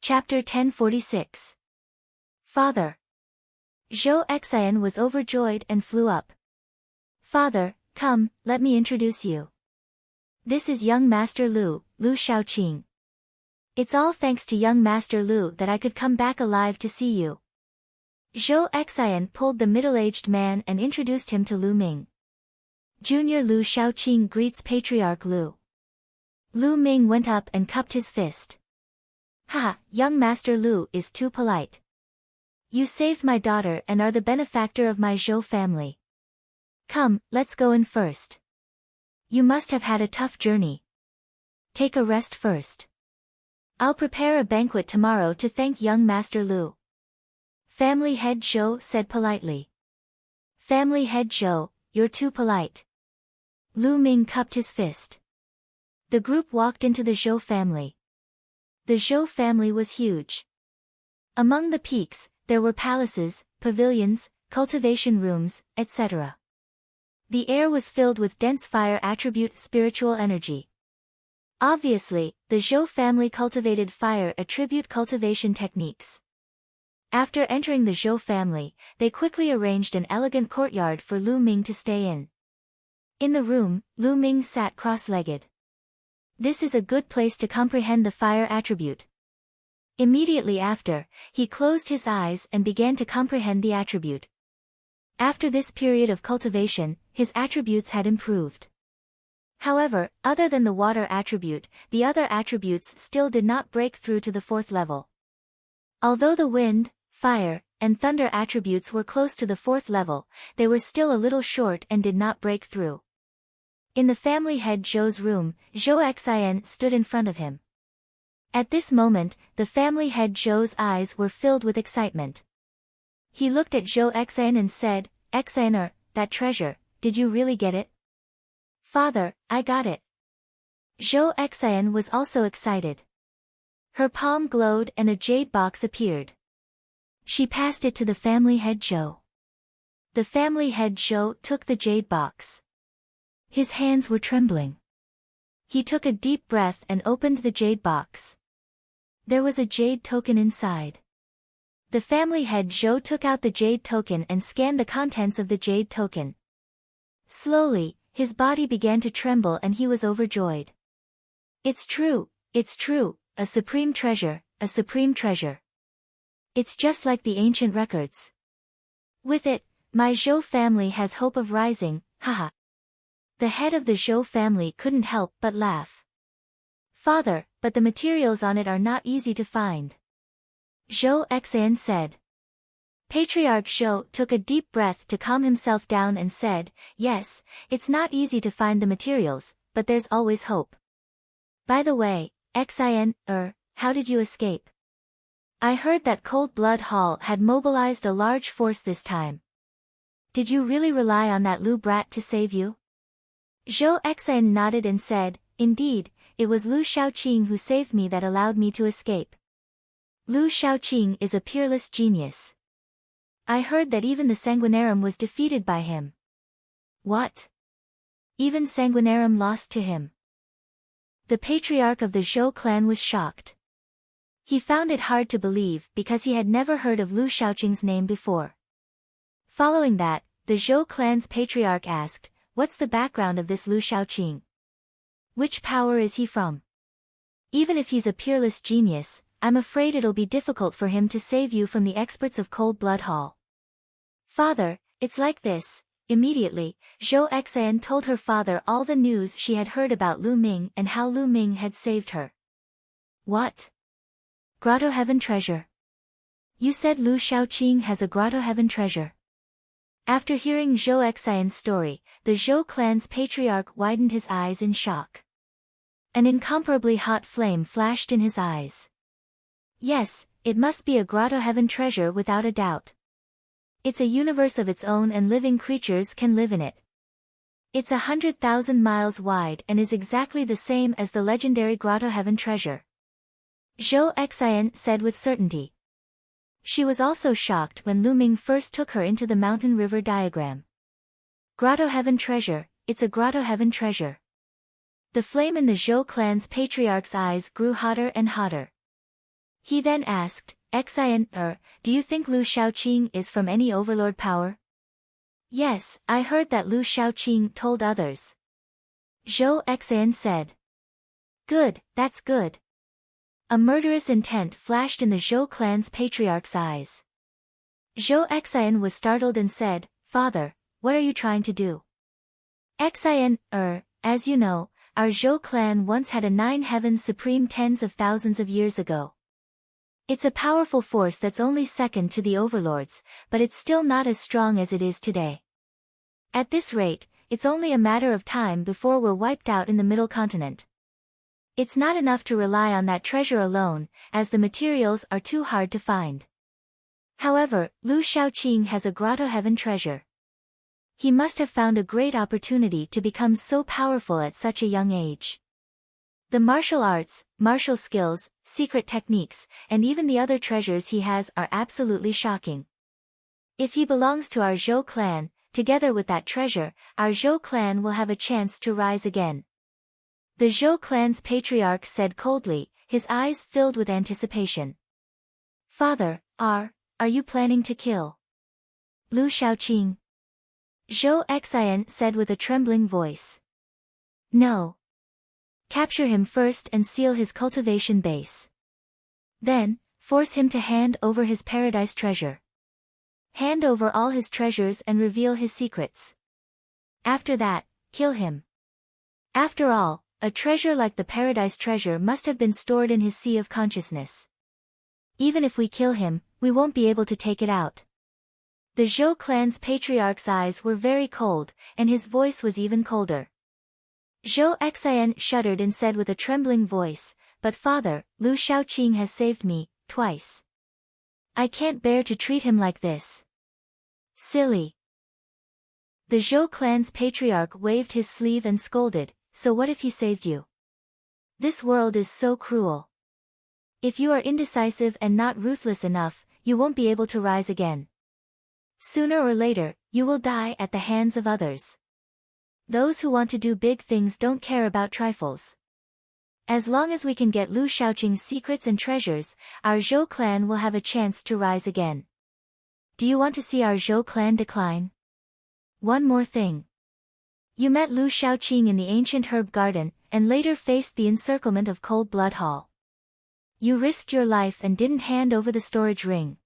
Chapter 1046. Father. Zhou Xian was overjoyed and flew up. Father, come, let me introduce you. This is young Master Lu Shaoqing. It's all thanks to young Master Lu that I could come back alive to see you. Zhou Xian pulled the middle-aged man and introduced him to Lu Ming. Junior Lu Shaoqing greets Patriarch Lu. Lu Ming went up and cupped his fist. Haha, young Master Lu is too polite. You saved my daughter and are the benefactor of my Zhou family. Come, let's go in first. You must have had a tough journey. Take a rest first. I'll prepare a banquet tomorrow to thank young Master Lu. Family head Zhou said politely. Family head Zhou, you're too polite. Lu Ming cupped his fist. The group walked into the Zhou family. The Zhou family was huge. Among the peaks, there were palaces, pavilions, cultivation rooms, etc. The air was filled with dense fire attribute spiritual energy. Obviously, the Zhou family cultivated fire attribute cultivation techniques. After entering the Zhou family, they quickly arranged an elegant courtyard for Lu Ming to stay in. In the room, Lu Ming sat cross-legged. This is a good place to comprehend the fire attribute. Immediately after, he closed his eyes and began to comprehend the attribute. After this period of cultivation, his attributes had improved. However, other than the water attribute, the other attributes still did not break through to the 4th level. Although the wind, fire, and thunder attributes were close to the 4th level, they were still a little short and did not break through. In the family head Zhou's room, Zhou Xian stood in front of him. At this moment, the family head Zhou's eyes were filled with excitement. He looked at Zhou Xian and said, Xianer, that treasure, did you really get it? Father, I got it. Zhou Xian was also excited. Her palm glowed and a jade box appeared. She passed it to the family head Zhou. The family head Zhou took the jade box. His hands were trembling. He took a deep breath and opened the jade box. There was a jade token inside. The family head Zhou took out the jade token and scanned the contents of the jade token. Slowly, his body began to tremble and he was overjoyed. It's true, a supreme treasure, a supreme treasure. It's just like the ancient records. With it, my Zhou family has hope of rising, haha. The head of the Zhou family couldn't help but laugh. Father, but the materials on it are not easy to find. Zhou Xian said. Patriarch Zhou took a deep breath to calm himself down and said, yes, it's not easy to find the materials, but there's always hope. By the way, Xian, how did you escape? I heard that Cold Blood Hall had mobilized a large force this time. Did you really rely on that Lu brat to save you? Zhou Xian nodded and said, indeed, it was Lu Shaoqing who saved me that allowed me to escape. Lu Shaoqing is a peerless genius. I heard that even the Sanguinarum was defeated by him. What? Even Sanguinarum lost to him? The patriarch of the Zhou clan was shocked. He found it hard to believe because he had never heard of Lu Shaoqing's name before. Following that, the Zhou clan's patriarch asked, what's the background of this Lu Shaoqing? Which power is he from? Even if he's a peerless genius, I'm afraid it'll be difficult for him to save you from the experts of Cold Blood Hall. Father, it's like this. Immediately, Zhou Xian told her father all the news she had heard about Lu Ming and how Lu Ming had saved her. What? Grotto Heaven treasure? You said Lu Shaoqing has a Grotto Heaven treasure. After hearing Zhou Xian's story, the Zhou clan's patriarch widened his eyes in shock. An incomparably hot flame flashed in his eyes. Yes, it must be a Grotto Heaven treasure without a doubt. It's a universe of its own and living creatures can live in it. It's 100,000 miles wide and is exactly the same as the legendary Grotto Heaven treasure. Zhou Xian said with certainty. She was also shocked when Lu Ming first took her into the mountain river diagram. Grotto Heaven treasure, it's a Grotto Heaven treasure. The flame in the Zhou clan's patriarch's eyes grew hotter and hotter. He then asked, Xian, do you think Lu Shaoqing is from any overlord power? Yes, I heard that Lu Shaoqing told others. Zhou Xian said. Good, that's good. A murderous intent flashed in the Zhou clan's patriarch's eyes. Zhou Xian was startled and said, Father, what are you trying to do? Xian, as you know, our Zhou clan once had a 9 heavens supreme tens of thousands of years ago. It's a powerful force that's only second to the overlords, but it's still not as strong as it is today. At this rate, it's only a matter of time before we're wiped out in the Middle Continent. It's not enough to rely on that treasure alone, as the materials are too hard to find. However, Lu Shaoqing has a grotto heaven treasure. He must have found a great opportunity to become so powerful at such a young age. The martial arts, martial skills, secret techniques, and even the other treasures he has are absolutely shocking. If he belongs to our Zhou clan, together with that treasure, our Zhou clan will have a chance to rise again. The Zhou clan's patriarch said coldly, his eyes filled with anticipation. Father, are you planning to kill Lu Shaoqing? Zhou Xian said with a trembling voice. No. Capture him first and seal his cultivation base. Then, force him to hand over his paradise treasure. Hand over all his treasures and reveal his secrets. After that, kill him. After all, a treasure like the paradise treasure must have been stored in his sea of consciousness. Even if we kill him, we won't be able to take it out. The Zhou clan's patriarch's eyes were very cold, and his voice was even colder. Zhou Xian shuddered and said with a trembling voice, But father, Lu Shaoqing has saved me, twice. I can't bear to treat him like this. Silly. The Zhou clan's patriarch waved his sleeve and scolded, So what if he saved you? This world is so cruel. If you are indecisive and not ruthless enough, you won't be able to rise again. Sooner or later, you will die at the hands of others. Those who want to do big things don't care about trifles. As long as we can get Lu Shaoqing's secrets and treasures, our Zhou clan will have a chance to rise again. Do you want to see our Zhou clan decline? One more thing. You met Lu Shaoqing in the ancient herb garden, and later faced the encirclement of Cold Blood Hall. You risked your life and didn't hand over the storage ring.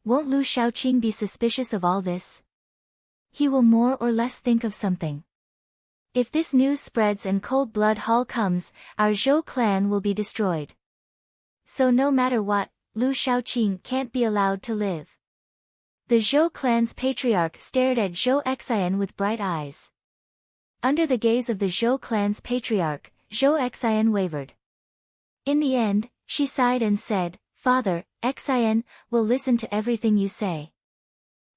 Won't Lu Shaoqing be suspicious of all this? He will more or less think of something. If this news spreads and Cold Blood Hall comes, our Zhou clan will be destroyed. So no matter what, Lu Shaoqing can't be allowed to live. The Zhou clan's patriarch stared at Zhou Xian with bright eyes. Under the gaze of the Zhou clan's patriarch, Zhou Xian wavered. In the end, she sighed and said, Father, Xian, will listen to everything you say.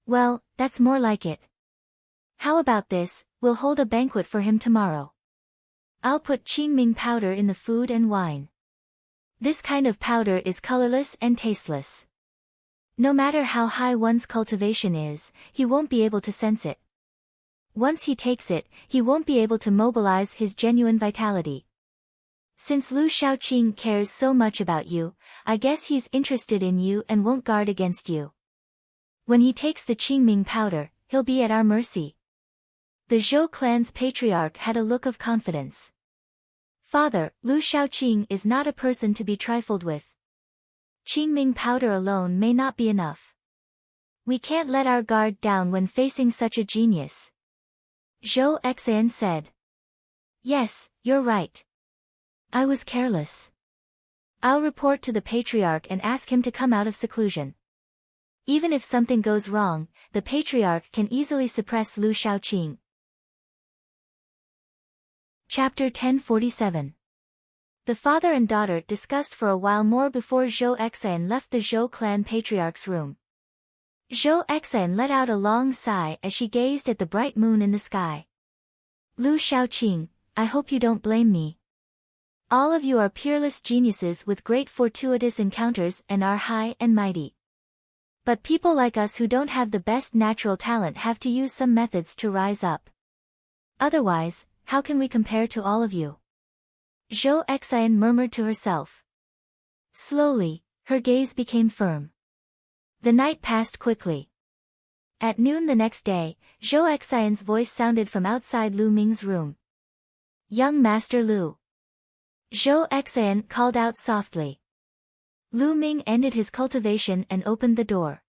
Well, that's more like it. How about this, we'll hold a banquet for him tomorrow. I'll put qingming powder in the food and wine. This kind of powder is colorless and tasteless. No matter how high one's cultivation is, he won't be able to sense it. Once he takes it, he won't be able to mobilize his genuine vitality. Since Lu Shaoqing cares so much about you, I guess he's interested in you and won't guard against you. When he takes the qingming powder, he'll be at our mercy. The Zhou clan's patriarch had a look of confidence. Father, Lu Shaoqing is not a person to be trifled with. Qingming powder alone may not be enough. We can't let our guard down when facing such a genius. Zhou Xian said. Yes, you're right. I was careless. I'll report to the patriarch and ask him to come out of seclusion. Even if something goes wrong, the patriarch can easily suppress Lu Shaoqing. Chapter 1047. The father and daughter discussed for a while more before Zhou Xian left the Zhou clan patriarch's room. Zhou Xian let out a long sigh as she gazed at the bright moon in the sky. Lu Shaoqing, I hope you don't blame me. All of you are peerless geniuses with great fortuitous encounters and are high and mighty. But people like us who don't have the best natural talent have to use some methods to rise up. Otherwise, how can we compare to all of you? Zhou Xian murmured to herself. Slowly, Her gaze became firm. The night passed quickly. At noon the next day, Zhou Xian's voice sounded from outside Lu Ming's room. "Young Master Lu." Zhou Xian called out softly. Lu Ming ended his cultivation and opened the door.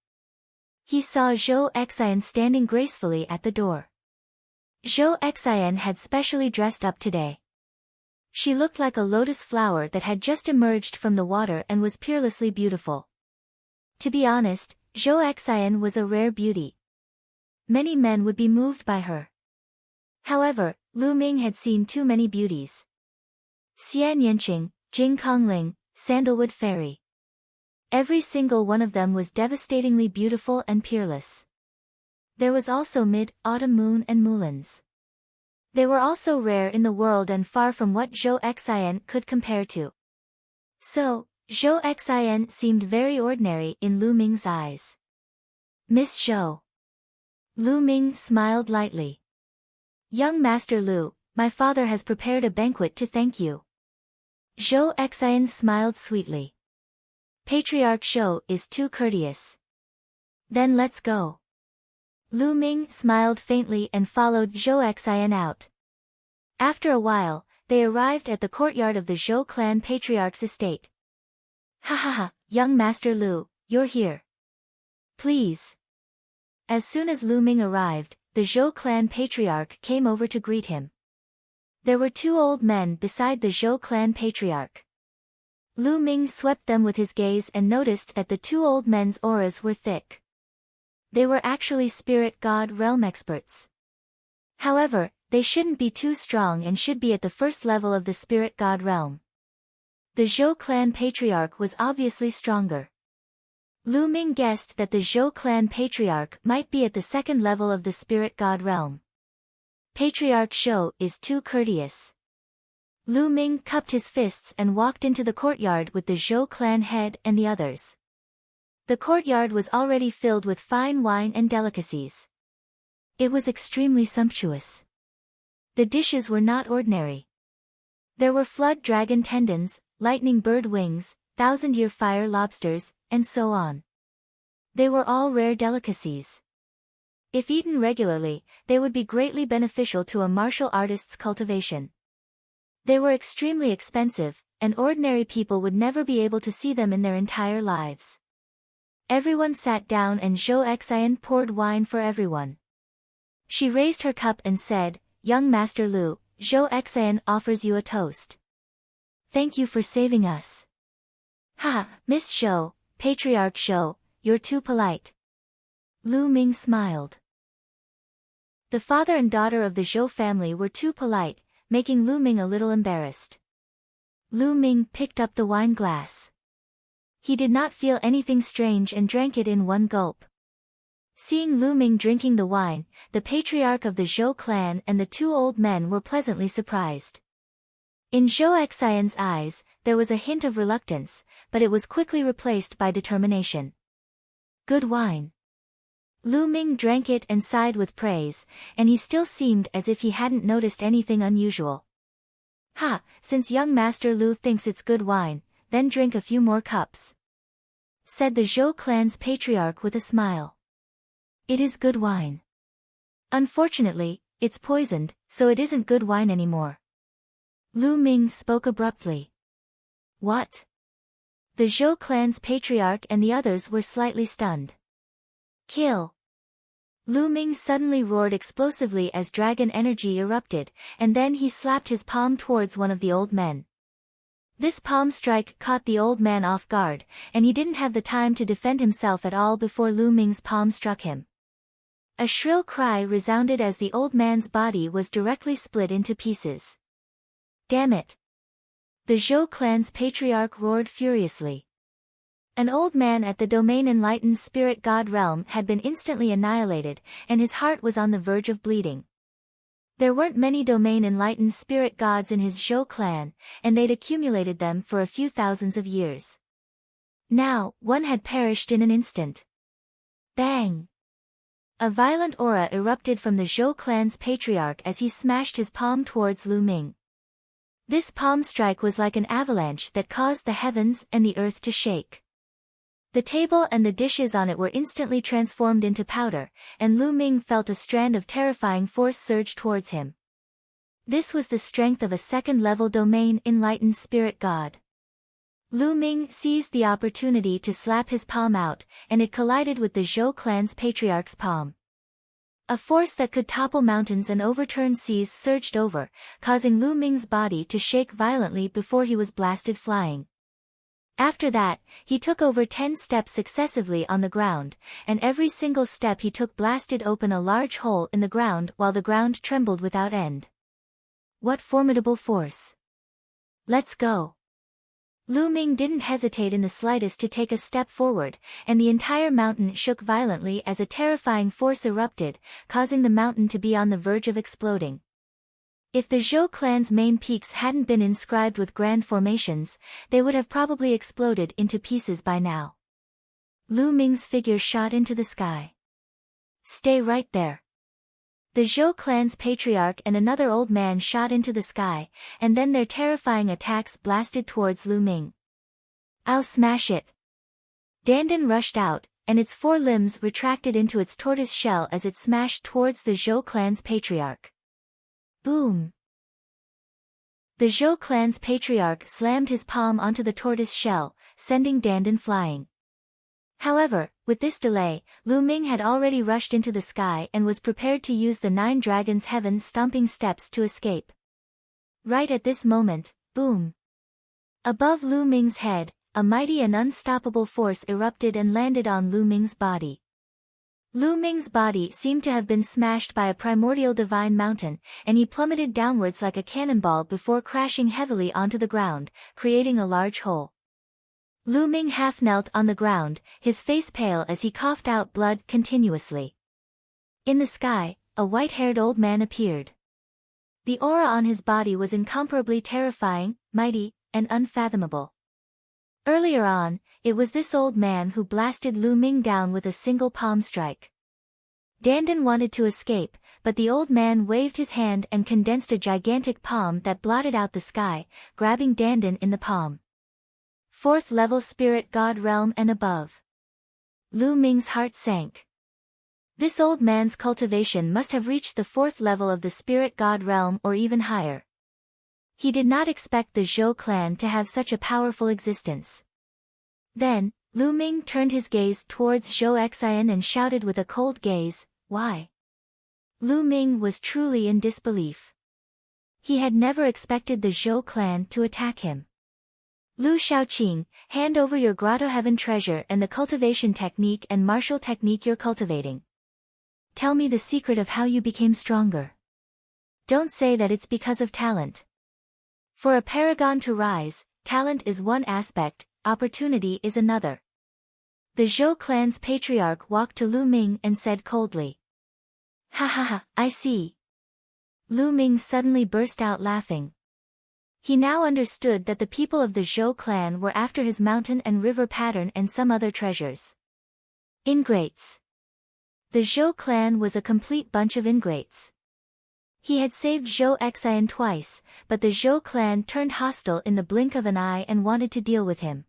He saw Zhou Xian standing gracefully at the door. Zhou Xian had specially dressed up today. She looked like a lotus flower that had just emerged from the water and was peerlessly beautiful. To be honest, Zhou Xian was a rare beauty. Many men would be moved by her. However, Lu Ming had seen too many beauties. Xian Yanqing, Jing Kongling, Sandalwood Fairy. Every single one of them was devastatingly beautiful and peerless. There was also Mid-Autumn Moon and Mulans. They were also rare in the world and far from what Zhou Xian could compare to. So, Zhou Xian seemed very ordinary in Lu Ming's eyes. "Miss Zhou." Lu Ming smiled lightly. "Young Master Lu, my father has prepared a banquet to thank you." Zhou Xian smiled sweetly. "Patriarch Zhou is too courteous." "Then let's go." Lu Ming smiled faintly and followed Zhou Xian out. After a while, they arrived at the courtyard of the Zhou clan patriarch's estate. "Ha ha ha, young Master Lu, you're here. Please." As soon as Lu Ming arrived, the Zhou clan patriarch came over to greet him. There were two old men beside the Zhou clan patriarch. Lu Ming swept them with his gaze and noticed that the two old men's auras were thick. They were actually spirit god realm experts. However, they shouldn't be too strong and should be at the first level of the spirit god realm. The Zhou clan patriarch was obviously stronger. Lu Ming guessed that the Zhou clan patriarch might be at the second level of the spirit god realm. Patriarch Zhou is too courteous. Lu Ming cupped his fists and walked into the courtyard with the Zhou clan head and the others. The courtyard was already filled with fine wine and delicacies. It was extremely sumptuous. The dishes were not ordinary. There were flood dragon tendons, lightning bird wings, thousand-year fire lobsters, and so on. They were all rare delicacies. If eaten regularly, they would be greatly beneficial to a martial artist's cultivation. They were extremely expensive, and ordinary people would never be able to see them in their entire lives. Everyone sat down and Zhou Xian poured wine for everyone. She raised her cup and said, "Young Master Lu, Zhou Xian offers you a toast. Thank you for saving us." "Ha, Miss Zhou, Patriarch Zhou, you're too polite." Lu Ming smiled. The father and daughter of the Zhou family were too polite, making Lu Ming a little embarrassed. Lu Ming picked up the wine glass. He did not feel anything strange and drank it in one gulp. Seeing Lu Ming drinking the wine, the patriarch of the Zhou clan and the two old men were pleasantly surprised. In Zhou Xian's eyes, there was a hint of reluctance, but it was quickly replaced by determination. "Good wine." Lu Ming drank it and sighed with praise, and he still seemed as if he hadn't noticed anything unusual. "Ha, since young Master Lu thinks it's good wine, then drink a few more cups," said the Zhou clan's patriarch with a smile. "It is good wine. Unfortunately, it's poisoned, so it isn't good wine anymore." Lu Ming spoke abruptly. "What?" The Zhou clan's patriarch and the others were slightly stunned. "Kill!" Lu Ming suddenly roared explosively as dragon energy erupted, and then he slapped his palm towards one of the old men. This palm strike caught the old man off guard, and he didn't have the time to defend himself at all before Lu Ming's palm struck him. A shrill cry resounded as the old man's body was directly split into pieces. "Damn it!" The Zhou clan's patriarch roared furiously. An old man at the domain enlightened spirit god realm had been instantly annihilated, and his heart was on the verge of bleeding. There weren't many domain enlightened spirit gods in his Zhou clan, and they'd accumulated them for a few thousands of years. Now, one had perished in an instant. Bang! A violent aura erupted from the Zhou clan's patriarch as he smashed his palm towards Lu Ming. This palm strike was like an avalanche that caused the heavens and the earth to shake. The table and the dishes on it were instantly transformed into powder, and Lu Ming felt a strand of terrifying force surge towards him. This was the strength of a second-level domain enlightened spirit god. Lu Ming seized the opportunity to slap his palm out, and it collided with the Zhou clan's patriarch's palm. A force that could topple mountains and overturn seas surged over, causing Lu Ming's body to shake violently before he was blasted flying. After that, he took over 10 steps successively on the ground, and every single step he took blasted open a large hole in the ground while the ground trembled without end. What formidable force! Let's go! Lu Ming didn't hesitate in the slightest to take a step forward, and the entire mountain shook violently as a terrifying force erupted, causing the mountain to be on the verge of exploding. If the Zhou clan's main peaks hadn't been inscribed with grand formations, they would have probably exploded into pieces by now. Lu Ming's figure shot into the sky. Stay right there. The Zhou clan's patriarch and another old man shot into the sky, and then their terrifying attacks blasted towards Lu Ming. I'll smash it. Dandan rushed out, and its 4 limbs retracted into its tortoise shell as it smashed towards the Zhou clan's patriarch. Boom! The Zhou clan's patriarch slammed his palm onto the tortoise shell, sending Dandan flying. However, with this delay, Lu Ming had already rushed into the sky and was prepared to use the 9 dragons' heaven-stomping steps to escape. Right at this moment, boom! Above Lu Ming's head, a mighty and unstoppable force erupted and landed on Lu Ming's body. Lu Ming's body seemed to have been smashed by a primordial divine mountain, and he plummeted downwards like a cannonball before crashing heavily onto the ground, creating a large hole. Lu Ming half knelt on the ground, his face pale as he coughed out blood continuously. In the sky, a white-haired old man appeared. The aura on his body was incomparably terrifying, mighty, and unfathomable. Earlier on, it was this old man who blasted Lu Ming down with a single palm strike. Dandan wanted to escape, but the old man waved his hand and condensed a gigantic palm that blotted out the sky, grabbing Dandan in the palm. 4th level spirit god realm and above. Lu Ming's heart sank. This old man's cultivation must have reached the 4th level of the spirit god realm or even higher. He did not expect the Zhou clan to have such a powerful existence. Then, Lu Ming turned his gaze towards Zhou Xian and shouted with a cold gaze, "Why?" Lu Ming was truly in disbelief. He had never expected the Zhou clan to attack him. Lu Shaoqing, hand over your grotto heaven treasure and the cultivation technique and martial technique you're cultivating. Tell me the secret of how you became stronger. Don't say that it's because of talent. For a paragon to rise, talent is one aspect, opportunity is another. The Zhou clan's patriarch walked to Lu Ming and said coldly. Ha ha ha, I see. Lu Ming suddenly burst out laughing. He now understood that the people of the Zhou clan were after his mountain and river pattern and some other treasures. Ingrates. The Zhou clan was a complete bunch of ingrates. He had saved Zhou Xian twice, but the Zhou clan turned hostile in the blink of an eye and wanted to deal with him.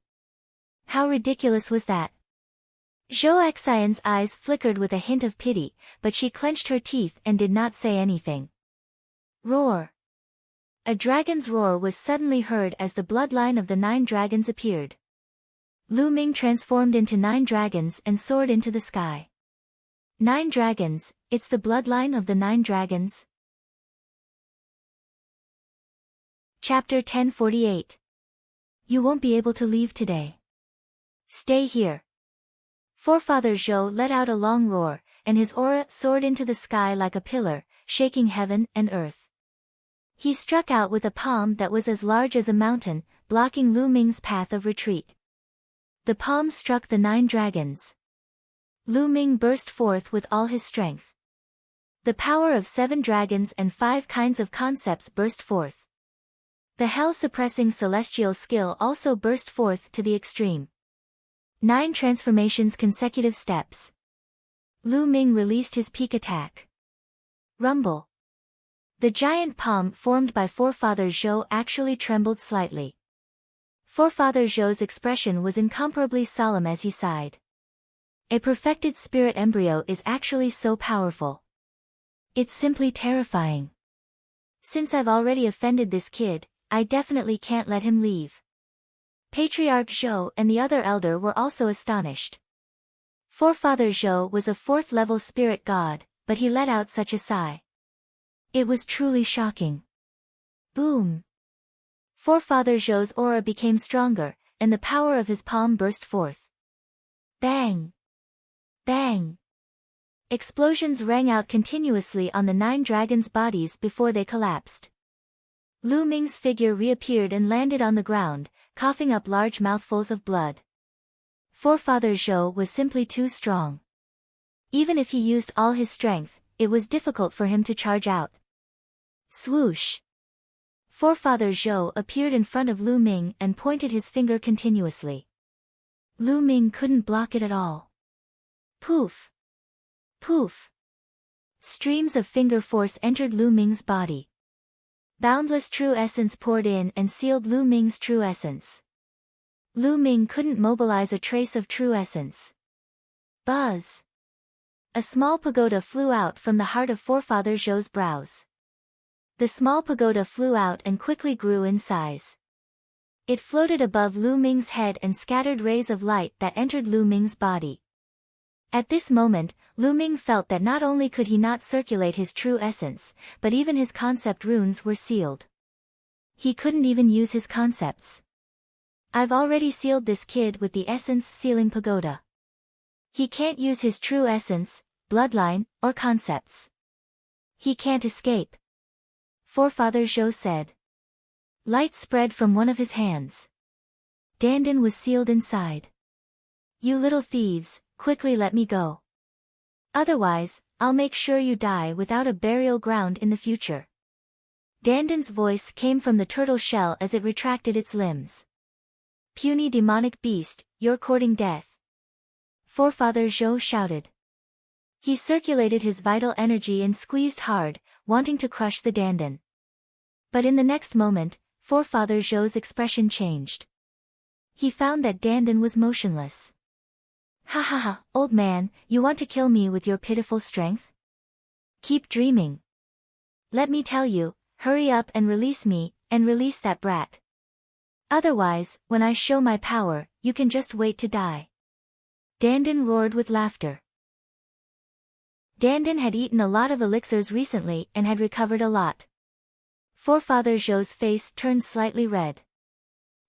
How ridiculous was that? Zhou Xian's eyes flickered with a hint of pity, but she clenched her teeth and did not say anything. Roar! A dragon's roar was suddenly heard as the bloodline of the 9 dragons appeared. Lu Ming transformed into 9 dragons and soared into the sky. 9 dragons, it's the bloodline of the 9 dragons. Chapter 1048. You won't be able to leave today. Stay here. Forefather Zhou let out a long roar, and his aura soared into the sky like a pillar, shaking heaven and earth. He struck out with a palm that was as large as a mountain, blocking Lu Ming's path of retreat. The palm struck the 9 dragons. Lu Ming burst forth with all his strength. The power of 7 dragons and 5 kinds of concepts burst forth. The hell-suppressing celestial skill also burst forth to the extreme. 9 transformations consecutive steps. Lu Ming released his peak attack. Rumble. The giant palm formed by Forefather Zhou actually trembled slightly. Forefather Zhou's expression was incomparably solemn as he sighed. A perfected spirit embryo is actually so powerful. It's simply terrifying. Since I've already offended this kid, I definitely can't let him leave. Patriarch Zhou and the other elder were also astonished. Forefather Zhou was a 4th-level spirit god, but he let out such a sigh. It was truly shocking. Boom! Forefather Zhou's aura became stronger, and the power of his palm burst forth. Bang! Bang! Explosions rang out continuously on the 9 dragons' bodies before they collapsed. Lu Ming's figure reappeared and landed on the ground, coughing up large mouthfuls of blood. Forefather Zhou was simply too strong. Even if he used all his strength, it was difficult for him to charge out. Swoosh! Forefather Zhou appeared in front of Lu Ming and pointed his finger continuously. Lu Ming couldn't block it at all. Poof! Poof! Streams of finger force entered Lu Ming's body. Boundless true essence poured in and sealed Lu Ming's true essence. Lu Ming couldn't mobilize a trace of true essence. Buzz! A small pagoda flew out from the heart of Forefather Zhou's brows. The small pagoda flew out and quickly grew in size. It floated above Lu Ming's head and scattered rays of light that entered Lu Ming's body. At this moment, Lu Ming felt that not only could he not circulate his true essence, but even his concept runes were sealed. He couldn't even use his concepts. I've already sealed this kid with the essence sealing pagoda. He can't use his true essence, bloodline, or concepts. He can't escape. Forefather Zhou said. Light spread from one of his hands. Dandan was sealed inside. You little thieves, quickly let me go. Otherwise, I'll make sure you die without a burial ground in the future. Dandan's voice came from the turtle shell as it retracted its limbs. Puny demonic beast, you're courting death. Forefather Zhou shouted. He circulated his vital energy and squeezed hard, wanting to crush the Dandan. But in the next moment, Forefather Zhou's expression changed. He found that Dandan was motionless. Ha ha ha, old man, you want to kill me with your pitiful strength? Keep dreaming. Let me tell you, hurry up and release me, and release that brat. Otherwise, when I show my power, you can just wait to die. Dandan roared with laughter. Dandan had eaten a lot of elixirs recently and had recovered a lot. Forefather Zhou's face turned slightly red.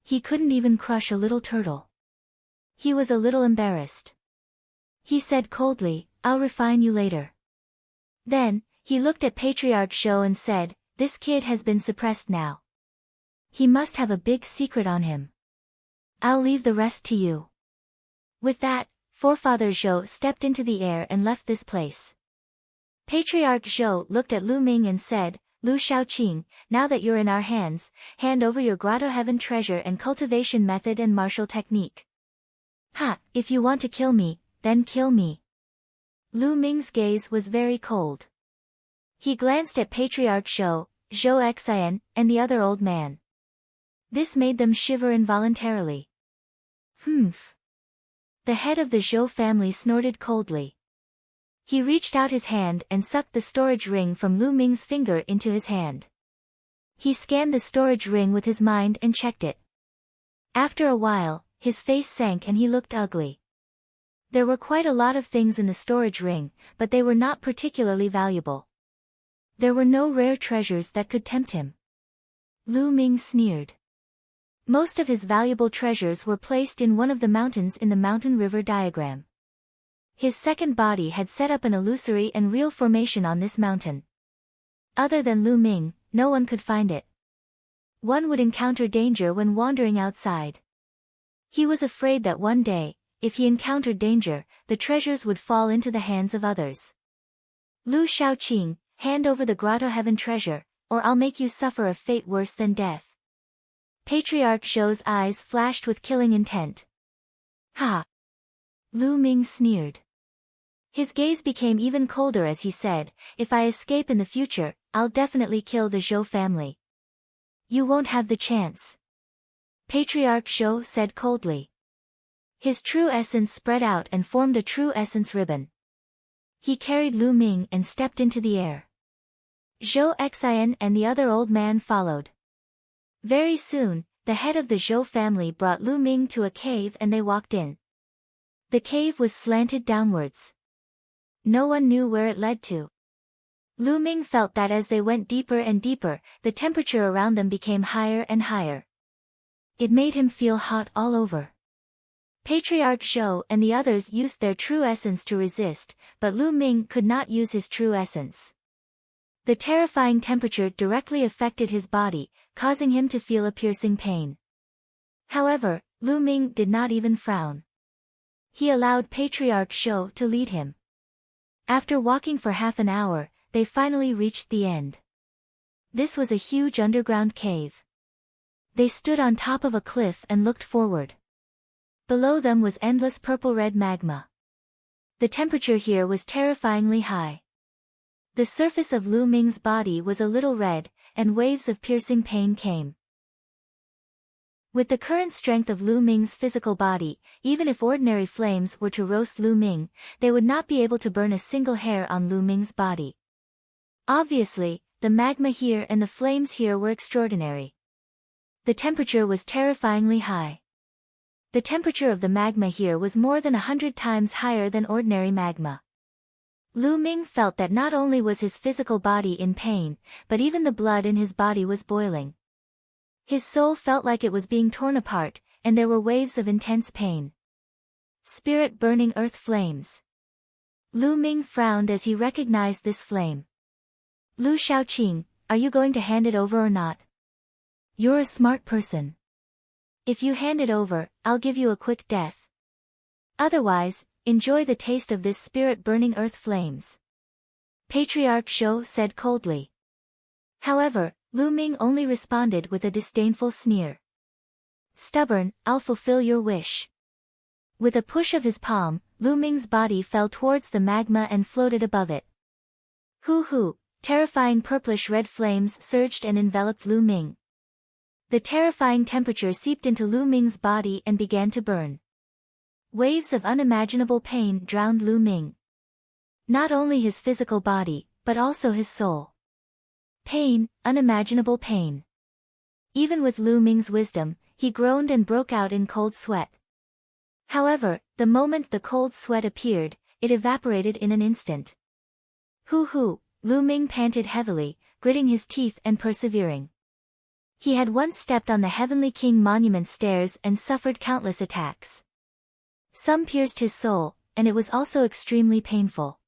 He couldn't even crush a little turtle. He was a little embarrassed. He said coldly, I'll refine you later. Then, he looked at Patriarch Zhou and said, this kid has been suppressed now. He must have a big secret on him. I'll leave the rest to you. With that, Forefather Zhou stepped into the air and left this place. Patriarch Zhou looked at Lu Ming and said, Lu Shaoqing, now that you're in our hands, hand over your Grotto Heaven treasure and cultivation method and martial technique. Ha, if you want to kill me, then kill me. Lu Ming's gaze was very cold. He glanced at Patriarch Zhou, Zhou Xian, and the other old man. This made them shiver involuntarily. Humph. The head of the Zhou family snorted coldly. He reached out his hand and sucked the storage ring from Lu Ming's finger into his hand. He scanned the storage ring with his mind and checked it. After a while, his face sank and he looked ugly. There were quite a lot of things in the storage ring, but they were not particularly valuable. There were no rare treasures that could tempt him. Lu Ming sneered. Most of his valuable treasures were placed in one of the mountains in the mountain river diagram. His second body had set up an illusory and real formation on this mountain. Other than Lu Ming, no one could find it. One would encounter danger when wandering outside. He was afraid that one day, if he encountered danger, the treasures would fall into the hands of others. Lu Shaoqing, hand over the Grotto Heaven treasure, or I'll make you suffer a fate worse than death. Patriarch Zhou's eyes flashed with killing intent. Ha! Lu Ming sneered. His gaze became even colder as he said, if I escape in the future, I'll definitely kill the Zhou family. You won't have the chance. Patriarch Zhou said coldly. His true essence spread out and formed a true essence ribbon. He carried Lu Ming and stepped into the air. Zhou Xian and the other old man followed. Very soon, the head of the Zhou family brought Lu Ming to a cave and they walked in. The cave was slanted downwards. No one knew where it led to. Lu Ming felt that as they went deeper and deeper, the temperature around them became higher and higher. It made him feel hot all over. Patriarch Zhou and the others used their true essence to resist, but Lu Ming could not use his true essence. The terrifying temperature directly affected his body, causing him to feel a piercing pain. However, Lu Ming did not even frown. He allowed Patriarch Zhou to lead him. After walking for half an hour, they finally reached the end. This was a huge underground cave. They stood on top of a cliff and looked forward. Below them was endless purple-red magma. The temperature here was terrifyingly high. The surface of Lu Ming's body was a little red, and waves of piercing pain came. With the current strength of Lu Ming's physical body, even if ordinary flames were to roast Lu Ming, they would not be able to burn a single hair on Lu Ming's body. Obviously, the magma here and the flames here were extraordinary. The temperature was terrifyingly high. The temperature of the magma here was more than 100 times higher than ordinary magma. Lu Ming felt that not only was his physical body in pain, but even the blood in his body was boiling. His soul felt like it was being torn apart, and there were waves of intense pain. Spirit burning earth flames. Lu Ming frowned as he recognized this flame. Lu Shaoqing, are you going to hand it over or not? You're a smart person. If you hand it over, I'll give you a quick death. Otherwise, enjoy the taste of this spirit-burning earth flames. Patriarch Zhou said coldly. However, Lu Ming only responded with a disdainful sneer. Stubborn, I'll fulfill your wish. With a push of his palm, Lu Ming's body fell towards the magma and floated above it. Hoo! Terrifying purplish-red flames surged and enveloped Lu Ming. The terrifying temperature seeped into Lu Ming's body and began to burn. Waves of unimaginable pain drowned Lu Ming. Not only his physical body, but also his soul. Pain, unimaginable pain. Even with Lu Ming's wisdom, he groaned and broke out in cold sweat. However, the moment the cold sweat appeared, it evaporated in an instant. Hoo! Lu Ming panted heavily, gritting his teeth and persevering. He had once stepped on the Heavenly King Monument stairs and suffered countless attacks. Some pierced his soul, and it was also extremely painful.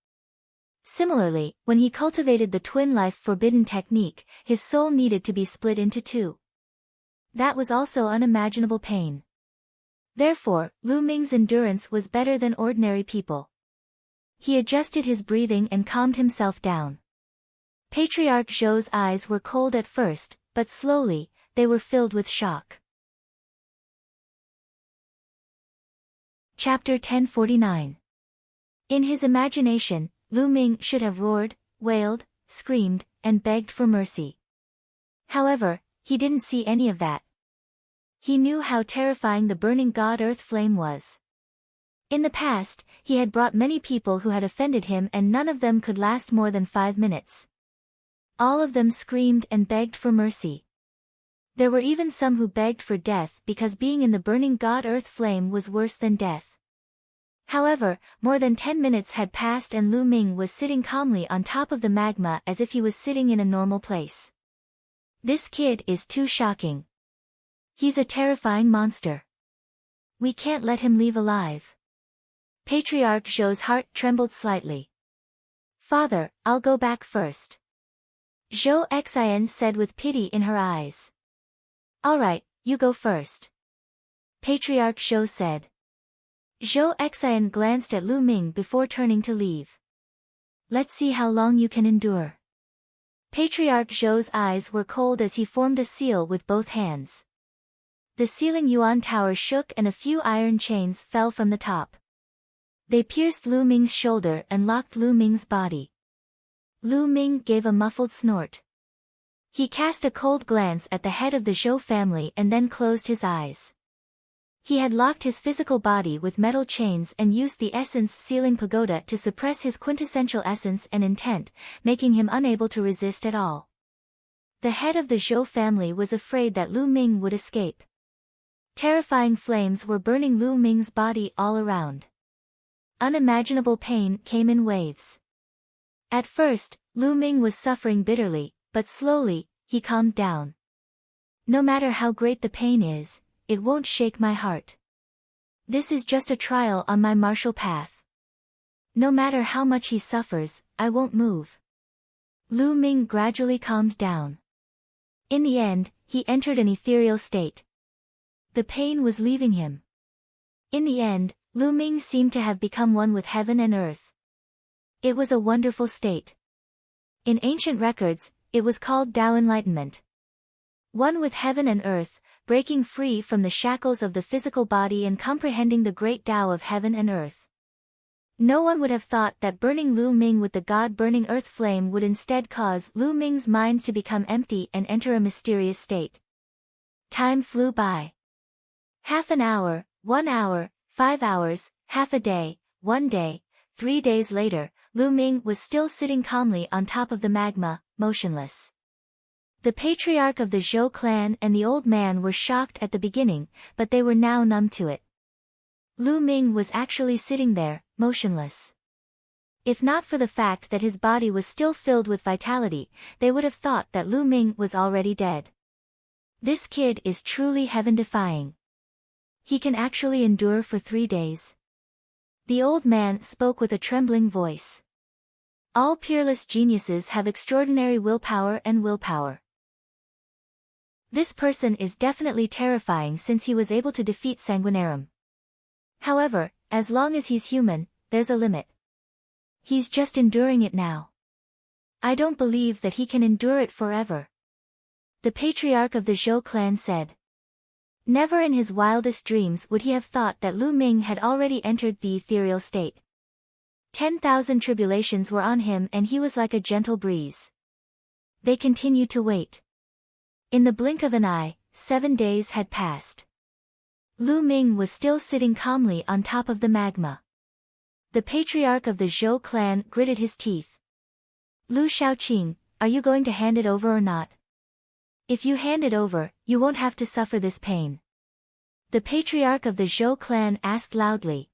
Similarly, when he cultivated the twin life forbidden technique, his soul needed to be split into two. That was also unimaginable pain. Therefore, Lu Ming's endurance was better than ordinary people. He adjusted his breathing and calmed himself down. Patriarch Zhou's eyes were cold at first, but slowly, they were filled with shock. Chapter 1049. In his imagination, Lu Ming should have roared, wailed, screamed, and begged for mercy. However, he didn't see any of that. He knew how terrifying the burning god earth flame was. In the past, he had brought many people who had offended him and none of them could last more than 5 minutes. All of them screamed and begged for mercy. There were even some who begged for death because being in the burning god earth flame was worse than death. However, more than 10 minutes had passed and Lu Ming was sitting calmly on top of the magma as if he was sitting in a normal place. This kid is too shocking. He's a terrifying monster. We can't let him leave alive. Patriarch Zhou's heart trembled slightly. Father, I'll go back first. Zhou Xian said with pity in her eyes. All right, you go first. Patriarch Zhou said. Zhou Xian glanced at Lu Ming before turning to leave. Let's see how long you can endure. Patriarch Zhou's eyes were cold as he formed a seal with both hands. The ceiling Yuan Tower shook and a few iron chains fell from the top. They pierced Lu Ming's shoulder and locked Lu Ming's body. Lu Ming gave a muffled snort. He cast a cold glance at the head of the Zhou family and then closed his eyes. He had locked his physical body with metal chains and used the essence sealing pagoda to suppress his quintessential essence and intent, making him unable to resist at all. The head of the Zhou family was afraid that Lu Ming would escape. Terrifying flames were burning Lu Ming's body all around. Unimaginable pain came in waves. At first, Lu Ming was suffering bitterly, but slowly, he calmed down. No matter how great the pain is, it won't shake my heart. This is just a trial on my martial path. No matter how much he suffers, I won't move. Lu Ming gradually calmed down. In the end, he entered an ethereal state. The pain was leaving him. In the end, Lu Ming seemed to have become one with heaven and earth. It was a wonderful state. In ancient records, it was called Tao Enlightenment. One with heaven and earth, breaking free from the shackles of the physical body and comprehending the great Tao of heaven and earth. No one would have thought that burning Lu Ming with the God-burning earth flame would instead cause Lu Ming's mind to become empty and enter a mysterious state. Time flew by. Half an hour, 1 hour, 5 hours, half a day, 1 day, 3 days later, Lu Ming was still sitting calmly on top of the magma, motionless. The patriarch of the Zhou clan and the old man were shocked at the beginning, but they were now numb to it. Lu Ming was actually sitting there, motionless. If not for the fact that his body was still filled with vitality, they would have thought that Lu Ming was already dead. This kid is truly heaven-defying. He can actually endure for 3 days. The old man spoke with a trembling voice. All peerless geniuses have extraordinary willpower and willpower. This person is definitely terrifying since he was able to defeat Sanguinarum. However, as long as he's human, there's a limit. He's just enduring it now. I don't believe that he can endure it forever. The patriarch of the Zhou clan said. Never in his wildest dreams would he have thought that Lu Ming had already entered the ethereal state. 10,000 tribulations were on him and he was like a gentle breeze. They continued to wait. In the blink of an eye, 7 days had passed. Lu Ming was still sitting calmly on top of the magma. The patriarch of the Zhou clan gritted his teeth. Lu Shaoqing, are you going to hand it over or not? If you hand it over, you won't have to suffer this pain. The patriarch of the Zhou clan asked loudly.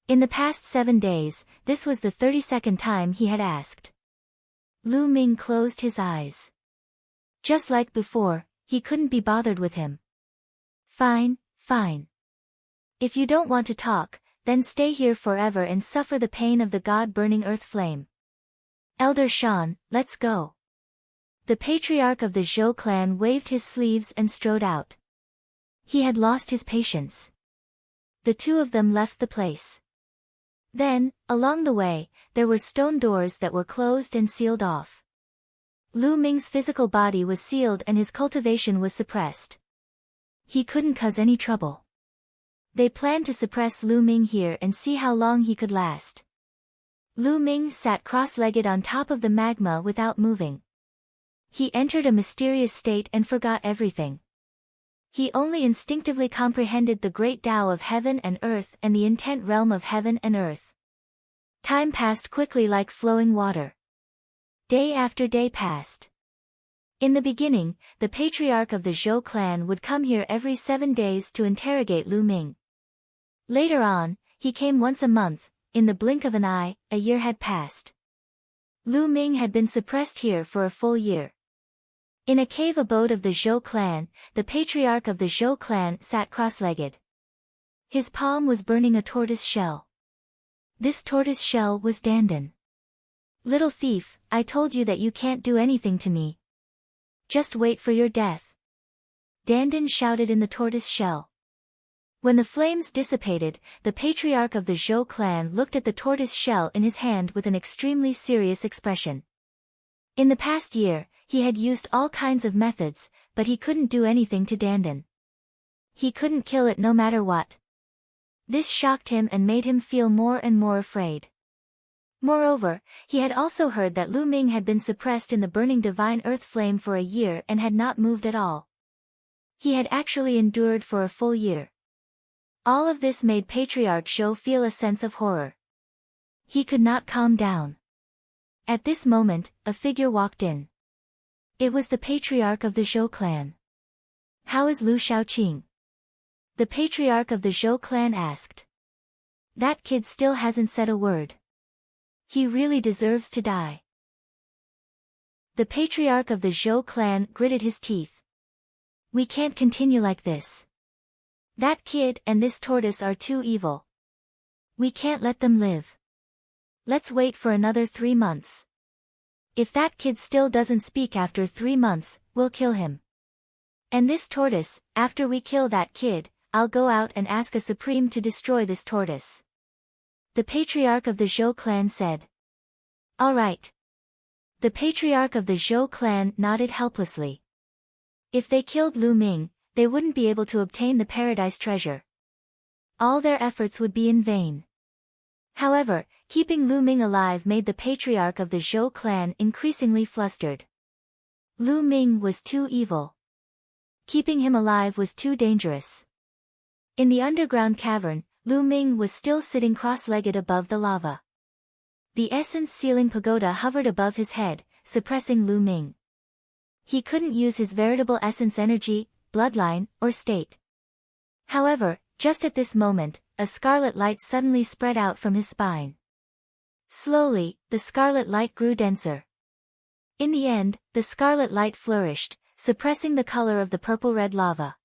In the past 7 days, this was the 32nd time he had asked. Lu Ming closed his eyes. Just like before, he couldn't be bothered with him. Fine, fine. If you don't want to talk, then stay here forever and suffer the pain of the God-burning earth flame. Elder Shan, let's go. The patriarch of the Zhou clan waved his sleeves and strode out. He had lost his patience. The two of them left the place. Then, along the way, there were stone doors that were closed and sealed off. Lu Ming's physical body was sealed and his cultivation was suppressed. He couldn't cause any trouble. They planned to suppress Lu Ming here and see how long he could last. Lu Ming sat cross-legged on top of the magma without moving. He entered a mysterious state and forgot everything. He only instinctively comprehended the great Tao of heaven and earth and the intent realm of heaven and earth. Time passed quickly like flowing water. Day after day passed. In the beginning, the patriarch of the Zhou clan would come here every 7 days to interrogate Lu Ming. Later on, he came once a month. In the blink of an eye, a year had passed. Lu Ming had been suppressed here for a full year. In a cave abode of the Zhou clan, the patriarch of the Zhou clan sat cross-legged. His palm was burning a tortoise shell. This tortoise shell was Dandan. Little thief, I told you that you can't do anything to me. Just wait for your death. Dandan shouted in the tortoise shell. When the flames dissipated, the patriarch of the Zhou clan looked at the tortoise shell in his hand with an extremely serious expression. In the past year, he had used all kinds of methods, but he couldn't do anything to Dandan. He couldn't kill it no matter what. This shocked him and made him feel more and more afraid. Moreover, he had also heard that Lu Ming had been suppressed in the burning divine earth flame for a year and had not moved at all. He had actually endured for a full year. All of this made Patriarch Zhou feel a sense of horror. He could not calm down. At this moment, a figure walked in. It was the patriarch of the Zhou clan. "How is Lu Shaoqing?" The patriarch of the Zhou clan asked. "That kid still hasn't said a word. He really deserves to die." The patriarch of the Zhou clan gritted his teeth. "We can't continue like this. That kid and this tortoise are too evil. We can't let them live. Let's wait for another 3 months. If that kid still doesn't speak after 3 months, we'll kill him. And this tortoise, after we kill that kid, I'll go out and ask a supreme to destroy this tortoise." The patriarch of the Zhou clan said. "All right." The patriarch of the Zhou clan nodded helplessly. If they killed Lu Ming, they wouldn't be able to obtain the paradise treasure. All their efforts would be in vain. However, keeping Lu Ming alive made the patriarch of the Zhou clan increasingly flustered. Lu Ming was too evil. Keeping him alive was too dangerous. In the underground cavern, Lu Ming was still sitting cross-legged above the lava. The essence sealing pagoda hovered above his head, suppressing Lu Ming. He couldn't use his veritable essence energy, bloodline, or state. However, just at this moment, a scarlet light suddenly spread out from his spine. Slowly, the scarlet light grew denser. In the end, the scarlet light flourished, suppressing the color of the purple-red lava.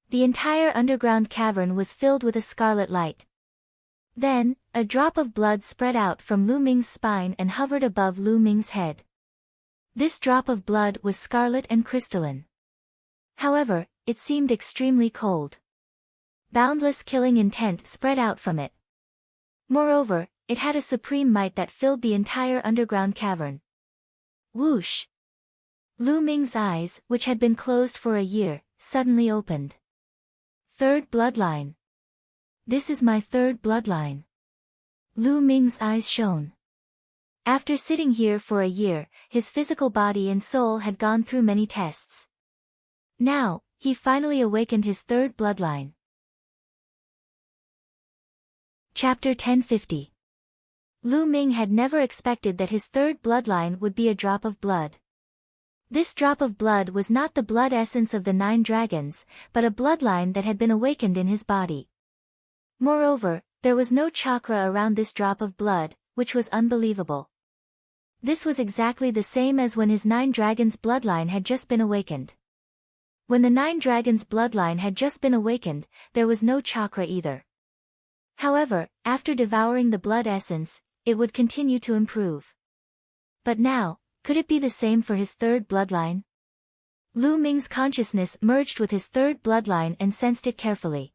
The entire underground cavern was filled with a scarlet light. Then, a drop of blood spread out from Lu Ming's spine and hovered above Lu Ming's head. This drop of blood was scarlet and crystalline. However, it seemed extremely cold. Boundless killing intent spread out from it. Moreover, it had a supreme might that filled the entire underground cavern. Whoosh! Lu Ming's eyes, which had been closed for a year, suddenly opened. Third bloodline. This is my third bloodline. Lu Ming's eyes shone. After sitting here for a year, his physical body and soul had gone through many tests. Now, he finally awakened his third bloodline. Chapter 1050. Lu Ming had never expected that his third bloodline would be a drop of blood. This drop of blood was not the blood essence of the 9 dragons, but a bloodline that had been awakened in his body. Moreover, there was no chakra around this drop of blood, which was unbelievable. This was exactly the same as when his 9 dragons bloodline had just been awakened. When the 9 dragons bloodline had just been awakened, there was no chakra either. However, after devouring the blood essence, it would continue to improve. But now, could it be the same for his third bloodline? Lu Ming's consciousness merged with his third bloodline and sensed it carefully.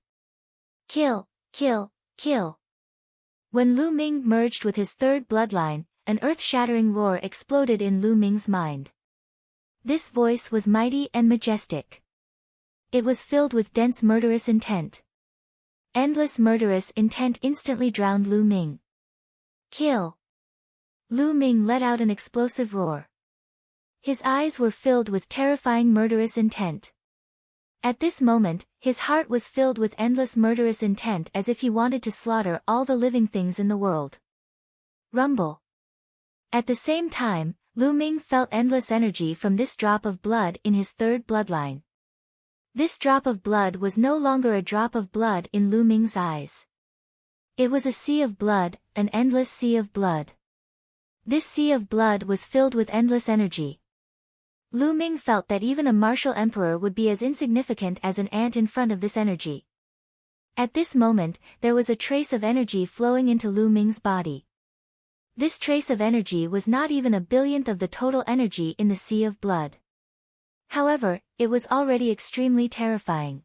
Kill, kill, kill. When Lu Ming merged with his third bloodline, an earth-shattering roar exploded in Lu Ming's mind. This voice was mighty and majestic. It was filled with dense murderous intent. Endless murderous intent instantly drowned Lu Ming. Kill. Lu Ming let out an explosive roar. His eyes were filled with terrifying murderous intent. At this moment, his heart was filled with endless murderous intent as if he wanted to slaughter all the living things in the world. Rumble. At the same time, Lu Ming felt endless energy from this drop of blood in his third bloodline. This drop of blood was no longer a drop of blood in Lu Ming's eyes. It was a sea of blood, an endless sea of blood. This sea of blood was filled with endless energy. Lu Ming felt that even a martial emperor would be as insignificant as an ant in front of this energy. At this moment, there was a trace of energy flowing into Lu Ming's body. This trace of energy was not even a billionth of the total energy in the sea of blood. However, it was already extremely terrifying.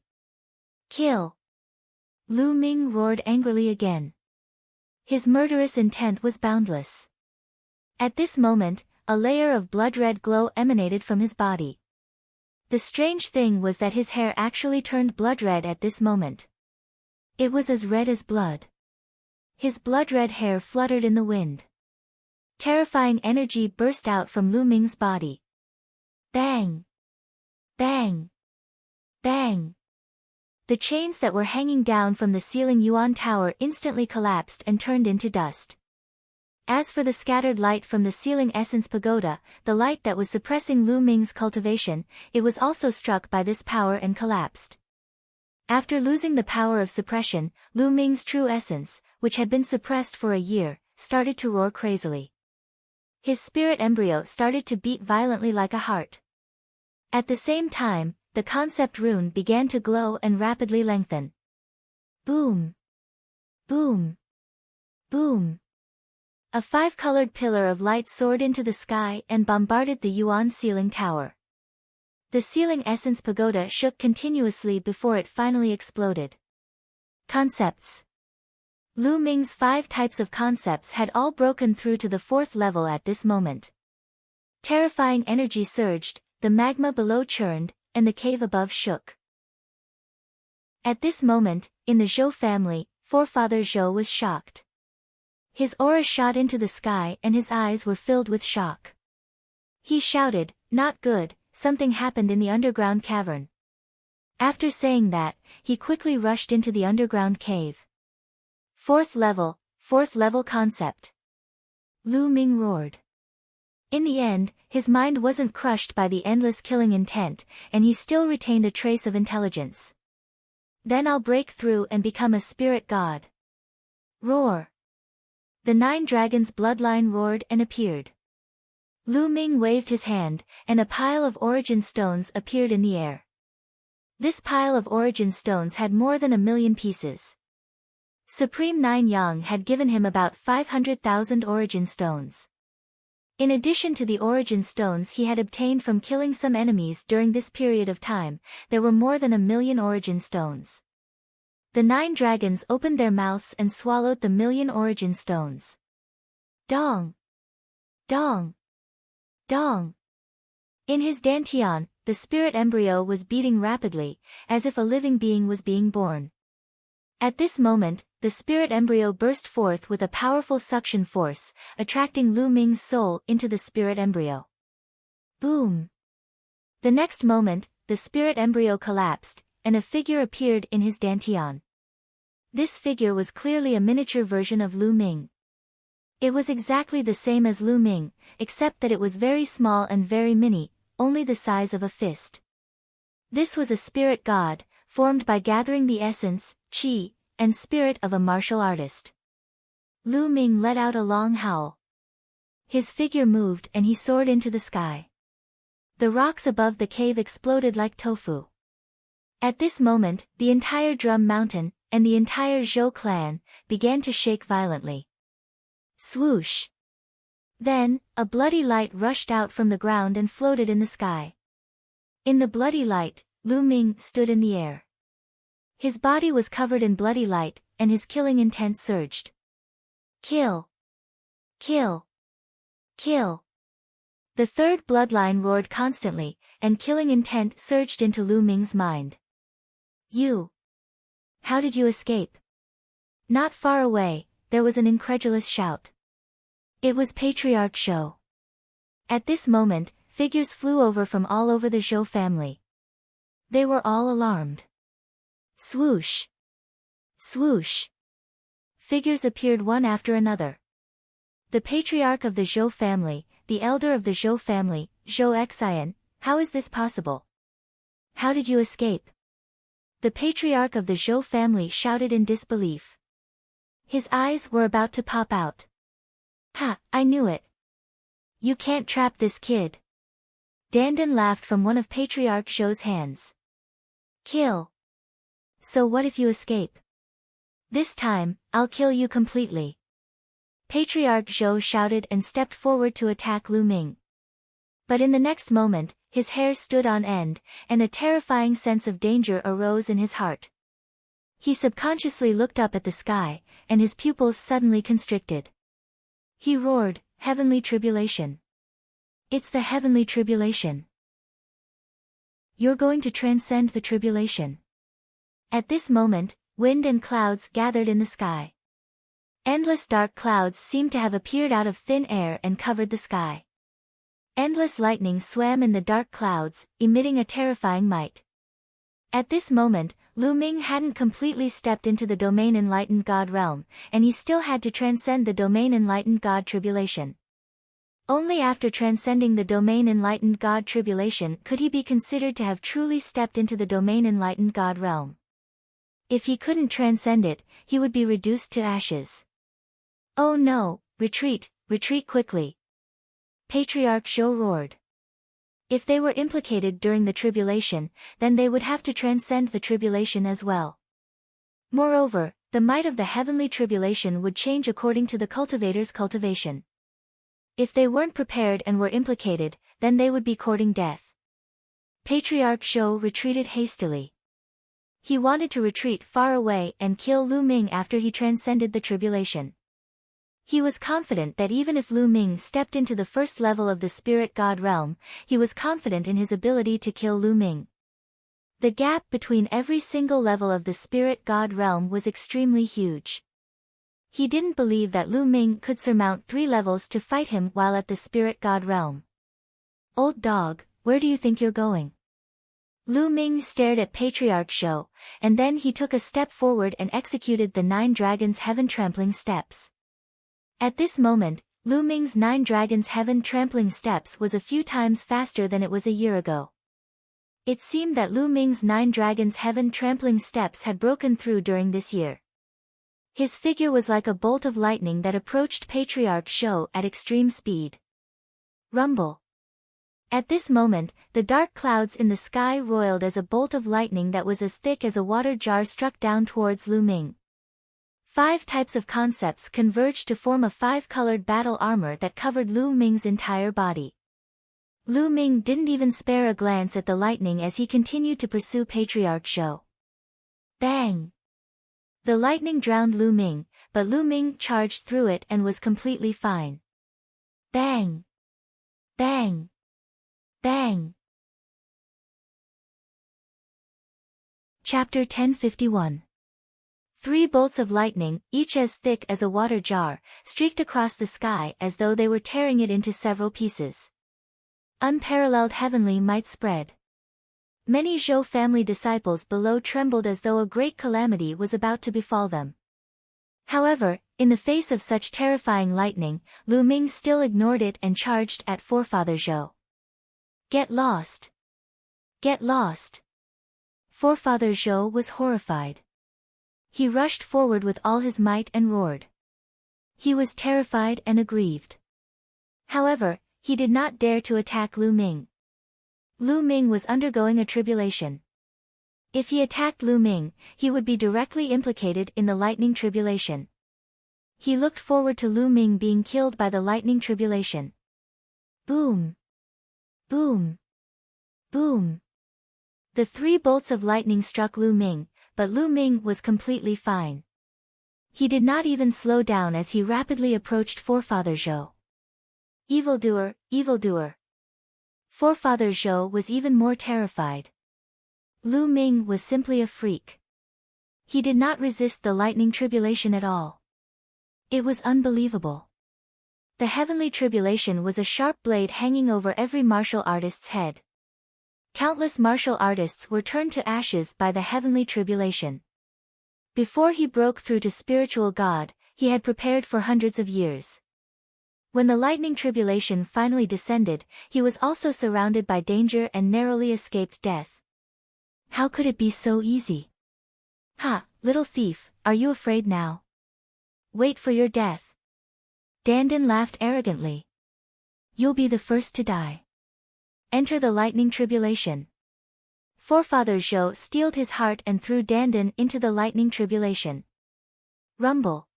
Kill! Lu Ming roared angrily again. His murderous intent was boundless. At this moment, a layer of blood-red glow emanated from his body. The strange thing was that his hair actually turned blood-red at this moment. It was as red as blood. His blood-red hair fluttered in the wind. Terrifying energy burst out from Lu Ming's body. Bang! Bang! Bang! The chains that were hanging down from the ceiling Yuan Tower instantly collapsed and turned into dust. As for the scattered light from the ceiling Essence Pagoda, the light that was suppressing Lu Ming's cultivation, it was also struck by this power and collapsed. After losing the power of suppression, Lu Ming's true essence, which had been suppressed for a year, started to roar crazily. His spirit embryo started to beat violently like a heart. At the same time, the concept rune began to glow and rapidly lengthen. Boom! Boom! Boom! A five-colored pillar of light soared into the sky and bombarded the Yuan ceiling tower. The ceiling Essence Pagoda shook continuously before it finally exploded. Concepts. Lu Ming's 5 types of concepts had all broken through to the 4th level at this moment. Terrifying energy surged, the magma below churned, and the cave above shook. At this moment, in the Zhou family, forefather Zhou was shocked. His aura shot into the sky and his eyes were filled with shock. He shouted, "Not good, something happened in the underground cavern." After saying that, he quickly rushed into the underground cave. 4th level concept. Lu Ming roared. In the end, his mind wasn't crushed by the endless killing intent, and he still retained a trace of intelligence. Then I'll break through and become a spirit god. Roar! The 9 dragons' bloodline roared and appeared. Lu Ming waved his hand, and a pile of origin stones appeared in the air. This pile of origin stones had more than 1,000,000 pieces. Supreme Nine Yang had given him about 500,000 origin stones. In addition to the origin stones he had obtained from killing some enemies during this period of time, there were more than 1,000,000 origin stones. The 9 dragons opened their mouths and swallowed the 1,000,000 origin stones. Dong! Dong! Dong! In his dantian, the spirit embryo was beating rapidly, as if a living being was being born. At this moment, the spirit embryo burst forth with a powerful suction force, attracting Lu Ming's soul into the spirit embryo. Boom! The next moment, the spirit embryo collapsed, and a figure appeared in his dantian. This figure was clearly a miniature version of Lu Ming. It was exactly the same as Lu Ming, except that it was very small and very mini, only the size of a fist. This was a spirit god, formed by gathering the essence, qi, and spirit of a martial artist. Lu Ming let out a long howl. His figure moved and he soared into the sky. The rocks above the cave exploded like tofu. At this moment, the entire Drum Mountain, and the entire Zhou clan, began to shake violently. Swoosh! Then, a bloody light rushed out from the ground and floated in the sky. In the bloody light, Lu Ming stood in the air. His body was covered in bloody light, and his killing intent surged. Kill! Kill! Kill! The 3rd bloodline roared constantly, and killing intent surged into Lu Ming's mind. You! How did you escape? Not far away, there was an incredulous shout. It was Patriarch Zhou. At this moment, figures flew over from all over the Zhou family. They were all alarmed. Swoosh! Swoosh! Figures appeared one after another. The patriarch of the Zhou family, the elder of the Zhou family, Zhou Xian, how is this possible? How did you escape? The patriarch of the Zhou family shouted in disbelief. His eyes were about to pop out. Ha, I knew it. You can't trap this kid. Dandan laughed from one of Patriarch Zhou's hands. Kill. So what if you escape? This time, I'll kill you completely. Patriarch Zhou shouted and stepped forward to attack Lu Ming. But in the next moment, his hair stood on end, and a terrifying sense of danger arose in his heart. He subconsciously looked up at the sky, and his pupils suddenly constricted. He roared, "Heavenly tribulation! It's the heavenly tribulation! You're going to transcend the tribulation." At this moment, wind and clouds gathered in the sky. Endless dark clouds seemed to have appeared out of thin air and covered the sky. Endless lightning swam in the dark clouds, emitting a terrifying might. At this moment, Lu Ming hadn't completely stepped into the domain enlightened God realm, and he still had to transcend the domain enlightened God tribulation. Only after transcending the domain enlightened God tribulation could he be considered to have truly stepped into the domain enlightened God realm. If he couldn't transcend it, he would be reduced to ashes. Oh no, retreat, retreat quickly. Patriarch Zhou roared. If they were implicated during the tribulation, then they would have to transcend the tribulation as well. Moreover, the might of the heavenly tribulation would change according to the cultivator's cultivation. If they weren't prepared and were implicated, then they would be courting death. Patriarch Zhou retreated hastily. He wanted to retreat far away and kill Lu Ming after he transcended the tribulation. He was confident that even if Lu Ming stepped into the first level of the spirit god realm, he was confident in his ability to kill Lu Ming. The gap between every single level of the spirit god realm was extremely huge. He didn't believe that Lu Ming could surmount 3 levels to fight him while at the spirit god realm. Old dog, where do you think you're going? Lu Ming stared at Patriarch Zhou, and then he took a step forward and executed the 9 dragons heaven trampling steps. At this moment, Lu Ming's 9 dragons heaven trampling steps was a few times faster than it was a year ago. It seemed that Lu Ming's 9 dragons heaven trampling steps had broken through during this year. His figure was like a bolt of lightning that approached Patriarch Zhou at extreme speed. Rumble. At this moment, the dark clouds in the sky roiled as a bolt of lightning that was as thick as a water jar struck down towards Lu Ming. 5 types of concepts converged to form a 5-colored battle armor that covered Lu Ming's entire body. Lu Ming didn't even spare a glance at the lightning as he continued to pursue Patriarch Zhou. Bang! The lightning drowned Lu Ming, but Lu Ming charged through it and was completely fine. Bang! Bang! Bang! Chapter 1051. 3 bolts of lightning, each as thick as a water jar, streaked across the sky as though they were tearing it into several pieces. Unparalleled heavenly might spread. Many Zhou family disciples below trembled as though a great calamity was about to befall them. However, in the face of such terrifying lightning, Lu Ming still ignored it and charged at Forefather Zhou. Get lost! Get lost! Forefather Zhou was horrified. He rushed forward with all his might and roared. He was terrified and aggrieved. However, he did not dare to attack Lu Ming. Lu Ming was undergoing a tribulation. If he attacked Lu Ming, he would be directly implicated in the lightning tribulation. He looked forward to Lu Ming being killed by the lightning tribulation. Boom! Boom! Boom! The 3 bolts of lightning struck Lu Ming, but Lu Ming was completely fine. He did not even slow down as he rapidly approached Forefather Zhou. Evildoer, evildoer! Forefather Zhou was even more terrified. Lu Ming was simply a freak. He did not resist the lightning tribulation at all. It was unbelievable. The heavenly tribulation was a sharp blade hanging over every martial artist's head. Countless martial artists were turned to ashes by the heavenly tribulation. Before he broke through to spiritual God, he had prepared for hundreds of years. When the lightning tribulation finally descended, he was also surrounded by danger and narrowly escaped death. How could it be so easy? Ha, little thief, are you afraid now? Wait for your death. Dandan laughed arrogantly. You'll be the first to die. Enter the lightning tribulation. Forefather Zhou steeled his heart and threw Dandan into the lightning tribulation. Rumble.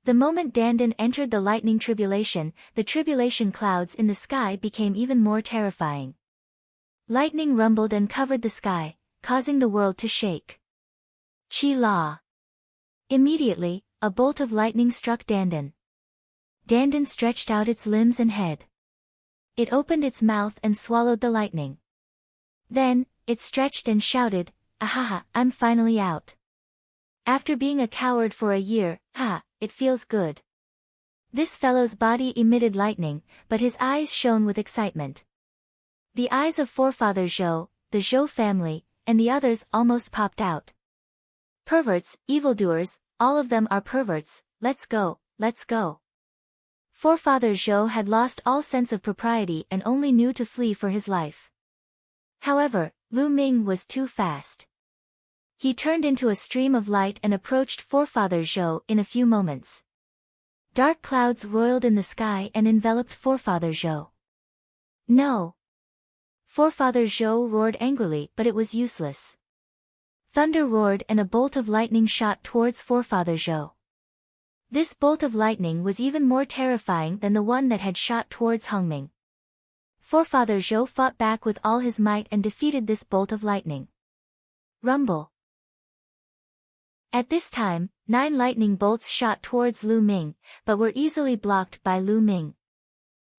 The moment Dandan entered the lightning tribulation, the tribulation clouds in the sky became even more terrifying. Lightning rumbled and covered the sky, causing the world to shake. Chi La. Immediately, a bolt of lightning struck Dandan. Dandan stretched out its limbs and head. It opened its mouth and swallowed the lightning. Then, it stretched and shouted, "Ahaha, I'm finally out." After being a coward for a year, it feels good. This fellow's body emitted lightning, but his eyes shone with excitement. The eyes of forefather Zhou, the Zhou family, and the others almost popped out. Perverts, evildoers, all of them are perverts, let's go, let's go. Forefather Zhou had lost all sense of propriety and only knew to flee for his life. However, Lu Ming was too fast. He turned into a stream of light and approached forefather Zhou in a few moments. Dark clouds roiled in the sky and enveloped forefather Zhou. No! Forefather Zhou roared angrily, but it was useless. Thunder roared and a bolt of lightning shot towards forefather Zhou. This bolt of lightning was even more terrifying than the one that had shot towards Hongming. Forefather Zhou fought back with all his might and defeated this bolt of lightning. Rumble. At this time, 9 lightning bolts shot towards Lu Ming, but were easily blocked by Lu Ming.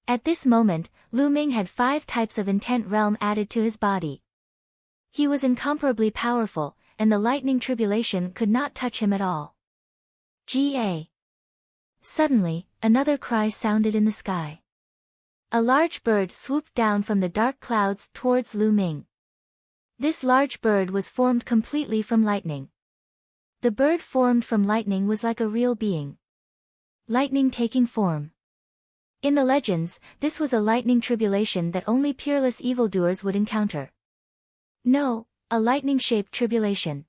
At this moment, Lu Ming had 5 types of intent realm added to his body. He was incomparably powerful, and the lightning tribulation could not touch him at all. Ga. Suddenly, another cry sounded in the sky. A large bird swooped down from the dark clouds towards Lu Ming. This large bird was formed completely from lightning. The bird formed from lightning was like a real being. Lightning taking form. In the legends, this was a lightning tribulation that only peerless evildoers would encounter. No, a lightning-shaped tribulation.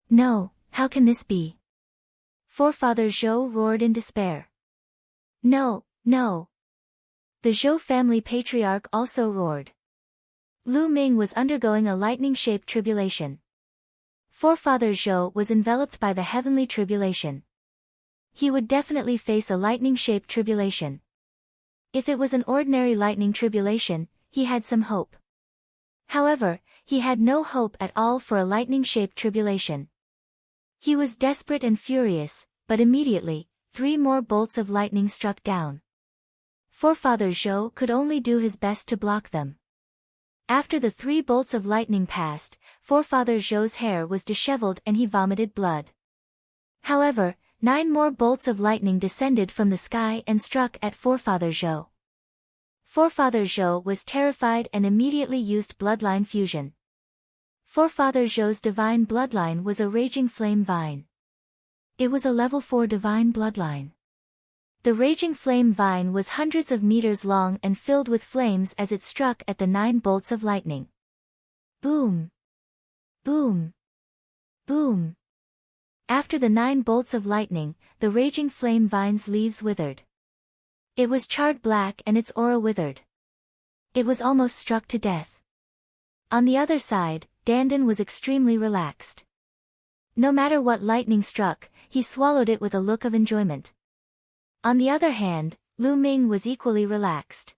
No, how can this be? Forefather Zhou roared in despair. No, no. The Zhou family patriarch also roared. Lu Ming was undergoing a lightning-shaped tribulation. Forefather Zhou was enveloped by the heavenly tribulation. He would definitely face a lightning-shaped tribulation. If it was an ordinary lightning tribulation, he had some hope. However, he had no hope at all for a lightning-shaped tribulation. He was desperate and furious, but immediately, 3 more bolts of lightning struck down. Forefather Zhou could only do his best to block them. After the 3 bolts of lightning passed, forefather Zhou's hair was disheveled and he vomited blood. However, 9 more bolts of lightning descended from the sky and struck at forefather Zhou. Forefather Zhou was terrified and immediately used bloodline fusion. Forefather Zhou's divine bloodline was a raging flame vine. It was a level 4 divine bloodline. The raging flame vine was hundreds of meters long and filled with flames as it struck at the 9 bolts of lightning. Boom! Boom! Boom! After the 9 bolts of lightning, the raging flame vine's leaves withered. It was charred black and its aura withered. It was almost struck to death. On the other side, Dandan was extremely relaxed. No matter what lightning struck, he swallowed it with a look of enjoyment. On the other hand, Lu Ming was equally relaxed.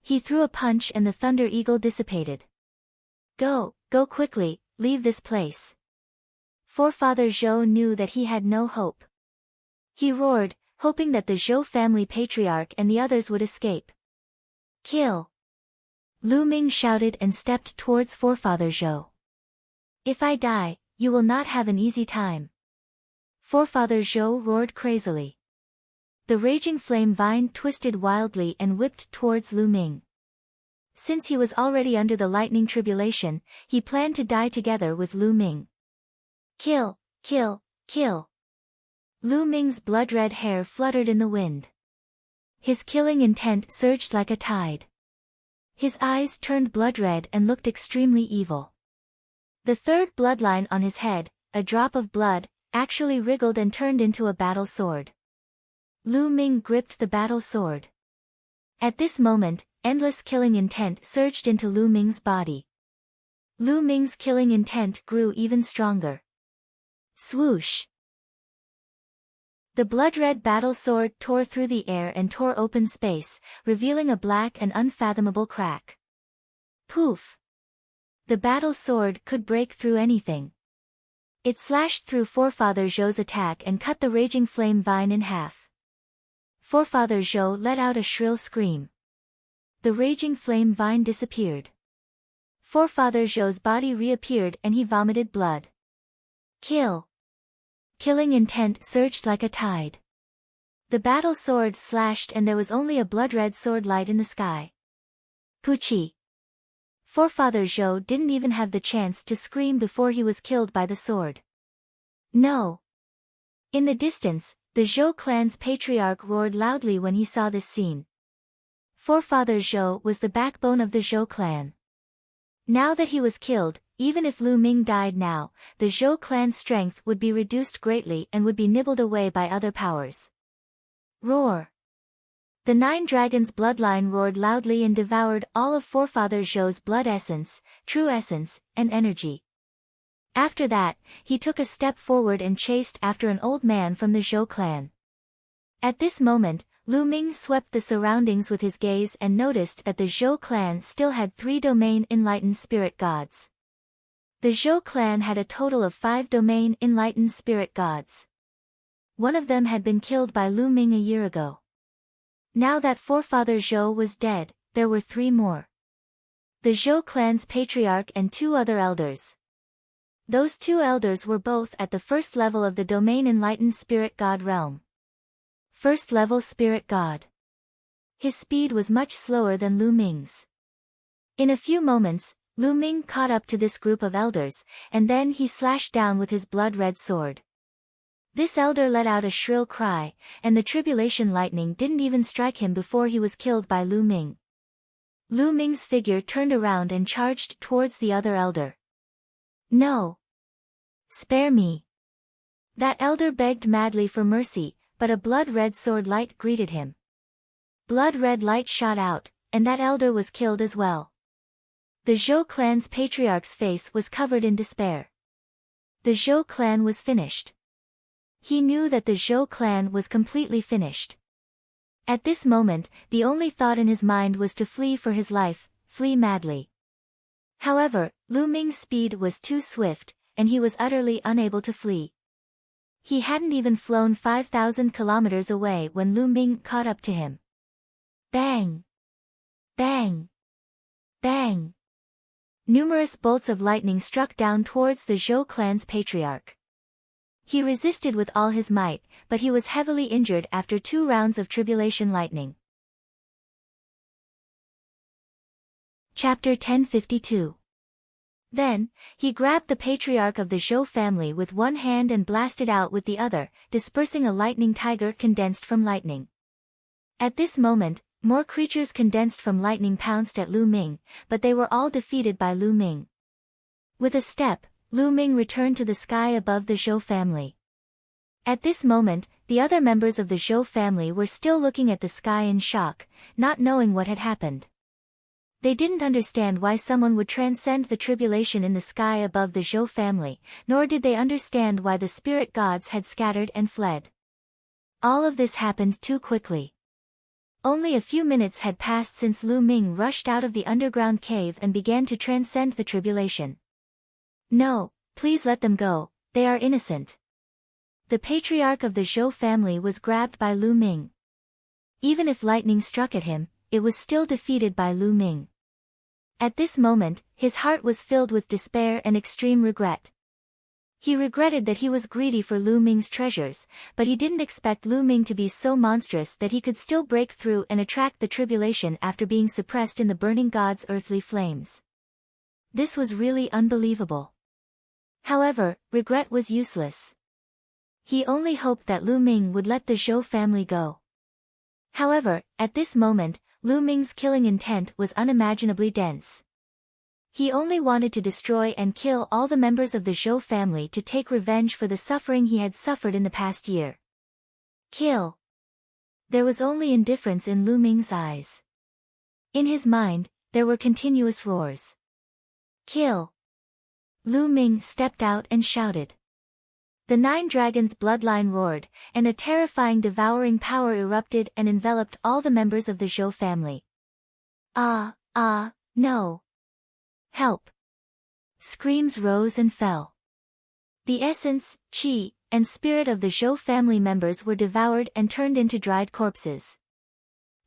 He threw a punch and the Thunder Eagle dissipated. Go quickly, leave this place. Forefather Zhou knew that he had no hope. He roared, hoping that the Zhou family patriarch and the others would escape. Kill! Lu Ming shouted and stepped towards forefather Zhou. If I die, you will not have an easy time. Forefather Zhou roared crazily. The raging flame vine twisted wildly and whipped towards Lu Ming. Since he was already under the lightning tribulation, he planned to die together with Lu Ming. Kill, kill, kill. Lu Ming's blood-red hair fluttered in the wind. His killing intent surged like a tide. His eyes turned blood-red and looked extremely evil. The 3rd bloodline on his head, a drop of blood, actually wriggled and turned into a battle sword. Lu Ming gripped the battle sword. At this moment, endless killing intent surged into Lu Ming's body. Lu Ming's killing intent grew even stronger. Swoosh! The blood-red battle sword tore through the air and tore open space, revealing a black and unfathomable crack. Poof! The battle sword could break through anything. It slashed through forefather Zhou's attack and cut the raging flame vine in half. Forefather Zhou let out a shrill scream. The raging flame vine disappeared. Forefather Zhou's body reappeared and he vomited blood. Kill! killing intent surged like a tide. The battle sword slashed and there was only a blood-red sword light in the sky. Pucci. Forefather Zhou didn't even have the chance to scream before he was killed by the sword. No. In the distance, the Zhou clan's patriarch roared loudly when he saw this scene. Forefather Zhou was the backbone of the Zhou clan. Now that he was killed, even if Lu Ming died now, the Zhou clan's strength would be reduced greatly and would be nibbled away by other powers. Roar! The 9 dragons' bloodline roared loudly and devoured all of Forefather Zhou's blood essence, true essence, and energy. After that, he took a step forward and chased after an old man from the Zhou clan. At this moment, Lu Ming swept the surroundings with his gaze and noticed that the Zhou clan still had 3 domain enlightened spirit gods. The Zhou clan had a total of 5 domain enlightened spirit gods. One of them had been killed by Lu Ming a year ago. Now that Forefather Zhou was dead, there were 3 more. The Zhou clan's patriarch and 2 other elders. Those 2 elders were both at the first level of the domain enlightened spirit god realm. First level spirit god. His speed was much slower than Lu Ming's. In a few moments, Lu Ming caught up to this group of elders, and then he slashed down with his blood-red sword. This elder let out a shrill cry, and the tribulation lightning didn't even strike him before he was killed by Lu Ming. Lu Ming's figure turned around and charged towards the other elder. No! Spare me! That elder begged madly for mercy, but a blood-red sword light greeted him. Blood-red light shot out, and that elder was killed as well. The Zhou clan's patriarch's face was covered in despair. The Zhou clan was finished. He knew that the Zhou clan was completely finished. At this moment, the only thought in his mind was to flee for his life, flee madly. However, Lu Ming's speed was too swift, and he was utterly unable to flee. He hadn't even flown 5,000 kilometers away when Lu Ming caught up to him. Bang! Bang! Bang! Numerous bolts of lightning struck down towards the Zhou clan's patriarch. He resisted with all his might, but he was heavily injured after 2 rounds of tribulation lightning. Chapter 1052. Then, he grabbed the patriarch of the Zhou family with one hand and blasted out with the other, dispersing a lightning tiger condensed from lightning. At this moment, more creatures condensed from lightning pounced at Lu Ming, but they were all defeated by Lu Ming. With a step, Lu Ming returned to the sky above the Zhou family. At this moment, the other members of the Zhou family were still looking at the sky in shock, not knowing what had happened. They didn't understand why someone would transcend the tribulation in the sky above the Zhou family, nor did they understand why the spirit gods had scattered and fled. All of this happened too quickly. Only a few minutes had passed since Lu Ming rushed out of the underground cave and began to transcend the tribulation. No, please let them go, they are innocent. The patriarch of the Zhou family was grabbed by Lu Ming. Even if lightning struck at him, it was still defeated by Lu Ming. At this moment, his heart was filled with despair and extreme regret. He regretted that he was greedy for Lu Ming's treasures, but he didn't expect Lu Ming to be so monstrous that he could still break through and attract the tribulation after being suppressed in the burning god's earthly flames. This was really unbelievable. However, regret was useless. He only hoped that Lu Ming would let the Zhou family go. However, at this moment, Lu Ming's killing intent was unimaginably dense. He only wanted to destroy and kill all the members of the Zhou family to take revenge for the suffering he had suffered in the past year. Kill! There was only indifference in Lu Ming's eyes. In his mind, there were continuous roars. Kill! Lu Ming stepped out and shouted. The 9 dragons' bloodline roared, and a terrifying devouring power erupted and enveloped all the members of the Zhou family. No! Help! Screams rose and fell. The essence, qi, and spirit of the Zhou family members were devoured and turned into dried corpses.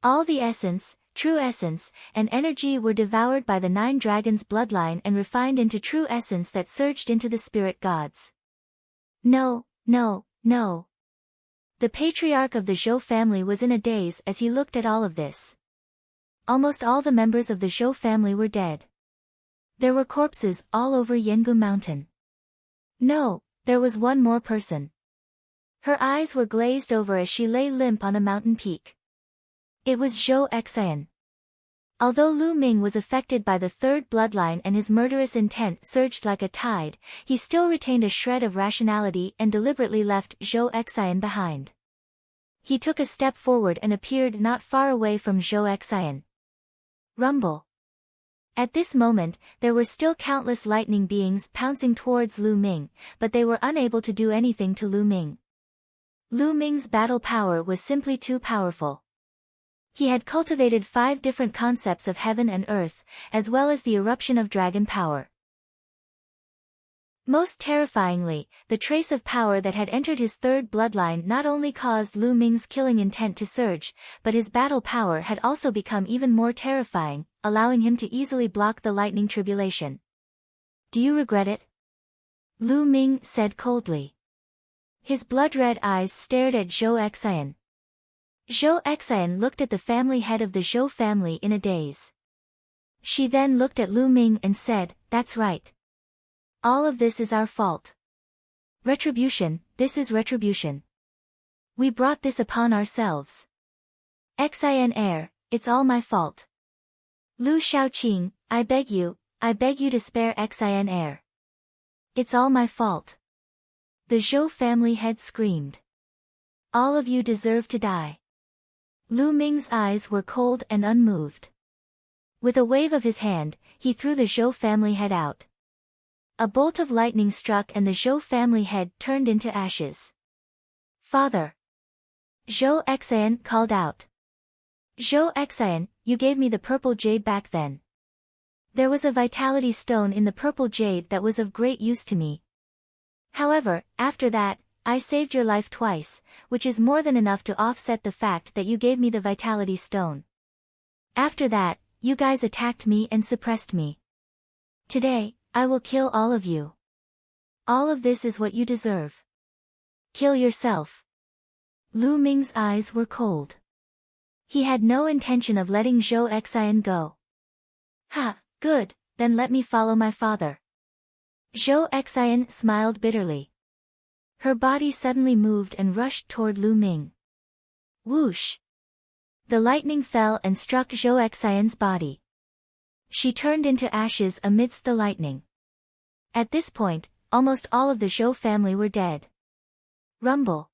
All the essence, true essence, and energy were devoured by the 9 dragons' bloodline and refined into true essence that surged into the spirit gods. No, No, no. The patriarch of the Zhou family was in a daze as he looked at all of this. Almost all the members of the Zhou family were dead. There were corpses all over Yangu Mountain. No, there was one more person. Her eyes were glazed over as she lay limp on a mountain peak. It was Zhou Xian. Although Lu Ming was affected by the third bloodline and his murderous intent surged like a tide, he still retained a shred of rationality and deliberately left Zhou Xian behind. He took a step forward and appeared not far away from Zhou Xian. Rumble. At this moment, there were still countless lightning beings pouncing towards Lu Ming, but they were unable to do anything to Lu Ming. Lu Ming's battle power was simply too powerful. He had cultivated 5 different concepts of heaven and earth, as well as the eruption of dragon power. Most terrifyingly, the trace of power that had entered his third bloodline not only caused Lu Ming's killing intent to surge, but his battle power had also become even more terrifying, allowing him to easily block the lightning tribulation. Do you regret it? Lu Ming said coldly. His blood-red eyes stared at Zhou Xian. Zhou Xian looked at the family head of the Zhou family in a daze. She then looked at Lu Ming and said, "That's right. All of this is our fault. Retribution, this is retribution. We brought this upon ourselves. Xian heir, it's all my fault. Lu Shaoqing, I beg you to spare Xian heir. It's all my fault." The Zhou family head screamed. "All of you deserve to die." Lu Ming's eyes were cold and unmoved. With a wave of his hand, he threw the Zhou family head out. A bolt of lightning struck and the Zhou family head turned into ashes. "Father!" Zhou Xian called out. "Zhou Xian, you gave me the purple jade back then. There was a vitality stone in the purple jade that was of great use to me. However, after that, I saved your life twice, which is more than enough to offset the fact that you gave me the vitality stone. After that, you guys attacked me and suppressed me. Today, I will kill all of you. All of this is what you deserve. Kill yourself." Lu Ming's eyes were cold. He had no intention of letting Zhou Xian go. "Ha, good, then let me follow my father." Zhou Xian smiled bitterly. Her body suddenly moved and rushed toward Lu Ming. Whoosh! The lightning fell and struck Zhou Xian's body. She turned into ashes amidst the lightning. At this point, almost all of the Zhou family were dead. Rumble.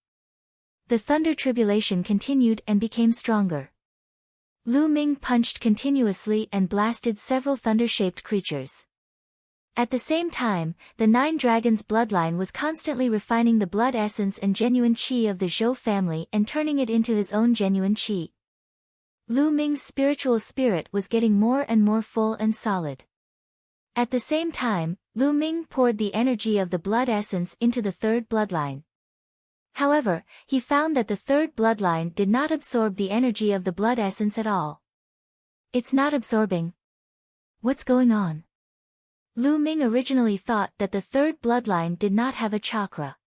The thunder tribulation continued and became stronger. Lu Ming punched continuously and blasted several thunder-shaped creatures. At the same time, the 9 Dragons bloodline was constantly refining the blood essence and genuine qi of the Zhou family and turning it into his own genuine qi. Lu Ming's spiritual spirit was getting more and more full and solid. At the same time, Lu Ming poured the energy of the blood essence into the third bloodline. However, he found that the third bloodline did not absorb the energy of the blood essence at all. "It's not absorbing. What's going on?" Lu Ming originally thought that the third bloodline did not have a chakra.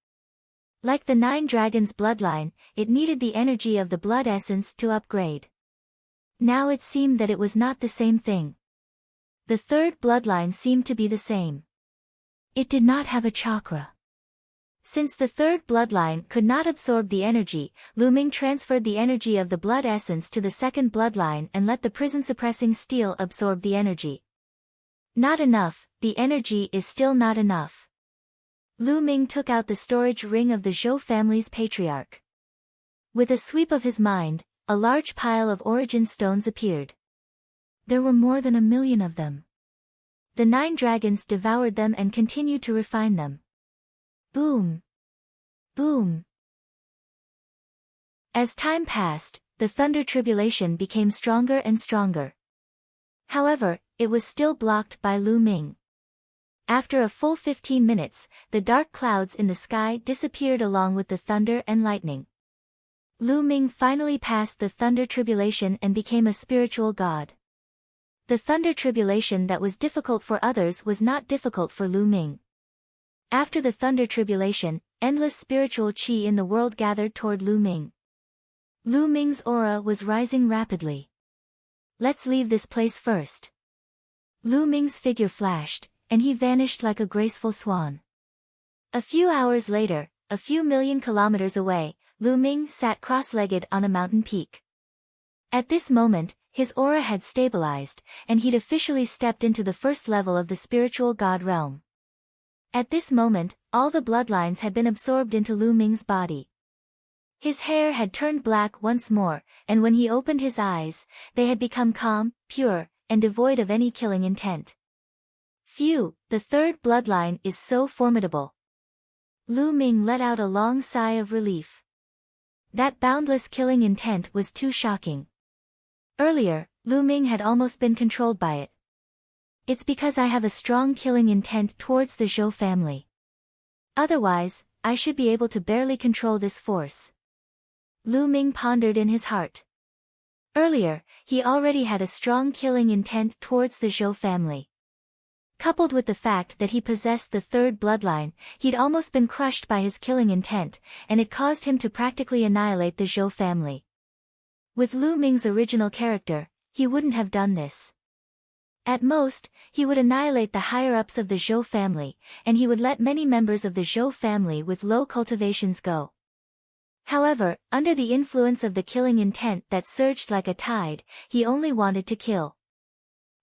Like the 9 Dragons bloodline, it needed the energy of the blood essence to upgrade. Now it seemed that it was not the same thing. The third bloodline seemed to be the same. It did not have a chakra. Since the third bloodline could not absorb the energy, Lu Ming transferred the energy of the blood essence to the second bloodline and let the prison-suppressing steel absorb the energy. Not enough, the energy is still not enough. Lu Ming took out the storage ring of the Zhou family's patriarch. With a sweep of his mind, a large pile of origin stones appeared. There were more than 1 million of them. The 9 dragons devoured them and continued to refine them. Boom! Boom! As time passed, the thunder tribulation became stronger and stronger. However, it was still blocked by Lu Ming. After a full 15 minutes, the dark clouds in the sky disappeared along with the thunder and lightning. Lu Ming finally passed the thunder tribulation and became a spiritual god. The thunder tribulation that was difficult for others was not difficult for Lu Ming. After the thunder tribulation, endless spiritual qi in the world gathered toward Lu Ming. Lu Ming's aura was rising rapidly. Let's leave this place first. Lu Ming's figure flashed, and he vanished like a graceful swan. A few hours later, a few million kilometers away, Lu Ming sat cross-legged on a mountain peak. At this moment, his aura had stabilized, and he'd officially stepped into the first level of the spiritual god realm. At this moment, all the bloodlines had been absorbed into Lu Ming's body. His hair had turned black once more, and when he opened his eyes, they had become calm, pure, and devoid of any killing intent. Phew, the third bloodline is so formidable. Lu Ming let out a long sigh of relief. That boundless killing intent was too shocking. Earlier, Lu Ming had almost been controlled by it. It's because I have a strong killing intent towards the Zhou family. Otherwise, I should be able to barely control this force. Lu Ming pondered in his heart. Earlier, he already had a strong killing intent towards the Zhou family. Coupled with the fact that he possessed the third bloodline, he'd almost been crushed by his killing intent, and it caused him to practically annihilate the Zhou family. With Lu Ming's original character, he wouldn't have done this. At most, he would annihilate the higher-ups of the Zhou family, and he would let many members of the Zhou family with low cultivations go. However, under the influence of the killing intent that surged like a tide, he only wanted to kill.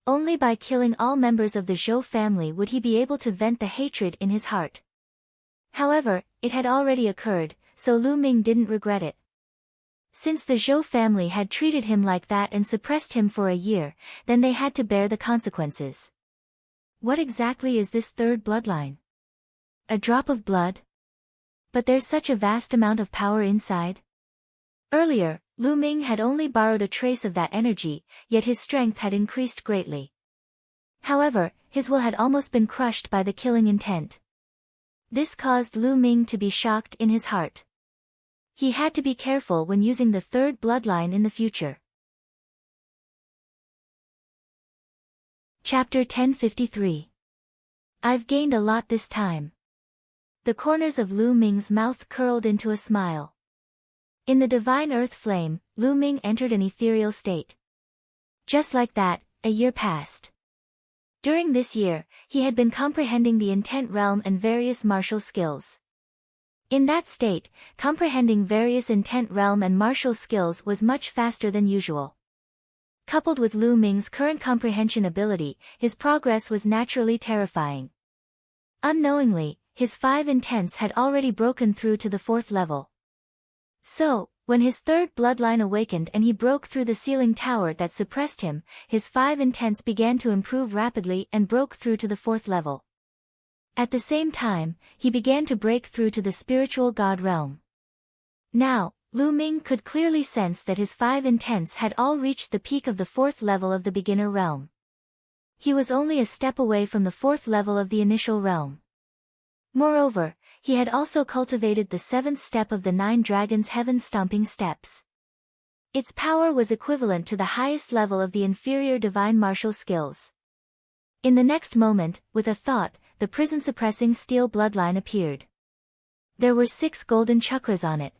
Only by killing all members of the Zhou family would he be able to vent the hatred in his heart. However, it had already occurred, so Lu Ming didn't regret it. Since the Zhou family had treated him like that and suppressed him for a year, then they had to bear the consequences. What exactly is this third bloodline? A drop of blood? But there's such a vast amount of power inside. Earlier, Lu Ming had only borrowed a trace of that energy, yet his strength had increased greatly. However, his will had almost been crushed by the killing intent. This caused Lu Ming to be shocked in his heart. He had to be careful when using the third bloodline in the future. Chapter 1053. I've gained a lot this time. The corners of Lu Ming's mouth curled into a smile. In the divine earth flame, Lu Ming entered an ethereal state. Just like that, a year passed. During this year, he had been comprehending the intent realm and various martial skills. In that state, comprehending various intent realm and martial skills was much faster than usual. Coupled with Lu Ming's current comprehension ability, his progress was naturally terrifying. Unknowingly, his 5 intents had already broken through to the 4th level. So, when his third bloodline awakened and he broke through the ceiling tower that suppressed him, his 5 intents began to improve rapidly and broke through to the 4th level. At the same time, he began to break through to the spiritual god realm. Now, Lu Ming could clearly sense that his 5 intents had all reached the peak of the 4th level of the beginner realm. He was only a step away from the 4th level of the initial realm. Moreover, he had also cultivated the 7th step of the 9 dragons' heaven-stomping steps. Its power was equivalent to the highest level of the inferior divine martial skills. In the next moment, with a thought, the prison-suppressing steel bloodline appeared. There were 6 golden chakras on it.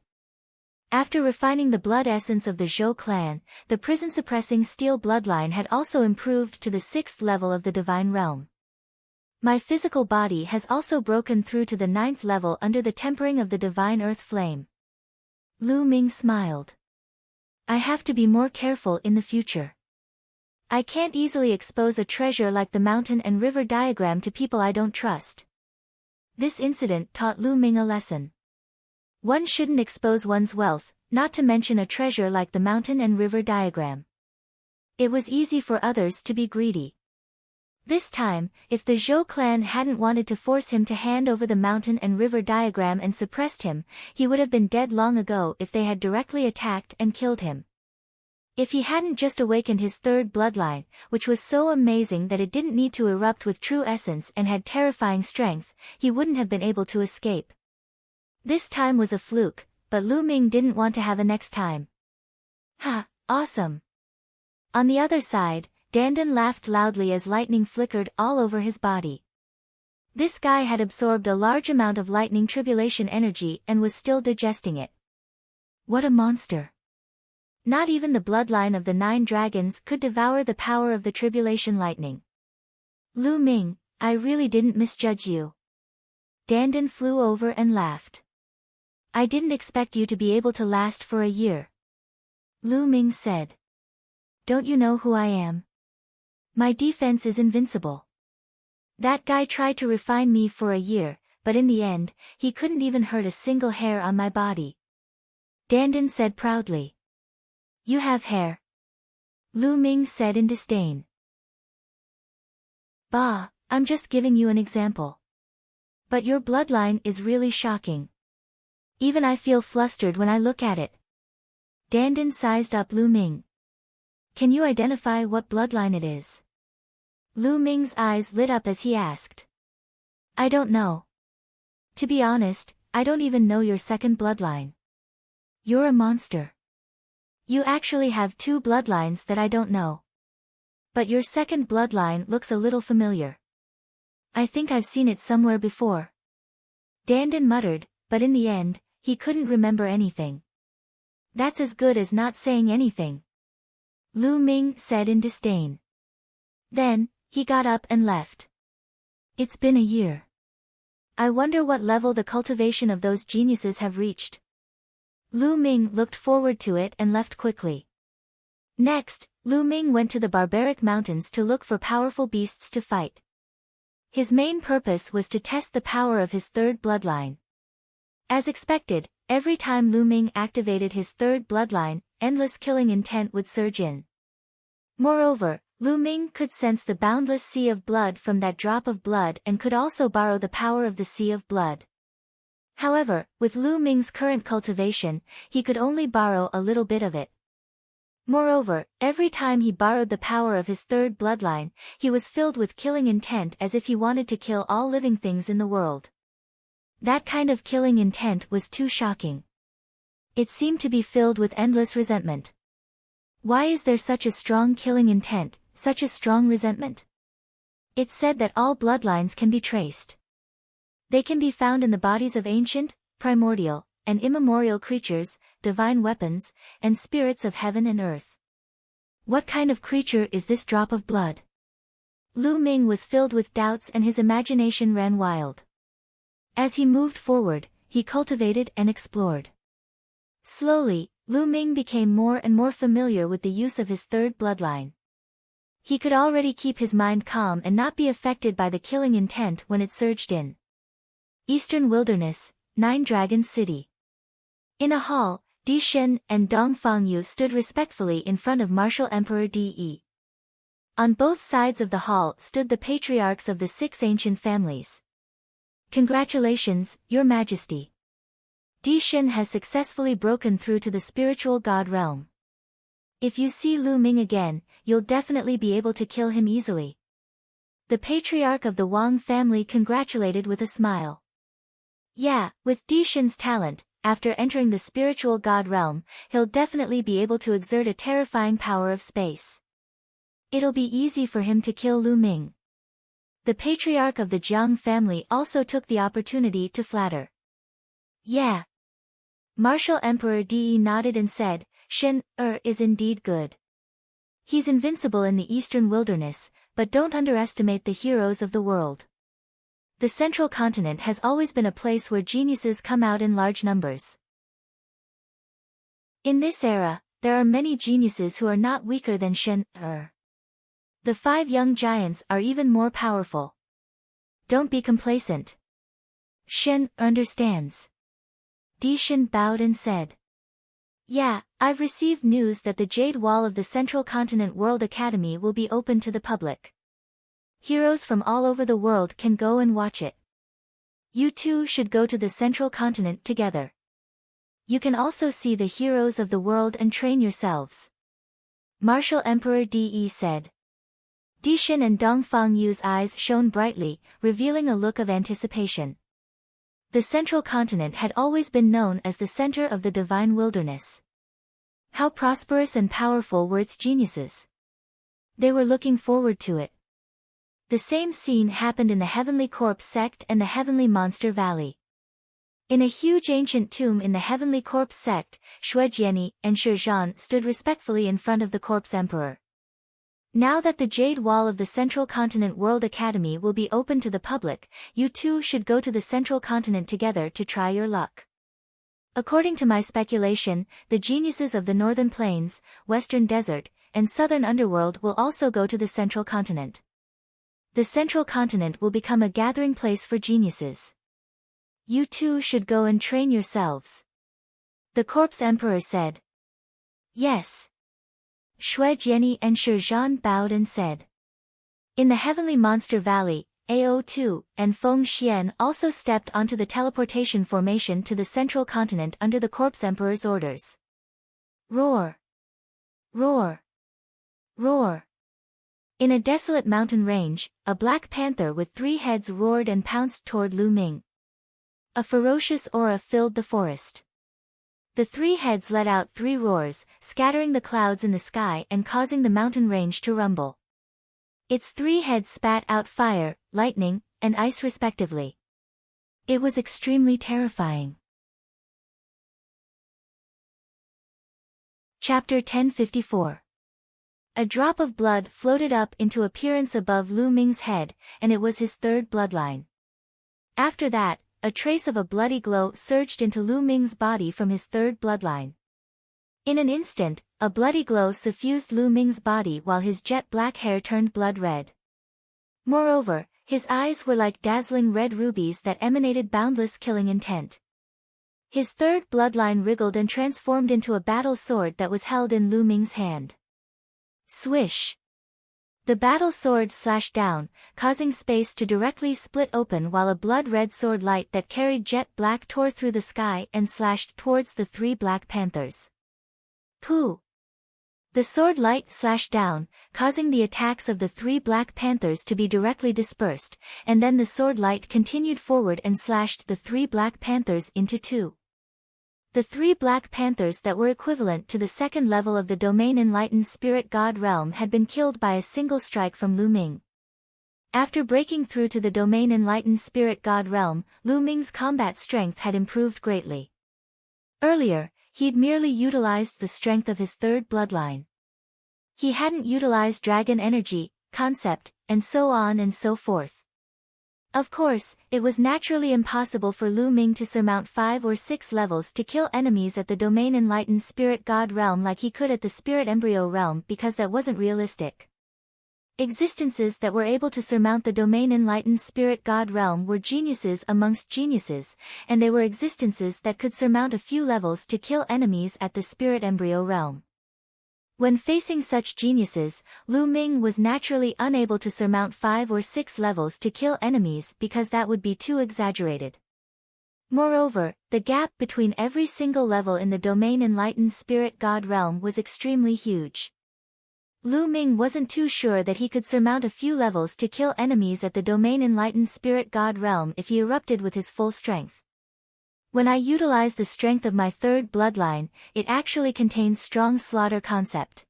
After refining the blood essence of the Zhou clan, the prison-suppressing steel bloodline had also improved to the 6th level of the divine realm. My physical body has also broken through to the 9th level under the tempering of the divine earth flame. Lu Ming smiled. I have to be more careful in the future. I can't easily expose a treasure like the mountain and river diagram to people I don't trust. This incident taught Lu Ming a lesson. One shouldn't expose one's wealth, not to mention a treasure like the mountain and river diagram. It was easy for others to be greedy. This time, if the Zhou clan hadn't wanted to force him to hand over the mountain and river diagram and suppressed him, he would have been dead long ago if they had directly attacked and killed him. If he hadn't just awakened his third bloodline, which was so amazing that it didn't need to erupt with true essence and had terrifying strength, he wouldn't have been able to escape. This time was a fluke, but Lu Ming didn't want to have a next time. Ha, awesome. On the other side, Dandan laughed loudly as lightning flickered all over his body. This guy had absorbed a large amount of lightning tribulation energy and was still digesting it. What a monster. Not even the bloodline of the 9 dragons could devour the power of the tribulation lightning. Lu Ming, I really didn't misjudge you. Dandan flew over and laughed. I didn't expect you to be able to last for a year. Lu Ming said. Don't you know who I am? My defense is invincible. That guy tried to refine me for a year, but in the end, he couldn't even hurt a single hair on my body. Dandan said proudly. You have hair. Lu Ming said in disdain. Bah, I'm just giving you an example. But your bloodline is really shocking. Even I feel flustered when I look at it. Dandan sized up Lu Ming. Can you identify what bloodline it is? Lu Ming's eyes lit up as he asked. I don't know. To be honest, I don't even know your second bloodline. You're a monster. You actually have 2 bloodlines that I don't know. But your second bloodline looks a little familiar. I think I've seen it somewhere before. Dandan muttered, but in the end, he couldn't remember anything. That's as good as not saying anything. Lu Ming said in disdain. Then, he got up and left. It's been a year. I wonder what level the cultivation of those geniuses have reached. Lu Ming looked forward to it and left quickly. Next, Lu Ming went to the barbaric mountains to look for powerful beasts to fight. His main purpose was to test the power of his 3rd bloodline. As expected, every time Lu Ming activated his 3rd bloodline, endless killing intent would surge in. Moreover, Lu Ming could sense the boundless sea of blood from that drop of blood and could also borrow the power of the sea of blood. However, with Lu Ming's current cultivation, he could only borrow a little bit of it. Moreover, every time he borrowed the power of his 3rd bloodline, he was filled with killing intent as if he wanted to kill all living things in the world. That kind of killing intent was too shocking. It seemed to be filled with endless resentment. Why is there such a strong killing intent, such a strong resentment? It's said that all bloodlines can be traced. They can be found in the bodies of ancient, primordial, and immemorial creatures, divine weapons, and spirits of heaven and earth. What kind of creature is this drop of blood? Lu Ming was filled with doubts and his imagination ran wild. As he moved forward, he cultivated and explored. Slowly, Lu Ming became more and more familiar with the use of his 3rd bloodline. He could already keep his mind calm and not be affected by the killing intent when it surged in. Eastern Wilderness, 9 Dragons City. In a hall, Di Shen and Dong Fangyu stood respectfully in front of Martial Emperor Di. On both sides of the hall stood the patriarchs of the 6 ancient families. Congratulations, Your Majesty. Di Shen has successfully broken through to the spiritual god realm. If you see Lu Ming again, you'll definitely be able to kill him easily. The patriarch of the Wang family congratulated with a smile. Yeah, with Di Shen's talent, after entering the spiritual god realm, he'll definitely be able to exert a terrifying power of space. It'll be easy for him to kill Lu Ming. The patriarch of the Jiang family also took the opportunity to flatter. Yeah. Martial Emperor Di nodded and said, Shen is indeed good. He's invincible in the eastern wilderness, but don't underestimate the heroes of the world. The central continent has always been a place where geniuses come out in large numbers. In this era, there are many geniuses who are not weaker than Shen The 5 young giants are even more powerful. Don't be complacent. Shen understands. Di Shen bowed and said. Yeah, I've received news that the Jade Wall of the Central Continent World Academy will be open to the public. Heroes from all over the world can go and watch it. You two should go to the Central Continent together. You can also see the heroes of the world and train yourselves. Martial Emperor Di said. Di Shen and Dong Fangyu's eyes shone brightly, revealing a look of anticipation. The Central Continent had always been known as the center of the divine wilderness. How prosperous and powerful were its geniuses. They were looking forward to it. The same scene happened in the Heavenly Corpse sect and the Heavenly Monster Valley. In a huge ancient tomb in the Heavenly Corpse sect, Shuejiani and Shizhan stood respectfully in front of the Corpse Emperor. Now that the Jade Wall of the Central Continent World Academy will be open to the public, you two should go to the Central Continent together to try your luck. According to my speculation, the geniuses of the Northern Plains, Western Desert, and Southern Underworld will also go to the Central Continent. The Central Continent will become a gathering place for geniuses. You two should go and train yourselves. The Corpse Emperor said. Yes. Shuejiani and Shizhan bowed and said. In the Heavenly Monster Valley, AO2 and Feng Xian also stepped onto the teleportation formation to the Central Continent under the Corpse Emperor's orders. Roar! Roar! Roar! In a desolate mountain range, a black panther with 3 heads roared and pounced toward Lu Ming. A ferocious aura filled the forest. The 3 heads let out 3 roars, scattering the clouds in the sky and causing the mountain range to rumble. Its 3 heads spat out fire, lightning, and ice respectively. It was extremely terrifying. Chapter 1054. A drop of blood floated up into appearance above Lu Ming's head, and it was his 3rd bloodline. After that, a trace of a bloody glow surged into Lu Ming's body from his 3rd bloodline. In an instant, a bloody glow suffused Lu Ming's body while his jet black hair turned blood red. Moreover, his eyes were like dazzling red rubies that emanated boundless killing intent. His 3rd bloodline wriggled and transformed into a battle sword that was held in Lu Ming's hand. Swish! The battle sword slashed down, causing space to directly split open while a blood-red sword light that carried jet black tore through the sky and slashed towards the 3 Black Panthers. Pooh! The sword light slashed down, causing the attacks of the 3 Black Panthers to be directly dispersed, and then the sword light continued forward and slashed the 3 Black Panthers into 2. The 3 Black Panthers that were equivalent to the 2nd level of the Domain Enlightened Spirit God Realm had been killed by a single strike from Lu Ming. After breaking through to the Domain Enlightened Spirit God Realm, Lu Ming's combat strength had improved greatly. Earlier, he'd merely utilized the strength of his 3rd bloodline. He hadn't utilized dragon energy, concept, and so on and so forth. Of course, it was naturally impossible for Lu Ming to surmount 5 or 6 levels to kill enemies at the Domain Enlightened Spirit God Realm like he could at the Spirit Embryo Realm because that wasn't realistic. Existences that were able to surmount the Domain Enlightened Spirit God Realm were geniuses amongst geniuses, and they were existences that could surmount a few levels to kill enemies at the Spirit Embryo Realm. When facing such geniuses, Lu Ming was naturally unable to surmount 5 or 6 levels to kill enemies because that would be too exaggerated. Moreover, the gap between every single level in the Domain Enlightened Spirit God Realm was extremely huge. Lu Ming wasn't too sure that he could surmount a few levels to kill enemies at the Domain Enlightened Spirit God Realm if he erupted with his full strength. When I utilize the strength of my 3rd bloodline, it actually contains strong slaughter concept.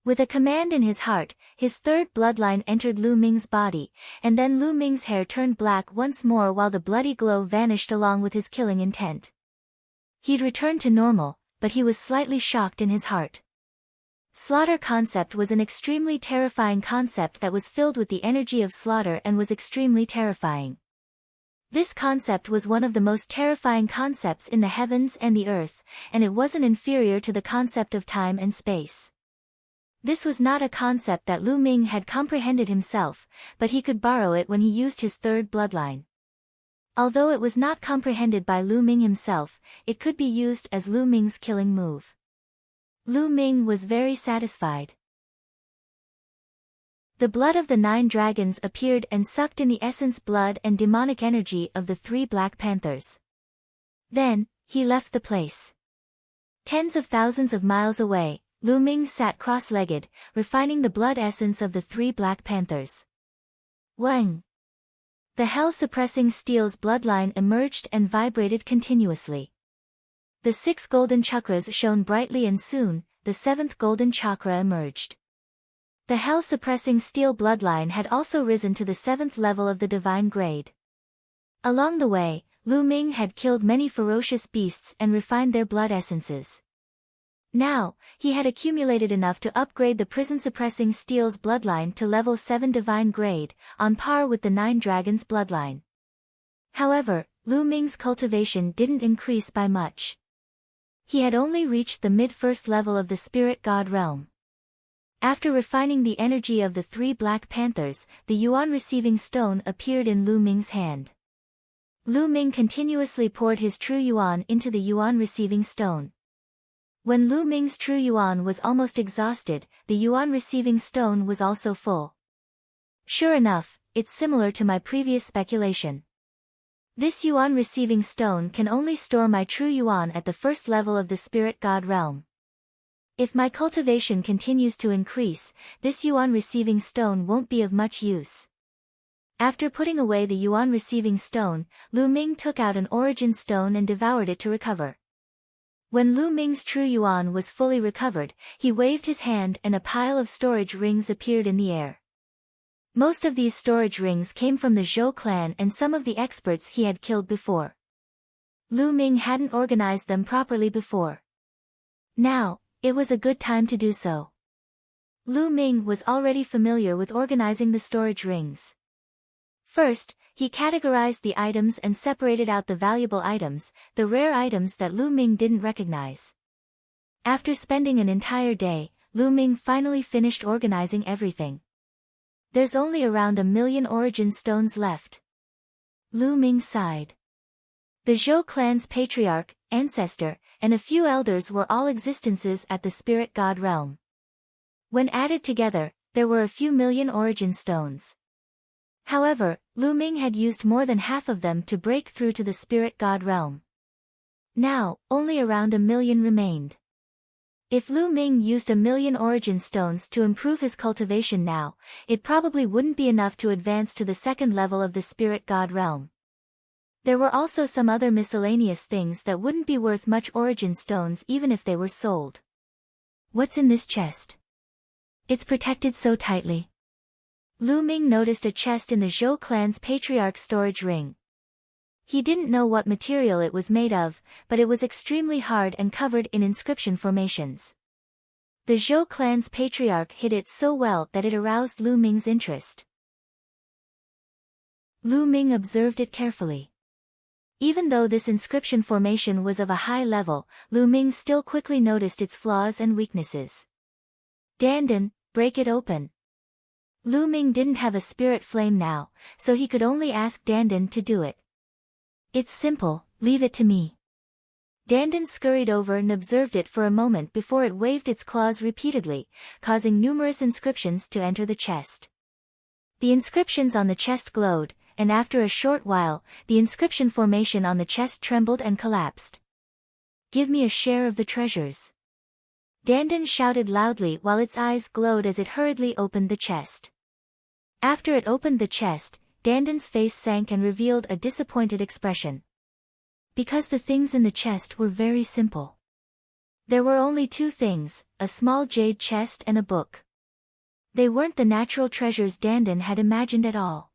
With a command in his heart, his 3rd bloodline entered Lu Ming's body, and then Lu Ming's hair turned black once more while the bloody glow vanished along with his killing intent. He'd returned to normal, but he was slightly shocked in his heart. Slaughter concept was an extremely terrifying concept that was filled with the energy of slaughter and was extremely terrifying. This concept was one of the most terrifying concepts in the heavens and the earth, and it wasn't inferior to the concept of time and space. This was not a concept that Lu Ming had comprehended himself, but he could borrow it when he used his 3rd bloodline. Although it was not comprehended by Lu Ming himself, it could be used as Lu Ming's killing move. Lu Ming was very satisfied. The blood of the 9 dragons appeared and sucked in the essence blood and demonic energy of the 3 Black Panthers. Then, he left the place. Tens of thousands of miles away, Lu Ming sat cross-legged, refining the blood essence of the 3 Black Panthers. Wang! The hell-suppressing steel's bloodline emerged and vibrated continuously. The 6 golden chakras shone brightly and soon, the 7th golden chakra emerged. The hell-suppressing steel bloodline had also risen to the 7th level of the divine grade. Along the way, Lu Ming had killed many ferocious beasts and refined their blood essences. Now, he had accumulated enough to upgrade the prison-suppressing steel's bloodline to level 7 divine grade, on par with the 9 dragons' bloodline. However, Lu Ming's cultivation didn't increase by much. He had only reached the mid-first level of the spirit god realm. After refining the energy of the 3 black panthers, the Yuan receiving stone appeared in Lu Ming's hand. Lu Ming continuously poured his true Yuan into the Yuan receiving stone. When Lu Ming's true Yuan was almost exhausted, the Yuan receiving stone was also full. Sure enough, it's similar to my previous speculation. This Yuan receiving stone can only store my true Yuan at the first level of the spirit god realm. If my cultivation continues to increase, this Yuan receiving stone won't be of much use. After putting away the Yuan receiving stone, Lu Ming took out an origin stone and devoured it to recover. When Lu Ming's true Yuan was fully recovered, he waved his hand and a pile of storage rings appeared in the air. Most of these storage rings came from the Zhou clan and some of the experts he had killed before. Lu Ming hadn't organized them properly before. Now, it was a good time to do so. Lu Ming was already familiar with organizing the storage rings. First, he categorized the items and separated out the valuable items, the rare items that Lu Ming didn't recognize. After spending an entire day, Lu Ming finally finished organizing everything. There's only around 1 million origin stones left. Lu Ming sighed. The Zhou clan's patriarch, ancestor, and a few elders were all existences at the spirit god realm. When added together, there were a few million origin stones. However, Lu Ming had used more than half of them to break through to the spirit god realm. Now, only around 1 million remained. If Lu Ming used 1 million origin stones to improve his cultivation now, it probably wouldn't be enough to advance to the 2nd level of the spirit god realm. There were also some other miscellaneous things that wouldn't be worth much origin stones even if they were sold. What's in this chest? It's protected so tightly. Lu Ming noticed a chest in the Zhou clan's patriarch's storage ring. He didn't know what material it was made of, but it was extremely hard and covered in inscription formations. The Zhou clan's patriarch hid it so well that it aroused Lu Ming's interest. Lu Ming observed it carefully. Even though this inscription formation was of a high level, Lu Ming still quickly noticed its flaws and weaknesses. Dandan, break it open. Lu Ming didn't have a spirit flame now, so he could only ask Dandan to do it. It's simple, leave it to me. Dandan scurried over and observed it for a moment before it waved its claws repeatedly, causing numerous inscriptions to enter the chest. The inscriptions on the chest glowed, and after a short while, the inscription formation on the chest trembled and collapsed. Give me a share of the treasures. Dandan shouted loudly while its eyes glowed as it hurriedly opened the chest. After it opened the chest, Dandan's face sank and revealed a disappointed expression. Because the things in the chest were very simple. There were only 2 things, a small jade chest and a book. They weren't the natural treasures Dandan had imagined at all.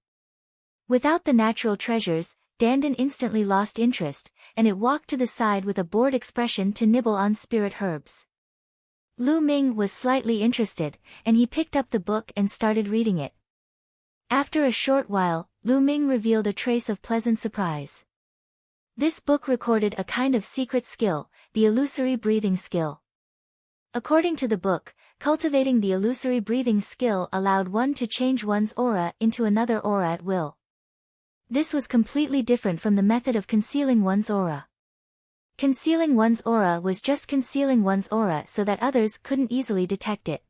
Without the natural treasures, Dandan instantly lost interest, and it walked to the side with a bored expression to nibble on spirit herbs. Lu Ming was slightly interested, and he picked up the book and started reading it. After a short while, Lu Ming revealed a trace of pleasant surprise. This book recorded a kind of secret skill, the illusory breathing skill. According to the book, cultivating the illusory breathing skill allowed one to change one's aura into another aura at will. This was completely different from the method of concealing one's aura. Concealing one's aura was just concealing one's aura so that others couldn't easily detect it.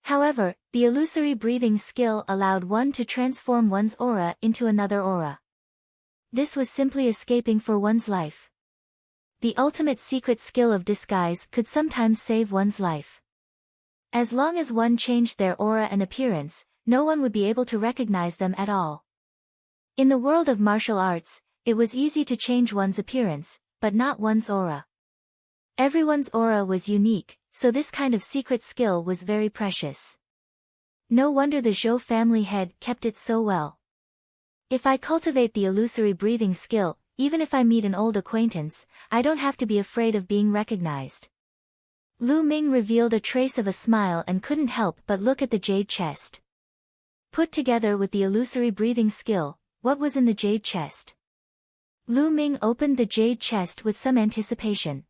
However, the illusory breathing skill allowed one to transform one's aura into another aura. This was simply escaping for one's life. The ultimate secret skill of disguise could sometimes save one's life. As long as one changed their aura and appearance, no one would be able to recognize them at all. In the world of martial arts, it was easy to change one's appearance, but not one's aura. Everyone's aura was unique, so this kind of secret skill was very precious. No wonder the Zhou family head kept it so well. If I cultivate the illusory breathing skill, even if I meet an old acquaintance, I don't have to be afraid of being recognized. Lu Ming revealed a trace of a smile and couldn't help but look at the jade chest. Put together with the illusory breathing skill, what was in the jade chest? Lu Ming opened the jade chest with some anticipation.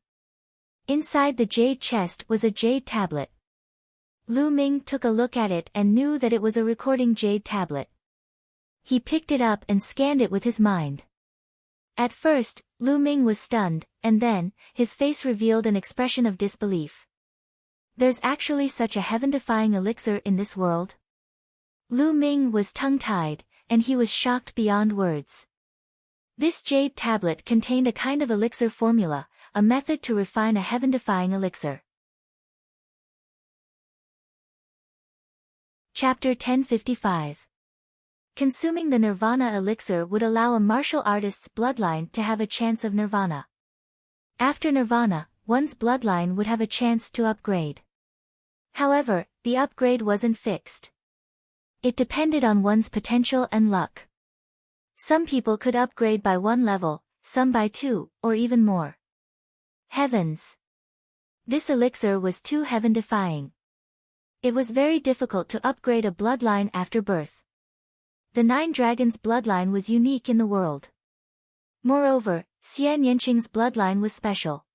Inside the jade chest was a jade tablet. Lu Ming took a look at it and knew that it was a recording jade tablet. He picked it up and scanned it with his mind. At first, Lu Ming was stunned, and then, his face revealed an expression of disbelief. There's actually such a heaven-defying elixir in this world? Lu Ming was tongue-tied, and he was shocked beyond words. This jade tablet contained a kind of elixir formula, a method to refine a heaven-defying elixir. Chapter 1055. Consuming the Nirvana elixir would allow a martial artist's bloodline to have a chance of Nirvana. After Nirvana, one's bloodline would have a chance to upgrade. However, the upgrade wasn't fixed. It depended on one's potential and luck. Some people could upgrade by 1 level, some by 2, or even more. Heavens! This elixir was too heaven-defying. It was very difficult to upgrade a bloodline after birth. The 9 Dragons' bloodline was unique in the world. Moreover, Xian Yanqing's bloodline was special.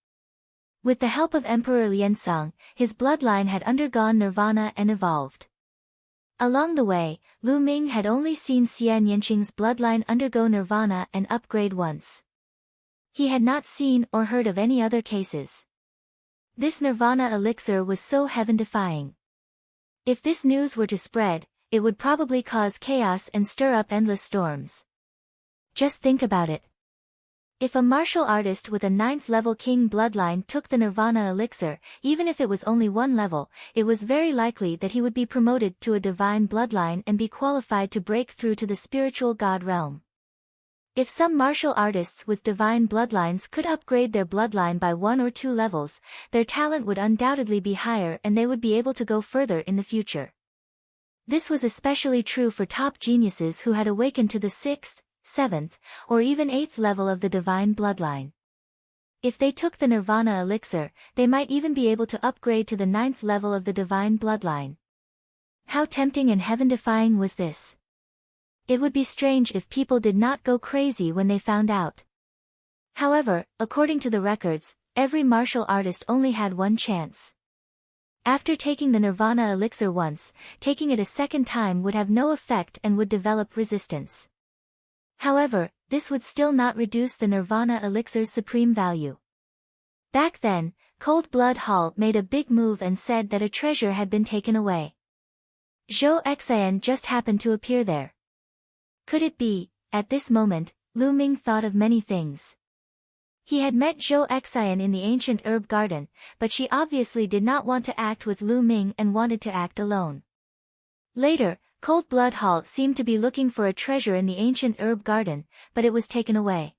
With the help of Emperor Liansong, his bloodline had undergone Nirvana and evolved. Along the way, Lu Ming had only seen Xian Yanqing's bloodline undergo Nirvana and upgrade once. He had not seen or heard of any other cases. This Nirvana elixir was so heaven-defying. If this news were to spread, it would probably cause chaos and stir up endless storms. Just think about it. If a martial artist with a 9th-level king bloodline took the Nirvana elixir, even if it was only 1 level, it was very likely that he would be promoted to a divine bloodline and be qualified to break through to the spiritual god realm. If some martial artists with divine bloodlines could upgrade their bloodline by 1 or 2 levels, their talent would undoubtedly be higher and they would be able to go further in the future. This was especially true for top geniuses who had awakened to the 6th, 7th, or even 8th level of the divine bloodline. If they took the Nirvana elixir, they might even be able to upgrade to the 9th level of the divine bloodline. How tempting and heaven-defying was this? It would be strange if people did not go crazy when they found out. However, according to the records, every martial artist only had 1 chance. After taking the Nirvana elixir once, taking it a second time would have no effect and would develop resistance. However, this would still not reduce the Nirvana elixir's supreme value. Back then, Cold Blood Hall made a big move and said that a treasure had been taken away. Zhou Xian just happened to appear there. Could it be? At this moment, Lu Ming thought of many things. He had met Zhou Xian in the ancient herb garden, but she obviously did not want to act with Lu Ming and wanted to act alone. Later, Cold Blood Hall seemed to be looking for a treasure in the ancient herb garden, but it was taken away.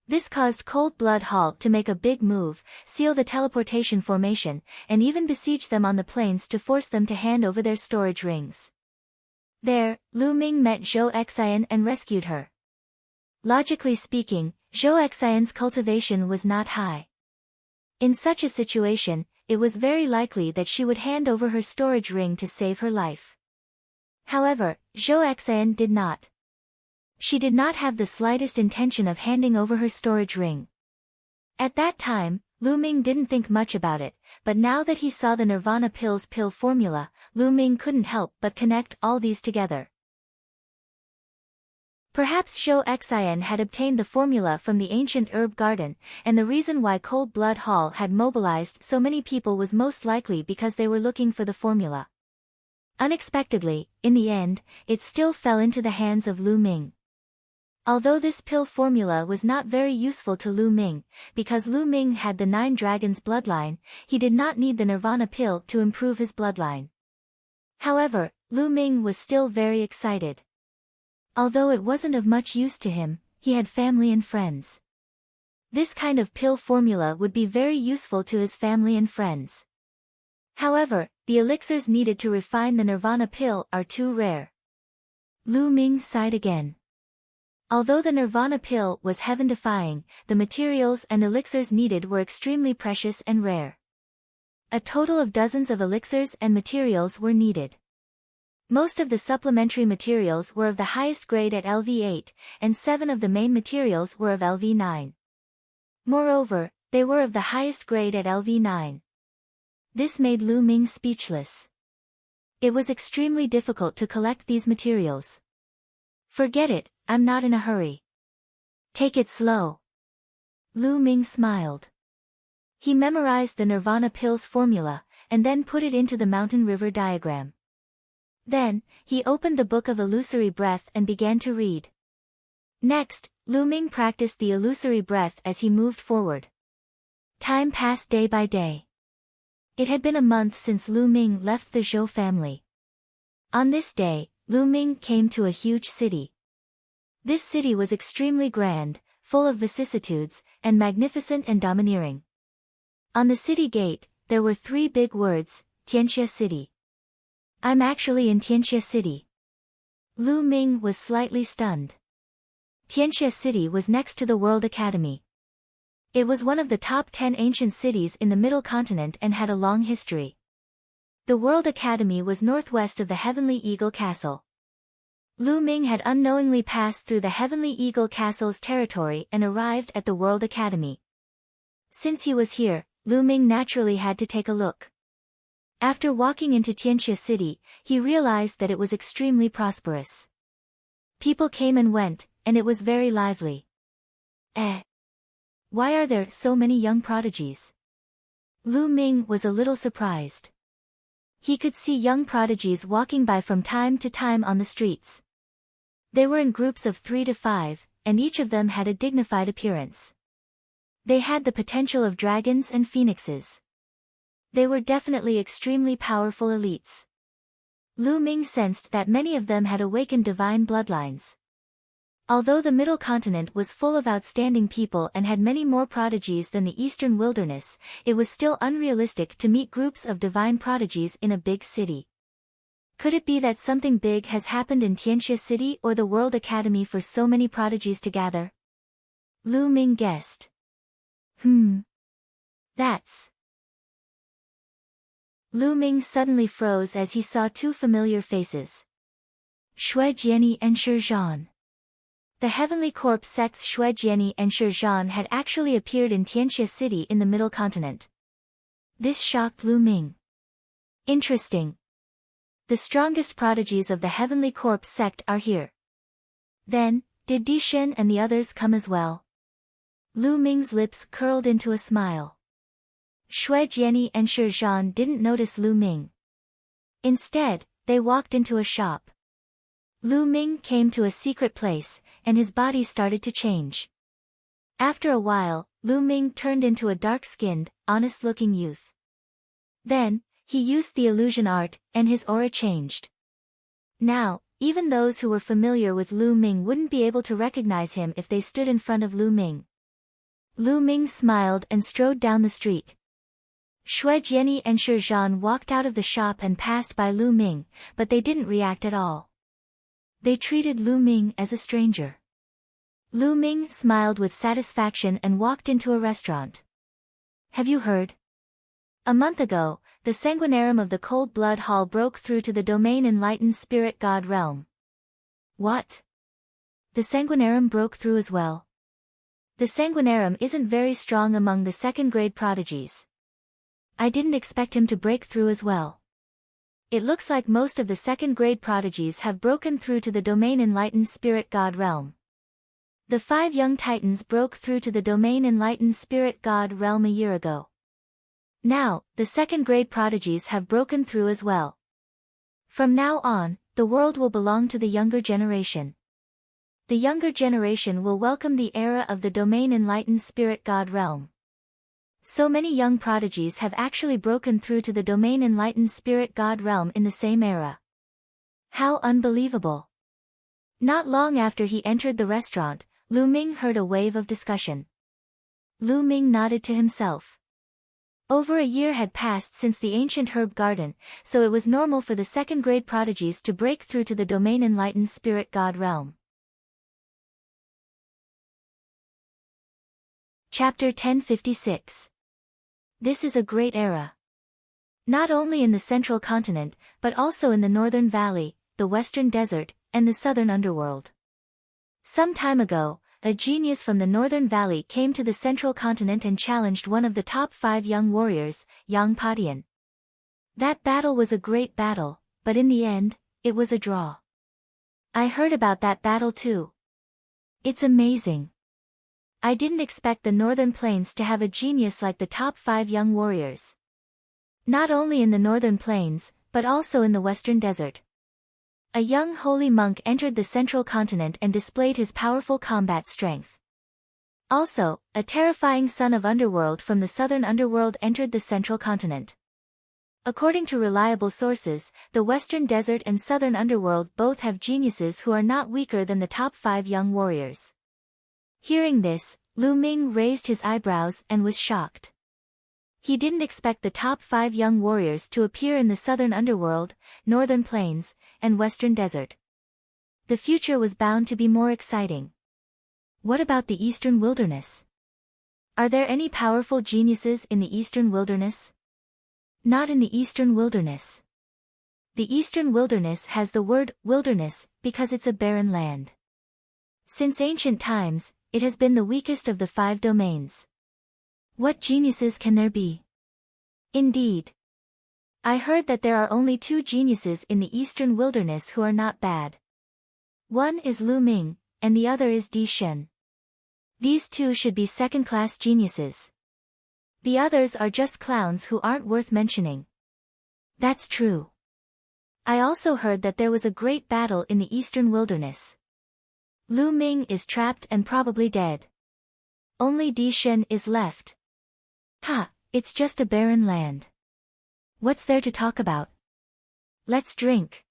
This caused Cold Blood Hall to make a big move, seal the teleportation formation, and even besiege them on the plains to force them to hand over their storage rings. There, Lu Ming met Zhou Xian and rescued her. Logically speaking, Zhou Xian's cultivation was not high. In such a situation, it was very likely that she would hand over her storage ring to save her life. However, Zhou Xian did not. She did not have the slightest intention of handing over her storage ring. At that time, Lu Ming didn't think much about it, but now that he saw the Nirvana Pills pill formula, Lu Ming couldn't help but connect all these together. Perhaps Zhou Xian had obtained the formula from the ancient herb garden, and the reason why Cold Blood Hall had mobilized so many people was most likely because they were looking for the formula. Unexpectedly, in the end, it still fell into the hands of Lu Ming. Although this pill formula was not very useful to Lu Ming, because Lu Ming had the 9 Dragons bloodline, he did not need the Nirvana pill to improve his bloodline. However, Lu Ming was still very excited. Although it wasn't of much use to him, he had family and friends. This kind of pill formula would be very useful to his family and friends. However, the elixirs needed to refine the nirvana pill are too rare. Lu Ming sighed again. Although the nirvana pill was heaven-defying, the materials and elixirs needed were extremely precious and rare. A total of dozens of elixirs and materials were needed. Most of the supplementary materials were of the highest grade at LV8, and 7 of the main materials were of LV9. Moreover, they were of the highest grade at LV9. This made Lu Ming speechless. It was extremely difficult to collect these materials. Forget it, I'm not in a hurry. Take it slow. Lu Ming smiled. He memorized the nirvana pill's formula, and then put it into the mountain river diagram. Then, he opened the book of illusory breath and began to read. Next, Lu Ming practiced the illusory breath as he moved forward. Time passed day by day. It had been a month since Lu Ming left the Zhou family. On this day, Lu Ming came to a huge city. This city was extremely grand, full of vicissitudes, and magnificent and domineering. On the city gate, there were 3 big words, Tianxia City. I'm actually in Tianxia City. Lu Ming was slightly stunned. Tianxia City was next to the World Academy. It was one of the top 10 ancient cities in the Middle Continent and had a long history. The World Academy was northwest of the Heavenly Eagle Castle. Lu Ming had unknowingly passed through the Heavenly Eagle Castle's territory and arrived at the World Academy. Since he was here, Lu Ming naturally had to take a look. After walking into Tianxia City, he realized that it was extremely prosperous. People came and went, and it was very lively. Why are there so many young prodigies? Lu Ming was a little surprised. He could see young prodigies walking by from time to time on the streets. They were in groups of 3 to 5, and each of them had a dignified appearance. They had the potential of dragons and phoenixes. They were definitely extremely powerful elites. Lu Ming sensed that many of them had awakened divine bloodlines. Although the Middle Continent was full of outstanding people and had many more prodigies than the Eastern Wilderness, it was still unrealistic to meet groups of divine prodigies in a big city. Could it be that something big has happened in Tianxia City or the World Academy for so many prodigies to gather? Lu Ming guessed. That's... Lu Ming suddenly froze as he saw 2 familiar faces. Shui Jiani and Shi Zhan. The Heavenly Corpse sects Shui Jiani and Shi Zhan had actually appeared in Tianxia City in the Middle Continent. This shocked Lu Ming. Interesting. The strongest prodigies of the Heavenly Corpse sect are here. Then, did Di Shen and the others come as well? Lu Ming's lips curled into a smile. Shui Jiani and Shi Zhan didn't notice Lu Ming. Instead, they walked into a shop. Lu Ming came to a secret place, and his body started to change. After a while, Lu Ming turned into a dark-skinned, honest-looking youth. Then, he used the illusion art, and his aura changed. Now, even those who were familiar with Lu Ming wouldn't be able to recognize him if they stood in front of Lu Ming. Lu Ming smiled and strode down the street. Shui Jiani and Shi Zhan walked out of the shop and passed by Lu Ming, but they didn't react at all. They treated Lu Ming as a stranger. Lu Ming smiled with satisfaction and walked into a restaurant. Have you heard? A month ago, the sanguinarium of the Cold Blood Hall broke through to the domain Enlightened Spirit God realm. What? The sanguinarium broke through as well? The sanguinarium isn't very strong among the second-grade prodigies. I didn't expect him to break through as well. It looks like most of the second-grade prodigies have broken through to the domain Enlightened Spirit God realm. The 5 young titans broke through to the domain Enlightened Spirit God realm a year ago. Now, the second-grade prodigies have broken through as well. From now on, the world will belong to the younger generation. The younger generation will welcome the era of the domain Enlightened Spirit God realm. So many young prodigies have actually broken through to the domain Enlightened Spirit God realm in the same era. How unbelievable! Not long after he entered the restaurant, Lu Ming heard a wave of discussion. Lu Ming nodded to himself. Over a year had passed since the ancient herb garden, so it was normal for the second-grade prodigies to break through to the domain enlightened spirit god realm. Chapter 1056. This is a great era. Not only in the central continent, but also in the northern valley, the western desert, and the southern underworld. Some time ago, a genius from the northern valley came to the central continent and challenged one of the top 5 young warriors, Yang Padian. That battle was a great battle, but in the end, it was a draw. I heard about that battle too. It's amazing. I didn't expect the northern plains to have a genius like the top 5 young warriors. Not only in the northern plains, but also in the western desert. A young holy monk entered the central continent and displayed his powerful combat strength. Also, a terrifying son of underworld from the southern underworld entered the central continent. According to reliable sources, the western desert and southern underworld both have geniuses who are not weaker than the top 5 young warriors. Hearing this, Lu Ming raised his eyebrows and was shocked. He didn't expect the top 5 young warriors to appear in the southern underworld, northern plains, and western desert. The future was bound to be more exciting. What about the eastern wilderness? Are there any powerful geniuses in the eastern wilderness? Not in the eastern wilderness. The eastern wilderness has the word wilderness because it's a barren land. Since ancient times, it has been the weakest of the 5 domains. What geniuses can there be? Indeed. I heard that there are only 2 geniuses in the eastern wilderness who are not bad. One is Lu Ming, and the other is Di Shen. These 2 should be second-class geniuses. The others are just clowns who aren't worth mentioning. That's true. I also heard that there was a great battle in the eastern wilderness. Lu Ming is trapped and probably dead. Only Di Shen is left. Ha, it's just a barren land. What's there to talk about? Let's drink.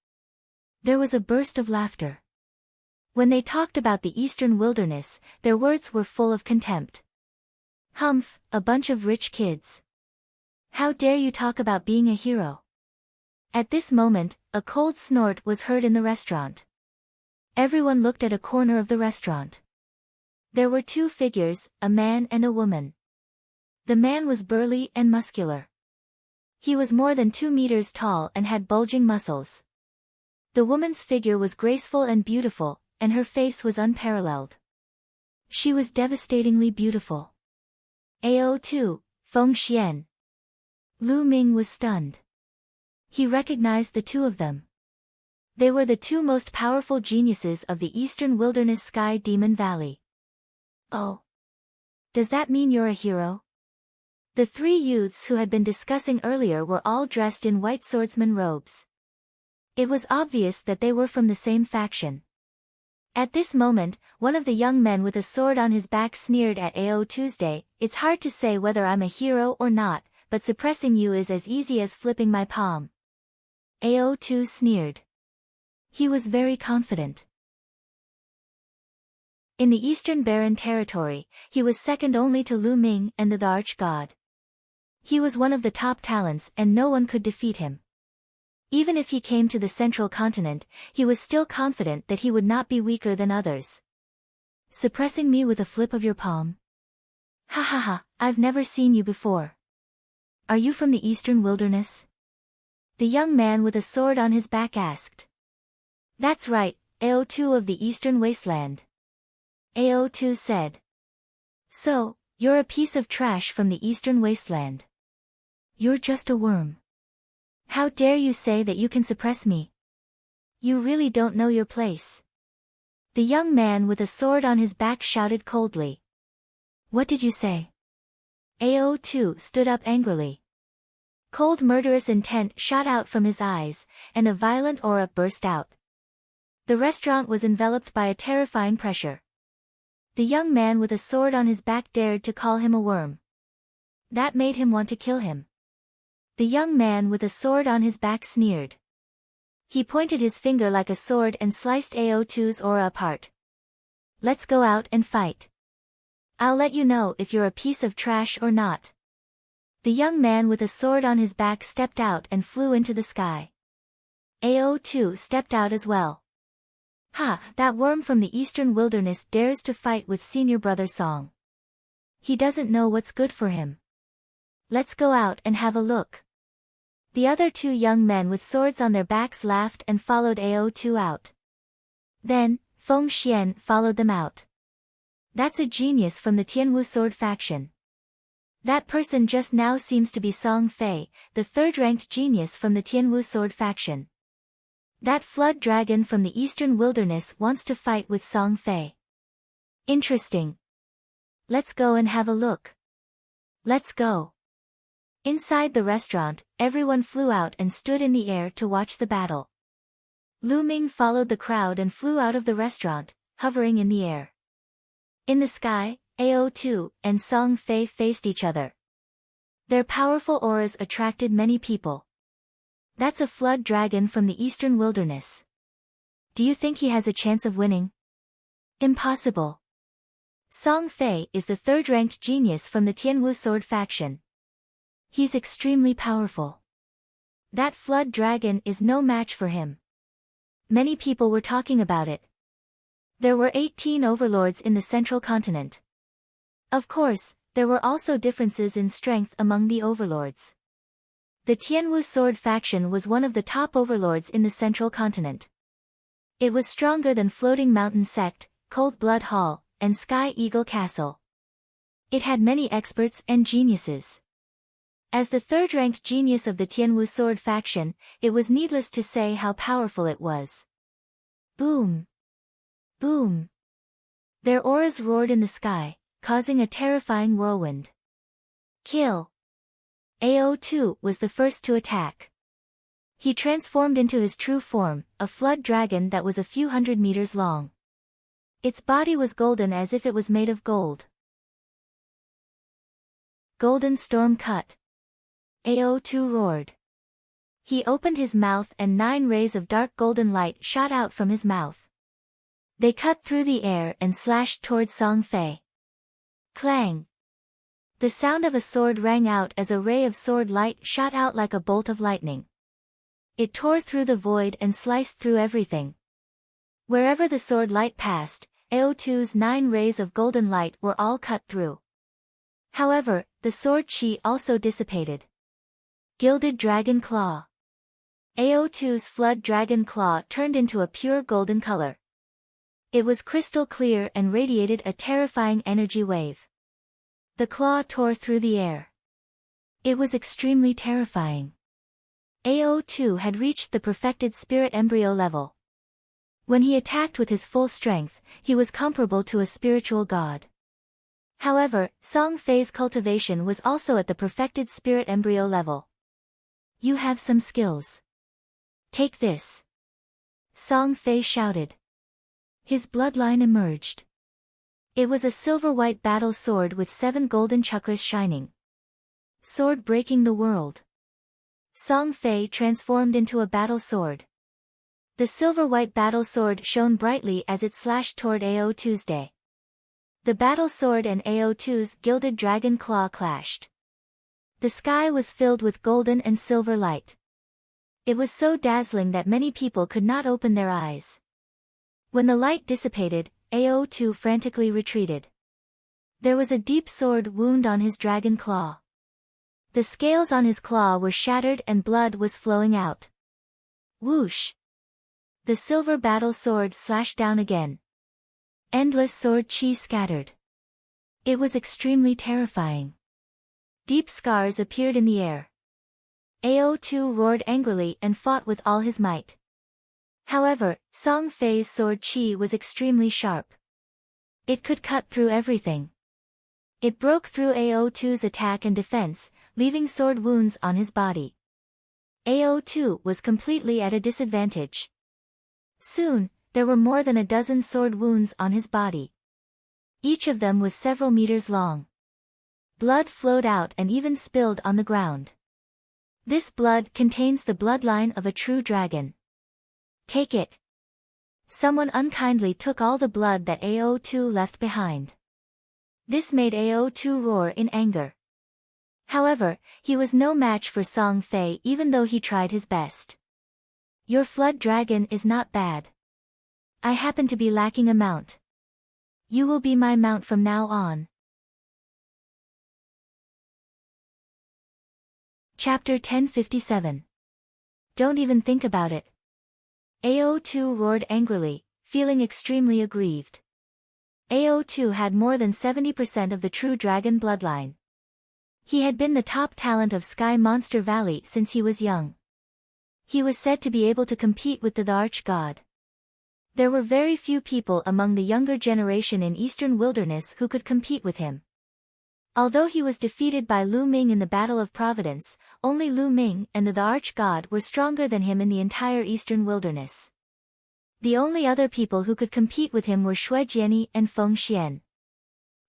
There was a burst of laughter. When they talked about the eastern wilderness, their words were full of contempt. Humph, a bunch of rich kids. How dare you talk about being a hero? At this moment, a cold snort was heard in the restaurant. Everyone looked at a corner of the restaurant. There were 2 figures, a man and a woman. The man was burly and muscular. He was more than 2 meters tall and had bulging muscles. The woman's figure was graceful and beautiful, and her face was unparalleled. She was devastatingly beautiful. AO2, Feng Xian. Lu Ming was stunned. He recognized the 2 of them. They were the 2 most powerful geniuses of the eastern wilderness Sky Demon Valley. Oh. Does that mean you're a hero? The 3 youths who had been discussing earlier were all dressed in white swordsman robes. It was obvious that they were from the same faction. At this moment, one of the young men with a sword on his back sneered at AO Tuesday, "It's hard to say whether I'm a hero or not, but suppressing you is as easy as flipping my palm." AO2 sneered. He was very confident. In the Eastern Barren Territory, he was second only to Lu Ming and the Arch-God. He was one of the top talents and no one could defeat him. Even if he came to the Central Continent, he was still confident that he would not be weaker than others. Suppressing me with a flip of your palm? Ha ha ha, I've never seen you before. Are you from the Eastern Wilderness? The young man with a sword on his back asked. That's right, AO2 of the Eastern Wasteland. AO2 said. So, you're a piece of trash from the Eastern Wasteland. You're just a worm. How dare you say that you can suppress me? You really don't know your place. The young man with a sword on his back shouted coldly. What did you say? AO2 stood up angrily. Cold murderous intent shot out from his eyes, and a violent aura burst out. The restaurant was enveloped by a terrifying pressure. The young man with a sword on his back dared to call him a worm. That made him want to kill him. The young man with a sword on his back sneered. He pointed his finger like a sword and sliced AO2's aura apart. Let's go out and fight. I'll let you know if you're a piece of trash or not. The young man with a sword on his back stepped out and flew into the sky. AO2 stepped out as well. Ha, that worm from the eastern wilderness dares to fight with senior brother Song. He doesn't know what's good for him. Let's go out and have a look. The other two young men with swords on their backs laughed and followed AO2 out. Then, Feng Xian followed them out. That's a genius from the Tianwu sword faction. That person just now seems to be Song Fei, the third-ranked genius from the Tianwu sword faction. That flood dragon from the eastern wilderness wants to fight with Song Fei. Interesting. Let's go and have a look. Let's go. Inside the restaurant, everyone flew out and stood in the air to watch the battle. Lu Ming followed the crowd and flew out of the restaurant, hovering in the air. In the sky, AO2 and Song Fei faced each other. Their powerful auras attracted many people. That's a flood dragon from the eastern wilderness. Do you think he has a chance of winning? Impossible. Song Fei is the third-ranked genius from the Tianwu sword faction. He's extremely powerful. That flood dragon is no match for him. Many people were talking about it. There were 18 overlords in the central continent. Of course, there were also differences in strength among the overlords. The Tianwu sword faction was one of the top overlords in the central continent. It was stronger than Floating Mountain Sect, Cold Blood Hall, and Sky Eagle Castle. It had many experts and geniuses. As the third-ranked genius of the Tianwu sword faction, it was needless to say how powerful it was. Boom! Boom! Their auras roared in the sky, causing a terrifying whirlwind. Kill! AO2 was the first to attack. He transformed into his true form, a flood dragon that was a few hundred meters long. Its body was golden as if it was made of gold. Golden Storm Cut. AO2 roared. He opened his mouth and 9 rays of dark golden light shot out from his mouth. They cut through the air and slashed toward Song Fei. Clang! The sound of a sword rang out as a ray of sword light shot out like a bolt of lightning. It tore through the void and sliced through everything. Wherever the sword light passed, AO2's 9 rays of golden light were all cut through. However, the sword chi also dissipated. Gilded Dragon Claw. AO2's Flood Dragon Claw turned into a pure golden color. It was crystal clear and radiated a terrifying energy wave. The claw tore through the air. It was extremely terrifying. AO2 had reached the perfected spirit embryo level. When he attacked with his full strength, he was comparable to a spiritual god. However, Song Fei's cultivation was also at the perfected spirit embryo level. You have some skills. Take this. Song Fei shouted. His bloodline emerged. It was a silver-white battle sword with 7 golden chakras shining. Sword breaking the world. Song Fei transformed into a battle sword. The silver-white battle sword shone brightly as it slashed toward AO2's day. The battle sword and AO2's gilded dragon claw clashed. The sky was filled with golden and silver light. It was so dazzling that many people could not open their eyes. When the light dissipated, AO2 frantically retreated. There was a deep sword wound on his dragon claw. The scales on his claw were shattered and blood was flowing out. Whoosh! The silver battle sword slashed down again. Endless sword chi scattered. It was extremely terrifying. Deep scars appeared in the air. AO2 roared angrily and fought with all his might. However, Song Fei's sword chi was extremely sharp. It could cut through everything. It broke through AO2's attack and defense, leaving sword wounds on his body. AO2 was completely at a disadvantage. Soon, there were more than a dozen sword wounds on his body. Each of them was several meters long. Blood flowed out and even spilled on the ground. This blood contains the bloodline of a true dragon. Take it. Someone unkindly took all the blood that AO2 left behind. This made AO2 roar in anger. However, he was no match for Song Fei even though he tried his best. Your flood dragon is not bad. I happen to be lacking a mount. You will be my mount from now on. Chapter 1057. Don't even think about it. AO2 roared angrily, feeling extremely aggrieved. AO2 had more than 70% of the true dragon bloodline. He had been the top talent of Sky Monster Valley since he was young. He was said to be able to compete with the arch-god. There were very few people among the younger generation in Eastern Wilderness who could compete with him. Although he was defeated by Lu Ming in the Battle of Providence, only Lu Ming and the arch-god were stronger than him in the entire Eastern Wilderness. The only other people who could compete with him were Shui Jianyi and Feng Xian.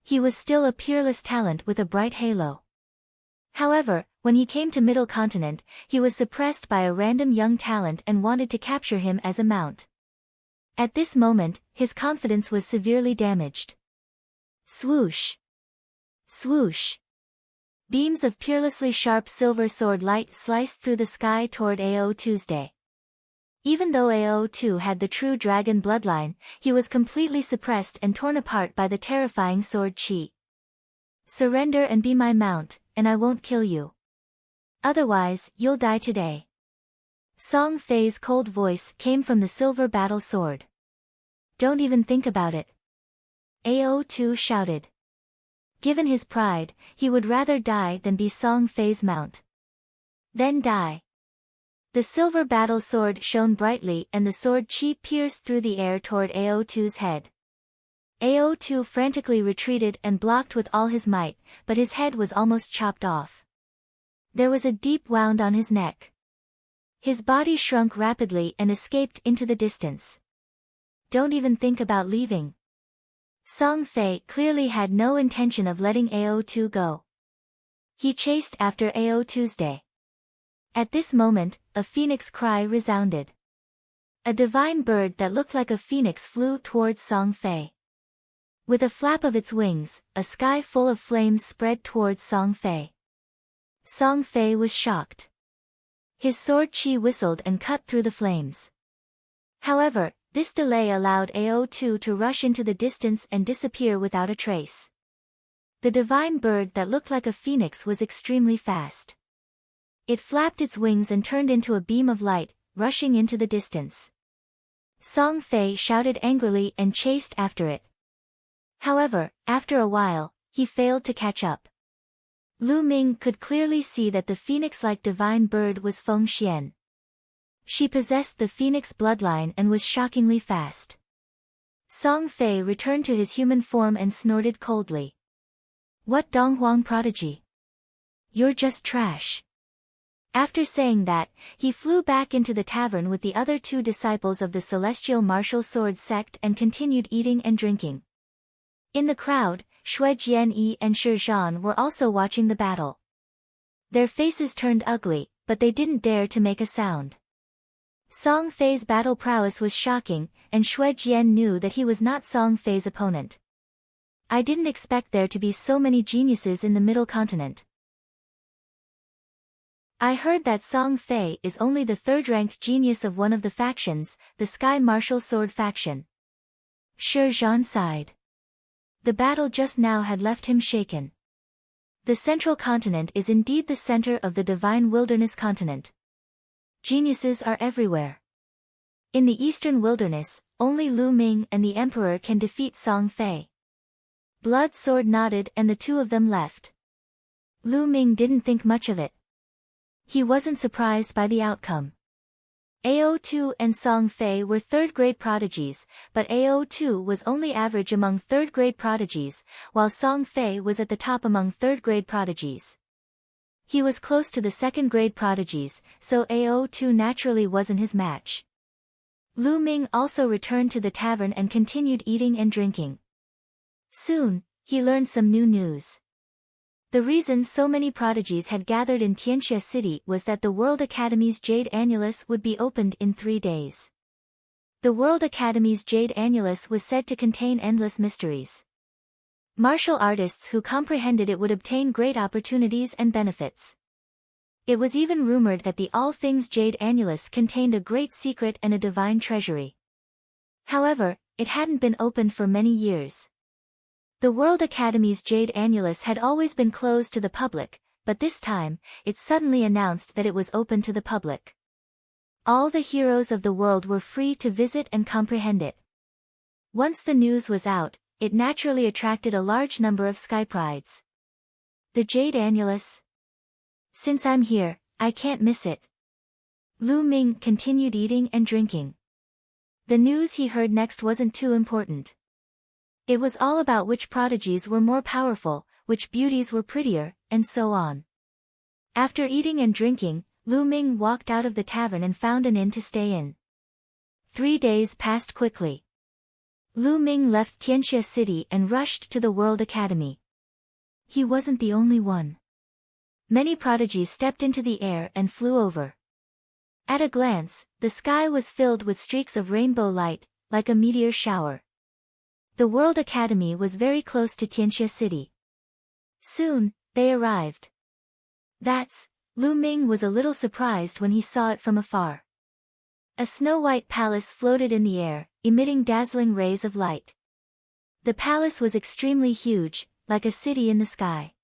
He was still a peerless talent with a bright halo. However, when he came to Middle Continent, he was suppressed by a random young talent and wanted to capture him as a mount. At this moment, his confidence was severely damaged. Swoosh! Swoosh! Beams of peerlessly sharp silver sword light sliced through the sky toward AO Tuesday. Even though AO2 had the true dragon bloodline, he was completely suppressed and torn apart by the terrifying sword chi. Surrender and be my mount, and I won't kill you. Otherwise, you'll die today. Song Fei's cold voice came from the silver battle sword. Don't even think about it. AO2 shouted. Given his pride, he would rather die than be Song Fei's mount. Then die. The silver battle sword shone brightly and the sword chi pierced through the air toward AO2's head. AO2 frantically retreated and blocked with all his might, but his head was almost chopped off. There was a deep wound on his neck. His body shrunk rapidly and escaped into the distance. Don't even think about leaving. Song Fei clearly had no intention of letting AO2 go. He chased after AO Tuesday. At this moment, a phoenix cry resounded. A divine bird that looked like a phoenix flew towards Song Fei. With a flap of its wings, a sky full of flames spread towards Song Fei. Song Fei was shocked. His sword chi whistled and cut through the flames. However, this delay allowed AO2 to rush into the distance and disappear without a trace. The divine bird that looked like a phoenix was extremely fast. It flapped its wings and turned into a beam of light, rushing into the distance. Song Fei shouted angrily and chased after it. However, after a while, he failed to catch up. Lu Ming could clearly see that the phoenix-like divine bird was Feng Xian. She possessed the phoenix bloodline and was shockingly fast. Song Fei returned to his human form and snorted coldly. What Donghuang prodigy? You're just trash. After saying that, he flew back into the tavern with the other two disciples of the celestial martial sword sect and continued eating and drinking. In the crowd, Shui Jianyi and Shi Zhan were also watching the battle. Their faces turned ugly, but they didn't dare to make a sound. Song Fei's battle prowess was shocking, and Shui Jian knew that he was not Song Fei's opponent. I didn't expect there to be so many geniuses in the Middle Continent. I heard that Song Fei is only the third-ranked genius of one of the factions, the Sky Martial Sword faction. Shi Zhan sighed. The battle just now had left him shaken. The Central Continent is indeed the center of the Divine Wilderness continent. Geniuses are everywhere. In the Eastern Wilderness, only Lu Ming and the Emperor can defeat Song Fei. Blood Sword nodded and the two of them left. Lu Ming didn't think much of it. He wasn't surprised by the outcome. AO2 and Song Fei were third-grade prodigies, but AO2 was only average among third-grade prodigies, while Song Fei was at the top among third-grade prodigies. He was close to the second-grade prodigies, so AO2 naturally wasn't his match. Lu Ming also returned to the tavern and continued eating and drinking. Soon, he learned some new news. The reason so many prodigies had gathered in Tianxia City was that the World Academy's Jade Annulus would be opened in 3 days. The World Academy's Jade Annulus was said to contain endless mysteries. Martial artists who comprehended it would obtain great opportunities and benefits. It was even rumored that the All Things Jade Annulus contained a great secret and a divine treasury. However, it hadn't been opened for many years. The World Academy's Jade Annulus had always been closed to the public, but this time, it suddenly announced that it was open to the public. All the heroes of the world were free to visit and comprehend it. Once the news was out, it naturally attracted a large number of skyprides. The Jade Annulus? Since I'm here, I can't miss it. Lu Ming continued eating and drinking. The news he heard next wasn't too important. It was all about which prodigies were more powerful, which beauties were prettier, and so on. After eating and drinking, Lu Ming walked out of the tavern and found an inn to stay in. 3 days passed quickly. Lu Ming left Tianxia City and rushed to the World Academy. He wasn't the only one. Many prodigies stepped into the air and flew over. At a glance, the sky was filled with streaks of rainbow light, like a meteor shower. The World Academy was very close to Tianxia City. Soon, they arrived. Lu Ming was a little surprised when he saw it from afar. A snow-white palace floated in the air, emitting dazzling rays of light. The palace was extremely huge, like a city in the sky.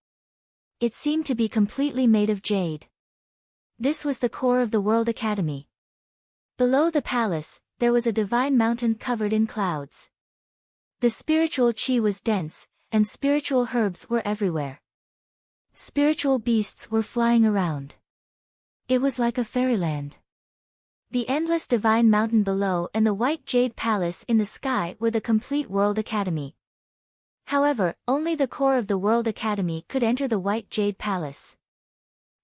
It seemed to be completely made of jade. This was the core of the World Academy. Below the palace, there was a divine mountain covered in clouds. The spiritual qi was dense, and spiritual herbs were everywhere. Spiritual beasts were flying around. It was like a fairyland. The endless divine mountain below and the white jade palace in the sky were the complete World Academy. However, only the core of the World Academy could enter the white jade palace.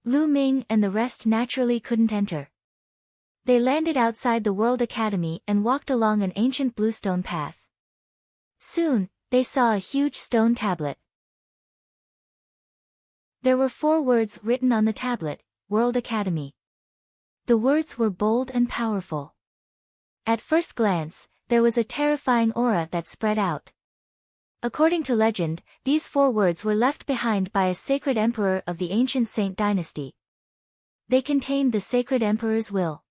Lu Ming and the rest naturally couldn't enter. They landed outside the World Academy and walked along an ancient bluestone path. Soon, they saw a huge stone tablet. There were 4 words written on the tablet, World Academy. The words were bold and powerful. At first glance, there was a terrifying aura that spread out. According to legend, these 4 words were left behind by a sacred emperor of the ancient Saint dynasty. They contained the sacred emperor's will.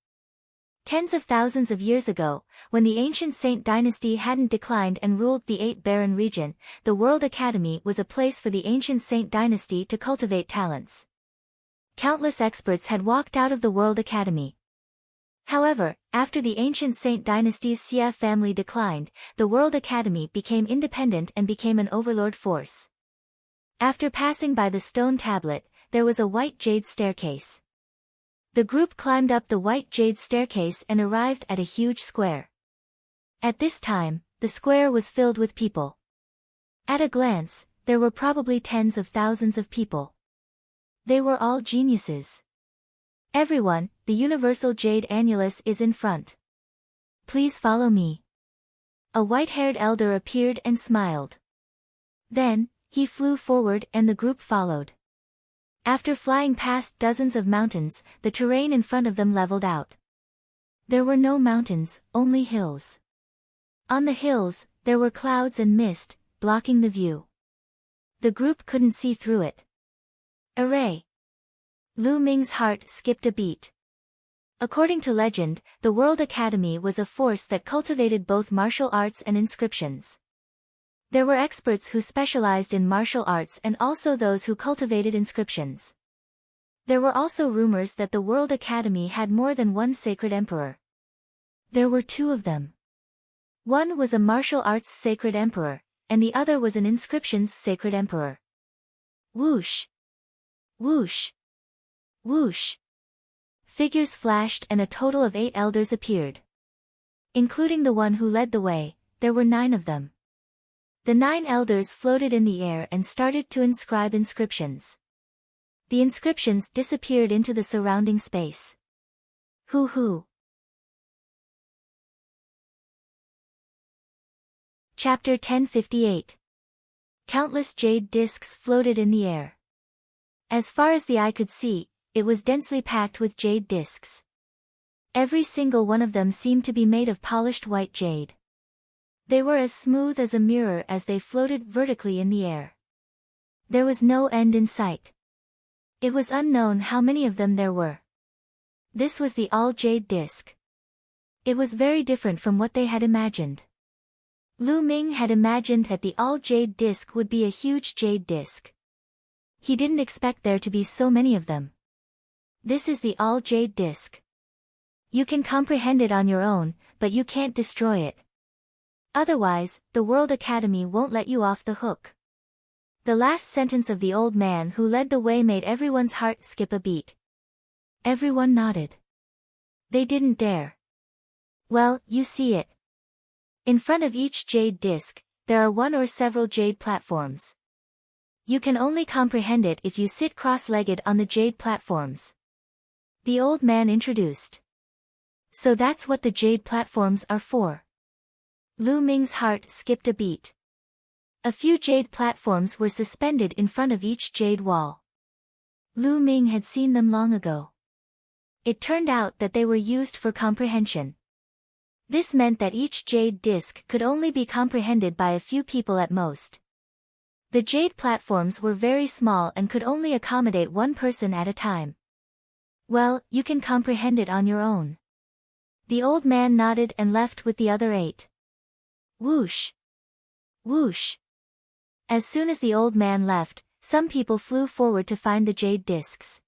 Tens of thousands of years ago, when the ancient Saint dynasty hadn't declined and ruled the 8 barren region, the World Academy was a place for the ancient Saint dynasty to cultivate talents. Countless experts had walked out of the World Academy. However, after the ancient Saint dynasty's Xia family declined, the World Academy became independent and became an overlord force. After passing by the stone tablet, there was a white jade staircase. The group climbed up the white jade staircase and arrived at a huge square. At this time, the square was filled with people. At a glance, there were probably tens of thousands of people. They were all geniuses. Everyone, the Universal Jade Annulus is in front. Please follow me. A white-haired elder appeared and smiled. Then, he flew forward and the group followed. After flying past dozens of mountains, the terrain in front of them leveled out. There were no mountains, only hills. On the hills, there were clouds and mist, blocking the view. The group couldn't see through it. Array! Lu Ming's heart skipped a beat. According to legend, the World Academy was a force that cultivated both martial arts and inscriptions. There were experts who specialized in martial arts and also those who cultivated inscriptions. There were also rumors that the World Academy had more than one sacred emperor. There were 2 of them. One was a martial arts sacred emperor, and the other was an inscriptions sacred emperor. Whoosh! Whoosh! Whoosh! Figures flashed and a total of 8 elders appeared. Including the one who led the way, there were 9 of them. The 9 elders floated in the air and started to inscribe inscriptions. The inscriptions disappeared into the surrounding space. Hoo-hoo! Chapter 1058. Countless jade discs floated in the air. As far as the eye could see, it was densely packed with jade discs. Every single one of them seemed to be made of polished white jade. They were as smooth as a mirror as they floated vertically in the air. There was no end in sight. It was unknown how many of them there were. This was the all-jade disc. It was very different from what they had imagined. Lu Ming had imagined that the all-jade disc would be a huge jade disc. He didn't expect there to be so many of them. This is the all-jade disc. You can comprehend it on your own, but you can't destroy it. Otherwise, the World Academy won't let you off the hook. The last sentence of the old man who led the way made everyone's heart skip a beat. Everyone nodded. They didn't dare. Well, you see it. In front of each jade disc, there are one or several jade platforms. You can only comprehend it if you sit cross-legged on the jade platforms. The old man introduced. So that's what the jade platforms are for. Lu Ming's heart skipped a beat. A few jade platforms were suspended in front of each jade wall. Lu Ming had seen them long ago. It turned out that they were used for comprehension. This meant that each jade disc could only be comprehended by a few people at most. The jade platforms were very small and could only accommodate one person at a time. Well, you can comprehend it on your own. The old man nodded and left with the other 8. Whoosh! Whoosh! As soon as the old man left, some people flew forward to find the jade discs.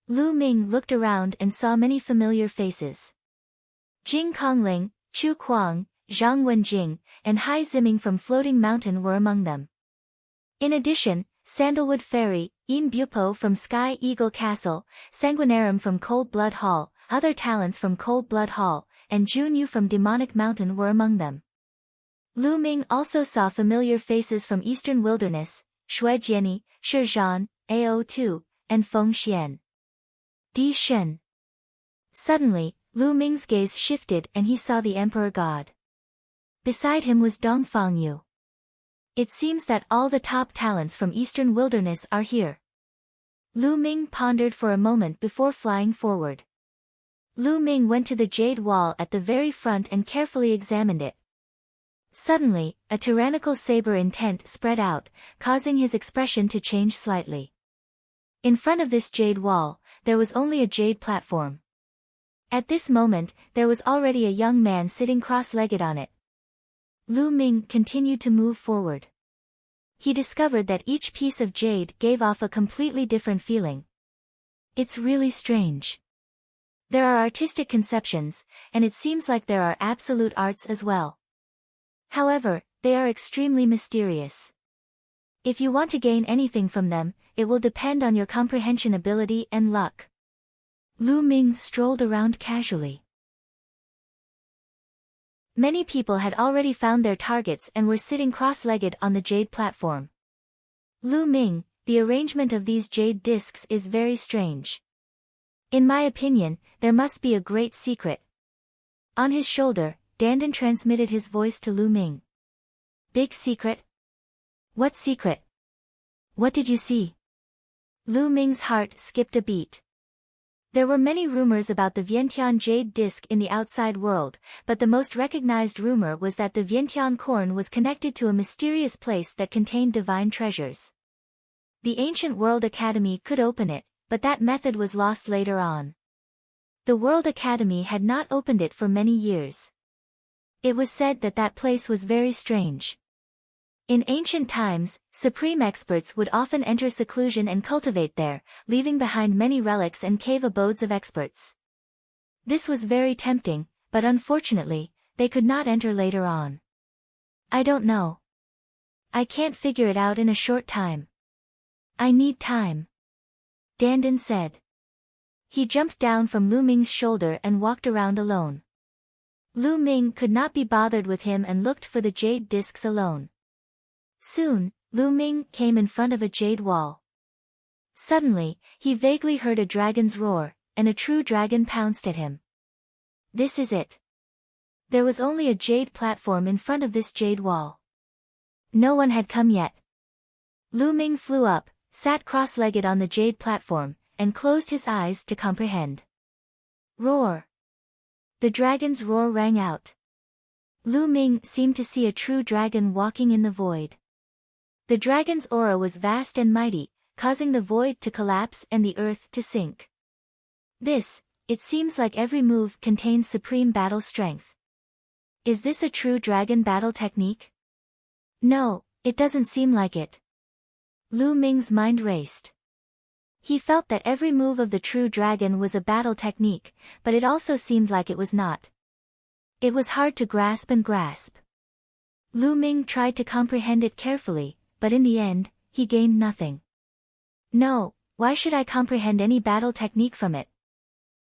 Lu Ming looked around and saw many familiar faces. Jing Kongling, Chu Kuang, Zhang Wenjing, and Hai Ziming from Floating Mountain were among them. In addition, Sandalwood Fairy, Yin Bupo from Sky Eagle Castle, Sanguinarum from Cold Blood Hall, other talents from Cold Blood Hall, and Junyu from Demonic Mountain were among them. Lu Ming also saw familiar faces from Eastern Wilderness, Shui Jiani, Shi Zhan, Ao Tu, and Feng Xian. Di Shen. Suddenly, Lu Ming's gaze shifted and he saw the Emperor God. Beside him was Dong Fangyu. It seems that all the top talents from Eastern Wilderness are here. Lu Ming pondered for a moment before flying forward. Lu Ming went to the jade wall at the very front and carefully examined it. Suddenly, a tyrannical saber intent spread out, causing his expression to change slightly. In front of this jade wall, there was only a jade platform. At this moment, there was already a young man sitting cross-legged on it. Lu Ming continued to move forward. He discovered that each piece of jade gave off a completely different feeling. It's really strange. There are artistic conceptions, and it seems like there are absolute arts as well. However, they are extremely mysterious. If you want to gain anything from them, it will depend on your comprehension ability and luck. Lu Ming strolled around casually. Many people had already found their targets and were sitting cross-legged on the jade platform. Lu Ming, the arrangement of these jade discs is very strange. In my opinion, there must be a great secret. On his shoulder, Dandan transmitted his voice to Lu Ming. Big secret? What secret? What did you see? Lu Ming's heart skipped a beat. There were many rumors about the Vientiane jade disc in the outside world, but the most recognized rumor was that the Vientiane corn was connected to a mysterious place that contained divine treasures. The ancient World Academy could open it, but that method was lost later on. The World Academy had not opened it for many years. It was said that that place was very strange. In ancient times, supreme experts would often enter seclusion and cultivate there, leaving behind many relics and cave abodes of experts. This was very tempting, but unfortunately, they could not enter later on. I don't know. I can't figure it out in a short time. I need time. Dandan said. He jumped down from Lu Ming's shoulder and walked around alone. Lu Ming could not be bothered with him and looked for the jade discs alone. Soon, Lu Ming came in front of a jade wall. Suddenly, he vaguely heard a dragon's roar, and a true dragon pounced at him. This is it. There was only a jade platform in front of this jade wall. No one had come yet. Lu Ming flew up, sat cross-legged on the jade platform, and closed his eyes to comprehend. Roar! The dragon's roar rang out. Lu Ming seemed to see a true dragon walking in the void. The dragon's aura was vast and mighty, causing the void to collapse and the earth to sink. It seems like every move contains supreme battle strength. Is this a true dragon battle technique? No, it doesn't seem like it. Lu Ming's mind raced. He felt that every move of the true dragon was a battle technique, but it also seemed like it was not. It was hard to grasp. Lu Ming tried to comprehend it carefully, but in the end, he gained nothing. No, why should I comprehend any battle technique from it?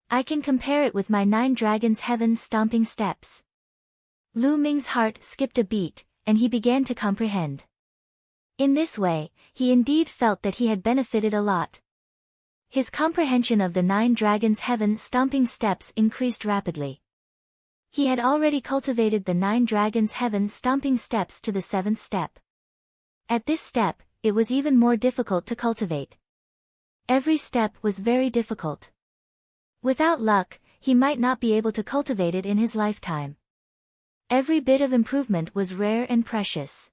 I can compare it with my 9 dragons' heaven stomping steps. Lu Ming's heart skipped a beat, and he began to comprehend. In this way, he indeed felt that he had benefited a lot. His comprehension of the 9 dragons' heaven stomping steps increased rapidly. He had already cultivated the 9 dragons' heaven stomping steps to the 7th step. At this step, it was even more difficult to cultivate. Every step was very difficult. Without luck, he might not be able to cultivate it in his lifetime. Every bit of improvement was rare and precious.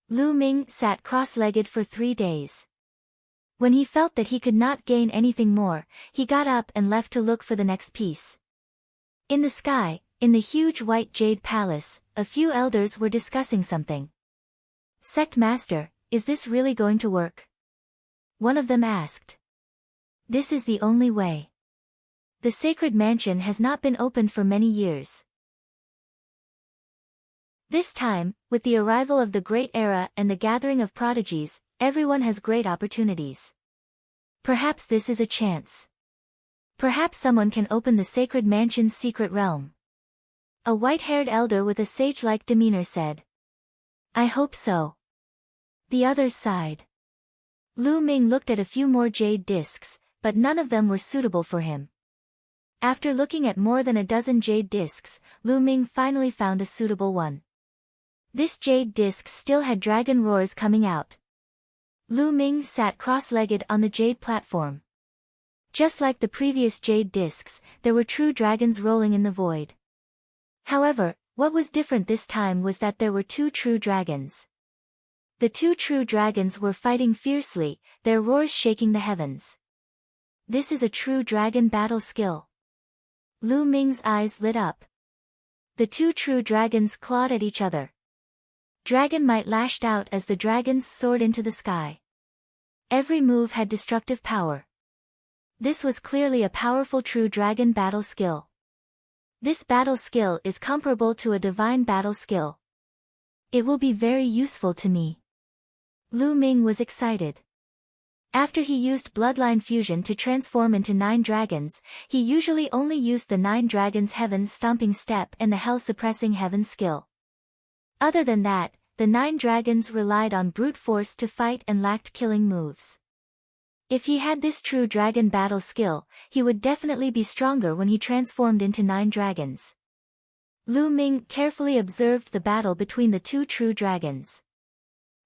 Lu Ming sat cross-legged for 3 days. When he felt that he could not gain anything more, he got up and left to look for the next piece. In the sky, in the huge white jade palace, a few elders were discussing something. "Sect Master, is this really going to work?" One of them asked. "This is the only way. The sacred mansion has not been opened for many years. This time, with the arrival of the Great Era and the gathering of prodigies, everyone has great opportunities. Perhaps this is a chance. Perhaps someone can open the sacred mansion's secret realm." A white-haired elder with a sage-like demeanor said. "I hope so." The others sighed. Lu Ming looked at a few more jade discs, but none of them were suitable for him. After looking at more than a dozen jade discs, Lu Ming finally found a suitable one. This jade disc still had dragon roars coming out. Lu Ming sat cross-legged on the jade platform. Just like the previous jade discs, there were true dragons rolling in the void. However, what was different this time was that there were 2 true dragons. The 2 true dragons were fighting fiercely, their roars shaking the heavens. This is a true dragon battle skill. Lu Ming's eyes lit up. The 2 true dragons clawed at each other. Dragon might lashed out as the dragons soared into the sky. Every move had destructive power. This was clearly a powerful true dragon battle skill. This battle skill is comparable to a divine battle skill. It will be very useful to me. Lu Ming was excited. After he used bloodline fusion to transform into 9 dragons, he usually only used the 9 dragons heaven stomping step and the hell suppressing heaven skill. Other than that, the 9 dragons relied on brute force to fight and lacked killing moves. If he had this true dragon battle skill, he would definitely be stronger when he transformed into 9 dragons. Lu Ming carefully observed the battle between the 2 true dragons.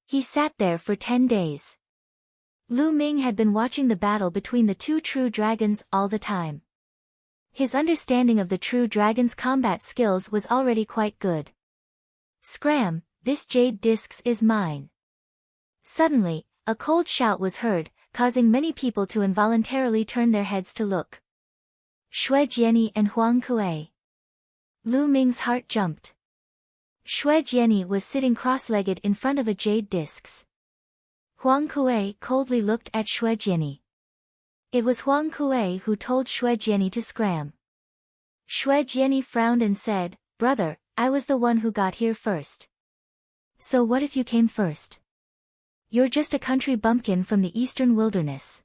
He sat there for 10 days. Lu Ming had been watching the battle between the 2 true dragons all the time. His understanding of the true dragon's combat skills was already quite good. "Scram, this jade discs is mine." Suddenly, a cold shout was heard, causing many people to involuntarily turn their heads to look. Xue Jiani and Huang Kuei. Lu Ming's heart jumped. Xue Jiani was sitting cross-legged in front of a jade discs. Huang Kuei coldly looked at Xue Jiani. It was Huang Kuei who told Xue Jiani to scram. Xue Jiani frowned and said, "Brother, I was the one who got here first." "So what if you came first? You're just a country bumpkin from the eastern wilderness.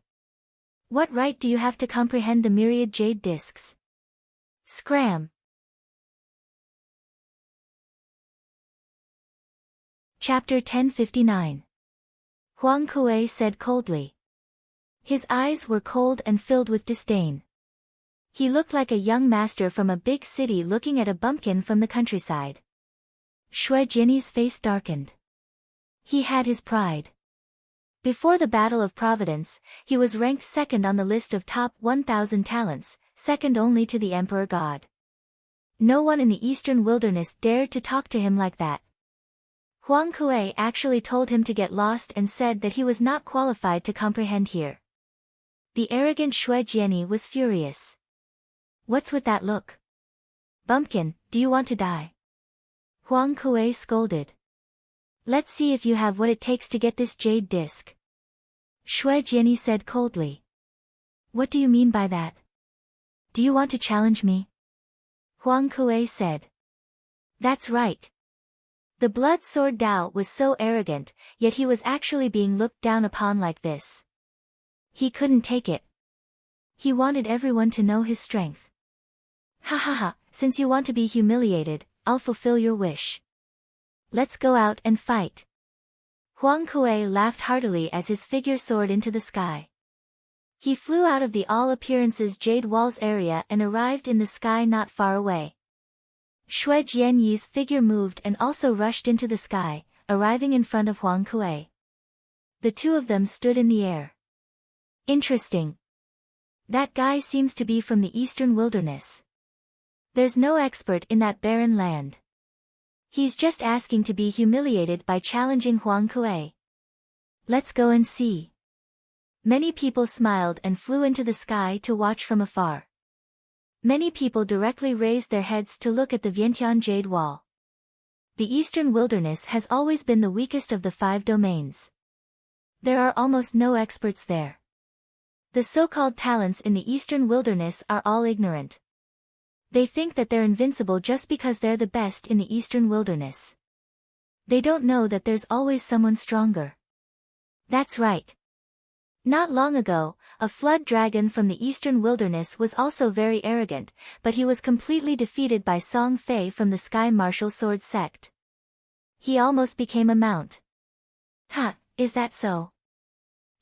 What right do you have to comprehend the myriad jade discs? Scram." Chapter 1059. Huang Kuei said coldly. His eyes were cold and filled with disdain. He looked like a young master from a big city looking at a bumpkin from the countryside. Xue Jiani's face darkened. He had his pride. Before the Battle of Providence, he was ranked second on the list of top 1,000 talents, second only to the Emperor God. No one in the eastern wilderness dared to talk to him like that. Huang Kuei actually told him to get lost and said that he was not qualified to comprehend here. The arrogant Xue Jiani was furious. What's with that look? Bumpkin, do you want to die? Huang Kuei scolded. Let's see if you have what it takes to get this jade disc. Xue Jiani said coldly. What do you mean by that? Do you want to challenge me? Huang Kuei said. That's right. The blood sword Dao was so arrogant, yet he was actually being looked down upon like this. He couldn't take it. He wanted everyone to know his strength. Ha ha ha, since you want to be humiliated, I'll fulfill your wish. Let's go out and fight. Huang Kuei laughed heartily as his figure soared into the sky. He flew out of the all appearances Jade Walls area and arrived in the sky not far away. Xue Jianyi's figure moved and also rushed into the sky, arriving in front of Huang Kuei. The two of them stood in the air. Interesting. That guy seems to be from the eastern wilderness. There's no expert in that barren land. He's just asking to be humiliated by challenging Huang Kuei. Let's go and see. Many people smiled and flew into the sky to watch from afar. Many people directly raised their heads to look at the Vientiane Jade Wall. The eastern wilderness has always been the weakest of the 5 domains. There are almost no experts there. The so-called talents in the eastern wilderness are all ignorant. They think that they're invincible just because they're the best in the eastern wilderness. They don't know that there's always someone stronger. That's right. Not long ago, a flood dragon from the eastern wilderness was also very arrogant, but he was completely defeated by Song Fei from the Sky Martial Sword sect. He almost became a mount. Ha, is that so?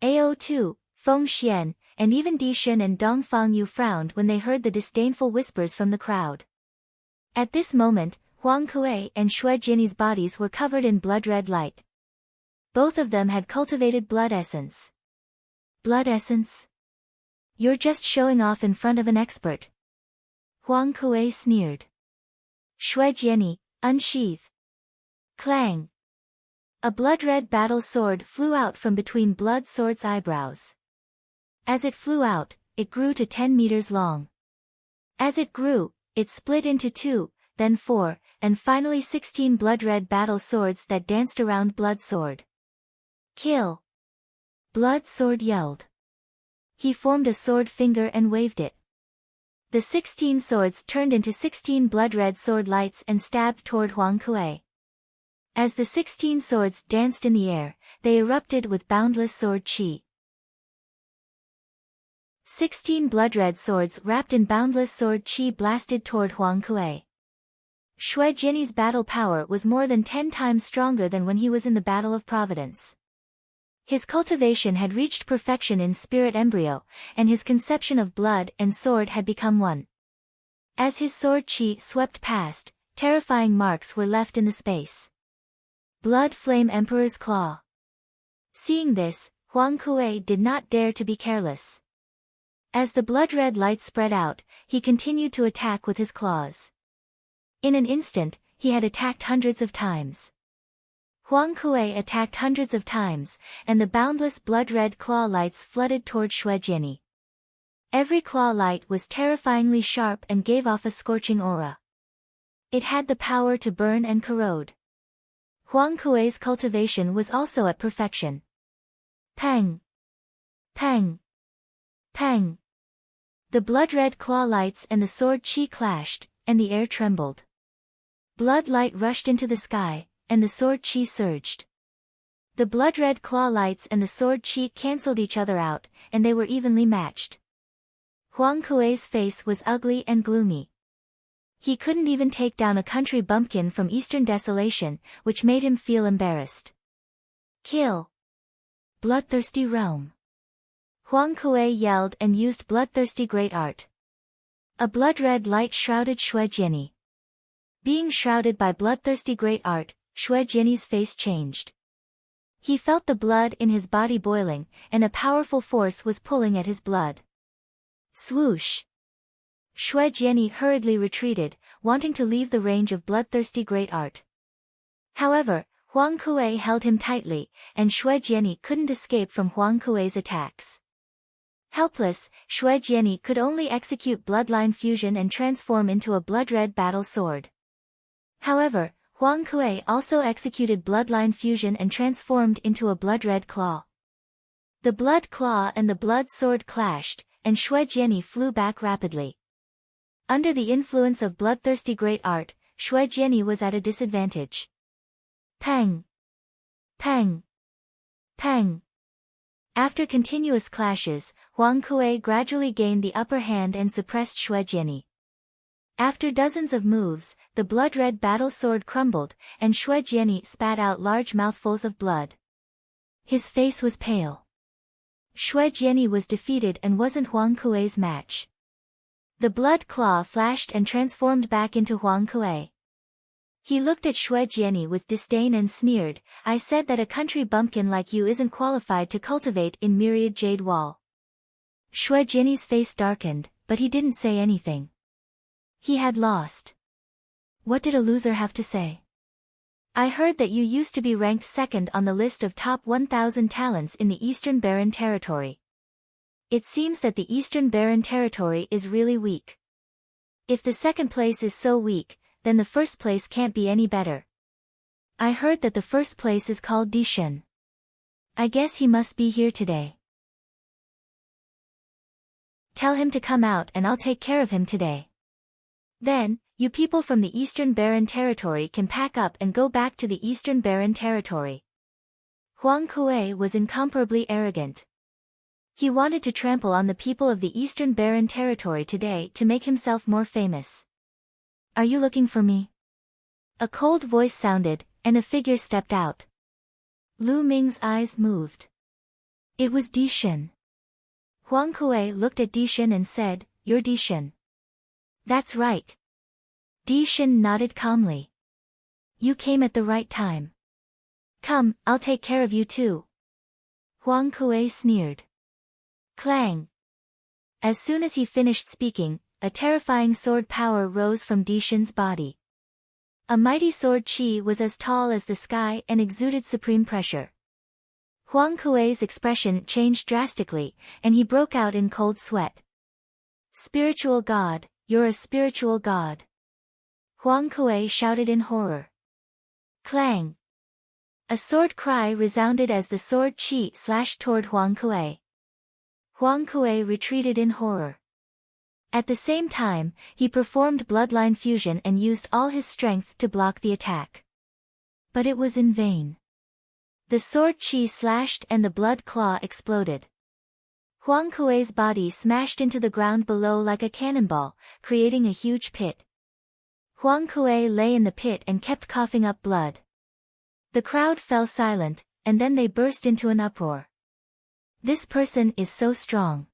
AO2, Feng Xian, and even Di Shen and Dong Fangyu frowned when they heard the disdainful whispers from the crowd. At this moment, Huang Kuei and Xue Jiani's bodies were covered in blood-red light. Both of them had cultivated blood essence. Blood essence? You're just showing off in front of an expert. Huang Kuei sneered. Xue Jiani, unsheath. Clang. A blood-red battle sword flew out from between Blood Sword's eyebrows. As it flew out, it grew to 10 meters long. As it grew, it split into 2, then 4, and finally 16 blood-red battle swords that danced around Blood Sword. Kill! Blood Sword yelled. He formed a sword finger and waved it. The 16 swords turned into 16 blood-red sword lights and stabbed toward Huang Kuei. As the 16 swords danced in the air, they erupted with boundless sword qi. 16 blood-red swords wrapped in boundless sword qi blasted toward Huang Kuei. Xue Jiani's battle power was more than 10 times stronger than when he was in the Battle of Providence. His cultivation had reached perfection in spirit embryo, and his conception of blood and sword had become one. As his sword qi swept past, terrifying marks were left in the space. Blood Flame Emperor's Claw. Seeing this, Huang Kuei did not dare to be careless. As the blood-red light spread out, he continued to attack with his claws. In an instant, he had attacked hundreds of times. Huang Kuei attacked hundreds of times, and the boundless blood-red claw lights flooded toward Xue Jiani. Every claw light was terrifyingly sharp and gave off a scorching aura. It had the power to burn and corrode. Huang Kuei's cultivation was also at perfection. Pang! Pang! Pang! The blood-red claw lights and the sword qi clashed, and the air trembled. Blood light rushed into the sky, and the sword qi surged. The blood-red claw lights and the sword qi cancelled each other out, and they were evenly matched. Huang Kuei's face was ugly and gloomy. He couldn't even take down a country bumpkin from Eastern Desolation, which made him feel embarrassed. Kill! Bloodthirsty Realm. Huang Kuei yelled and used bloodthirsty great art. A blood-red light shrouded Xue Jiani. Being shrouded by bloodthirsty great art, Xue Jiani's face changed. He felt the blood in his body boiling, and a powerful force was pulling at his blood. Swoosh! Xue Jiani hurriedly retreated, wanting to leave the range of bloodthirsty great art. However, Huang Kuei held him tightly, and Xue Jiani couldn't escape from Huang Kuei's attacks. Helpless, Xue Jiani could only execute bloodline fusion and transform into a blood-red battle sword. However, Huang Kuei also executed bloodline fusion and transformed into a blood-red claw. The blood claw and the blood sword clashed, and Xue Jiani flew back rapidly. Under the influence of bloodthirsty great art, Xue Jiani was at a disadvantage. Pang! Pang! Pang! After continuous clashes, Huang Kuei gradually gained the upper hand and suppressed Xue Jiani. After dozens of moves, the blood-red battle sword crumbled, and Xue Jiani spat out large mouthfuls of blood. His face was pale. Xue Jiani was defeated and wasn't Huang Kuei's match. The blood claw flashed and transformed back into Huang Kuei. He looked at Xue Jiani with disdain and sneered, "I said that a country bumpkin like you isn't qualified to cultivate in myriad jade wall." Xue Jiani's face darkened, but he didn't say anything. He had lost. What did a loser have to say? "I heard that you used to be ranked second on the list of top 1,000 talents in the Eastern Barren Territory. It seems that the Eastern Barren Territory is really weak. If the second place is so weak, then the first place can't be any better. I heard that the first place is called Dishan. I guess he must be here today. Tell him to come out and I'll take care of him today. Then, you people from the Eastern Barren Territory can pack up and go back to the Eastern Barren Territory." Huang Kuei was incomparably arrogant. He wanted to trample on the people of the Eastern Barren Territory today to make himself more famous. "Are you looking for me?" A cold voice sounded, and a figure stepped out. Lu Ming's eyes moved. It was Dishan. Huang Kuei looked at Dishan and said, "You're Dishan." "That's right." Dishan nodded calmly. "You came at the right time. Come, I'll take care of you too." Huang Kuei sneered. Clang! As soon as he finished speaking, a terrifying sword power rose from Dishan's body. A mighty sword chi was as tall as the sky and exuded supreme pressure. Huang Kuei's expression changed drastically, and he broke out in cold sweat. "Spiritual god, you're a spiritual god." Huang Kuei shouted in horror. Clang! A sword cry resounded as the sword chi slashed toward Huang Kuei. Huang Kuei retreated in horror. At the same time, he performed bloodline fusion and used all his strength to block the attack. But it was in vain. The sword chi slashed and the blood claw exploded. Huang Kuei's body smashed into the ground below like a cannonball, creating a huge pit. Huang Kuei lay in the pit and kept coughing up blood. The crowd fell silent, and then they burst into an uproar. "This person is so strong.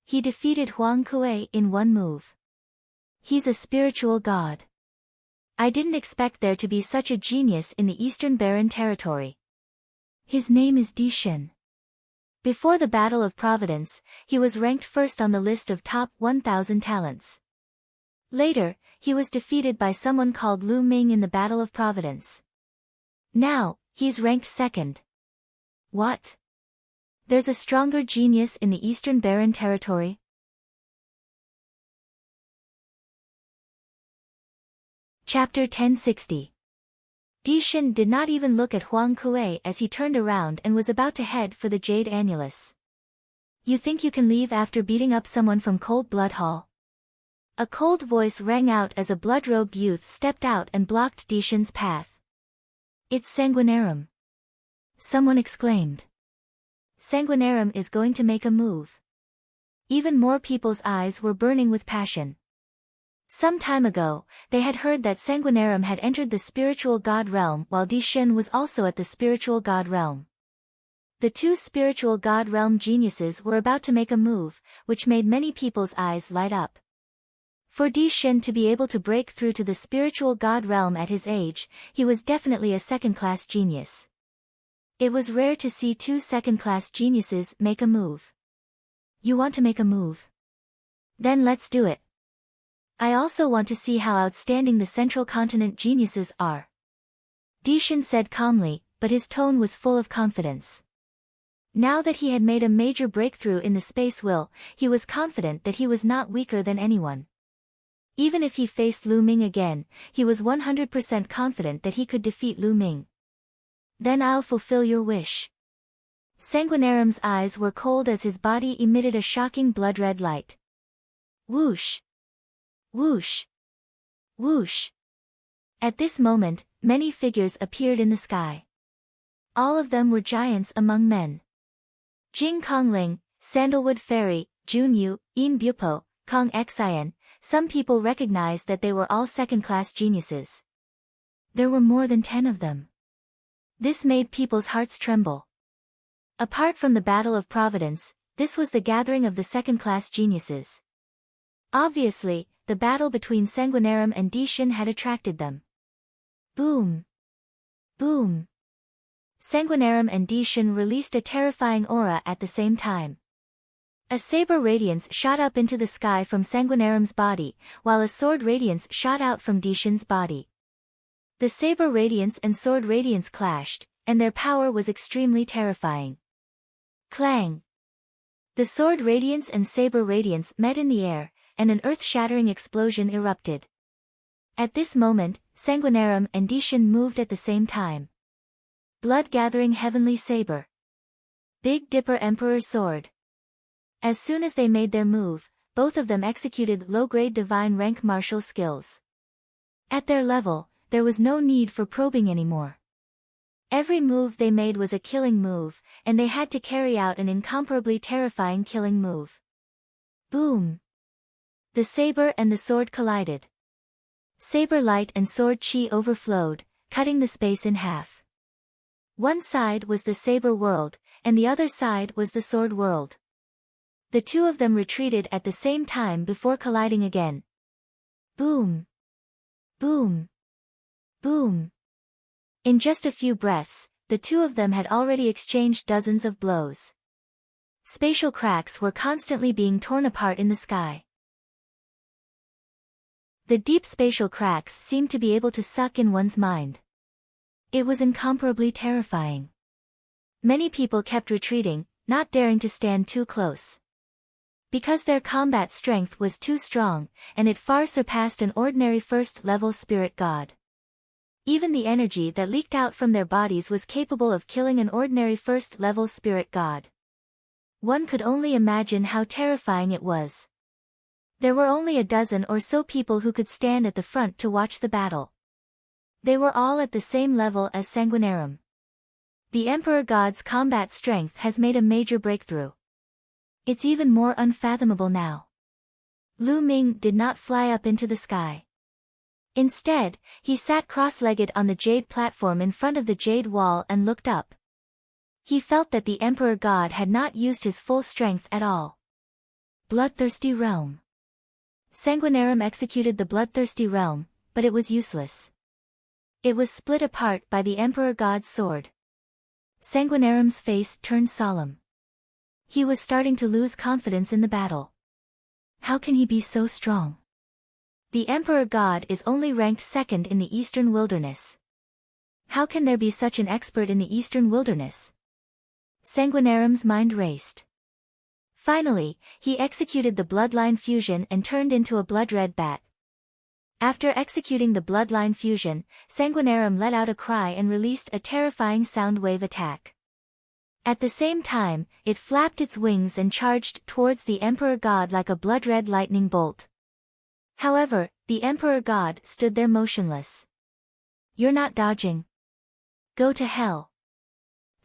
He defeated Huang Kuei in one move. He's a spiritual god. I didn't expect there to be such a genius in the Eastern Barren Territory. His name is Dishan." Before the Battle of Providence, he was ranked first on the list of top 1,000 talents. Later, he was defeated by someone called Lu Ming in the Battle of Providence. Now, he's ranked second. What? There's a stronger genius in the Eastern Barren Territory? Chapter 1060. Dishan did not even look at Huang Kuei as he turned around and was about to head for the Jade Annulus. "You think you can leave after beating up someone from Cold Blood Hall?" A cold voice rang out as a blood-robed youth stepped out and blocked Dishan's path. "It's Sanguinarum!" someone exclaimed. Sanguinarum is going to make a move. Even more people's eyes were burning with passion. Some time ago, they had heard that Sanguinarum had entered the spiritual god realm while Dishan was also at the spiritual god realm. The two spiritual god realm geniuses were about to make a move, which made many people's eyes light up. For Dishan to be able to break through to the spiritual god realm at his age, he was definitely a second-class genius. It was rare to see two second-class geniuses make a move. "You want to make a move? Then let's do it." I also want to see how outstanding the Central Continent geniuses are. Dishin said calmly, but his tone was full of confidence. Now that he had made a major breakthrough in the space will, he was confident that he was not weaker than anyone. Even if he faced Lu Ming again, he was 100% confident that he could defeat Lu Ming. Then I'll fulfill your wish. Sanguinarum's eyes were cold as his body emitted a shocking blood-red light. Whoosh! Whoosh! Whoosh! At this moment, many figures appeared in the sky. All of them were giants among men. Jing Kongling, Sandalwood Fairy, Junyu, Yin Bupo, Kong Xian, some people recognized that they were all second-class geniuses. There were more than 10 of them. This made people's hearts tremble. Apart from the Battle of Providence, this was the gathering of the second-class geniuses. Obviously, the battle between Sanguinarum and Dishin had attracted them. Boom! Boom! Sanguinarum and Dishin released a terrifying aura at the same time. A saber radiance shot up into the sky from Sanguinarum's body, while a sword radiance shot out from Dishin's body. The saber radiance and sword radiance clashed, and their power was extremely terrifying. Clang! The sword radiance and saber radiance met in the air, and an earth-shattering explosion erupted. At this moment, Sanguinarum and Dishin moved at the same time. Blood-gathering heavenly saber. Big Dipper Emperor's sword. As soon as they made their move, both of them executed low-grade divine rank martial skills. At their level, there was no need for probing anymore. Every move they made was a killing move, and they had to carry out an incomparably terrifying killing move. Boom! The saber and the sword collided. Saber light and sword chi overflowed, cutting the space in half. One side was the saber world, and the other side was the sword world. The two of them retreated at the same time before colliding again. Boom! Boom! Boom! In just a few breaths, the two of them had already exchanged dozens of blows. Spatial cracks were constantly being torn apart in the sky. The deep spatial cracks seemed to be able to suck in one's mind. It was incomparably terrifying. Many people kept retreating, not daring to stand too close. Because their combat strength was too strong, and it far surpassed an ordinary first-level spirit god. Even the energy that leaked out from their bodies was capable of killing an ordinary first-level spirit god. One could only imagine how terrifying it was. There were only a dozen or so people who could stand at the front to watch the battle. They were all at the same level as Sanguinarum. The Emperor God's combat strength has made a major breakthrough. It's even more unfathomable now. Lu Ming did not fly up into the sky. Instead, he sat cross-legged on the jade platform in front of the jade wall and looked up. He felt that the Emperor God had not used his full strength at all. Bloodthirsty Realm. Sanguinarum executed the Bloodthirsty Realm, but it was useless. It was split apart by the Emperor God's sword. Sanguinarum's face turned solemn. He was starting to lose confidence in the battle. How can he be so strong? The Emperor God is only ranked second in the Eastern Wilderness. How can there be such an expert in the Eastern Wilderness? Sanguinarum's mind raced. Finally, he executed the Bloodline Fusion and turned into a blood-red bat. After executing the Bloodline Fusion, Sanguinarum let out a cry and released a terrifying sound wave attack. At the same time, it flapped its wings and charged towards the Emperor God like a blood-red lightning bolt. However, the Emperor God stood there motionless. You're not dodging. Go to hell.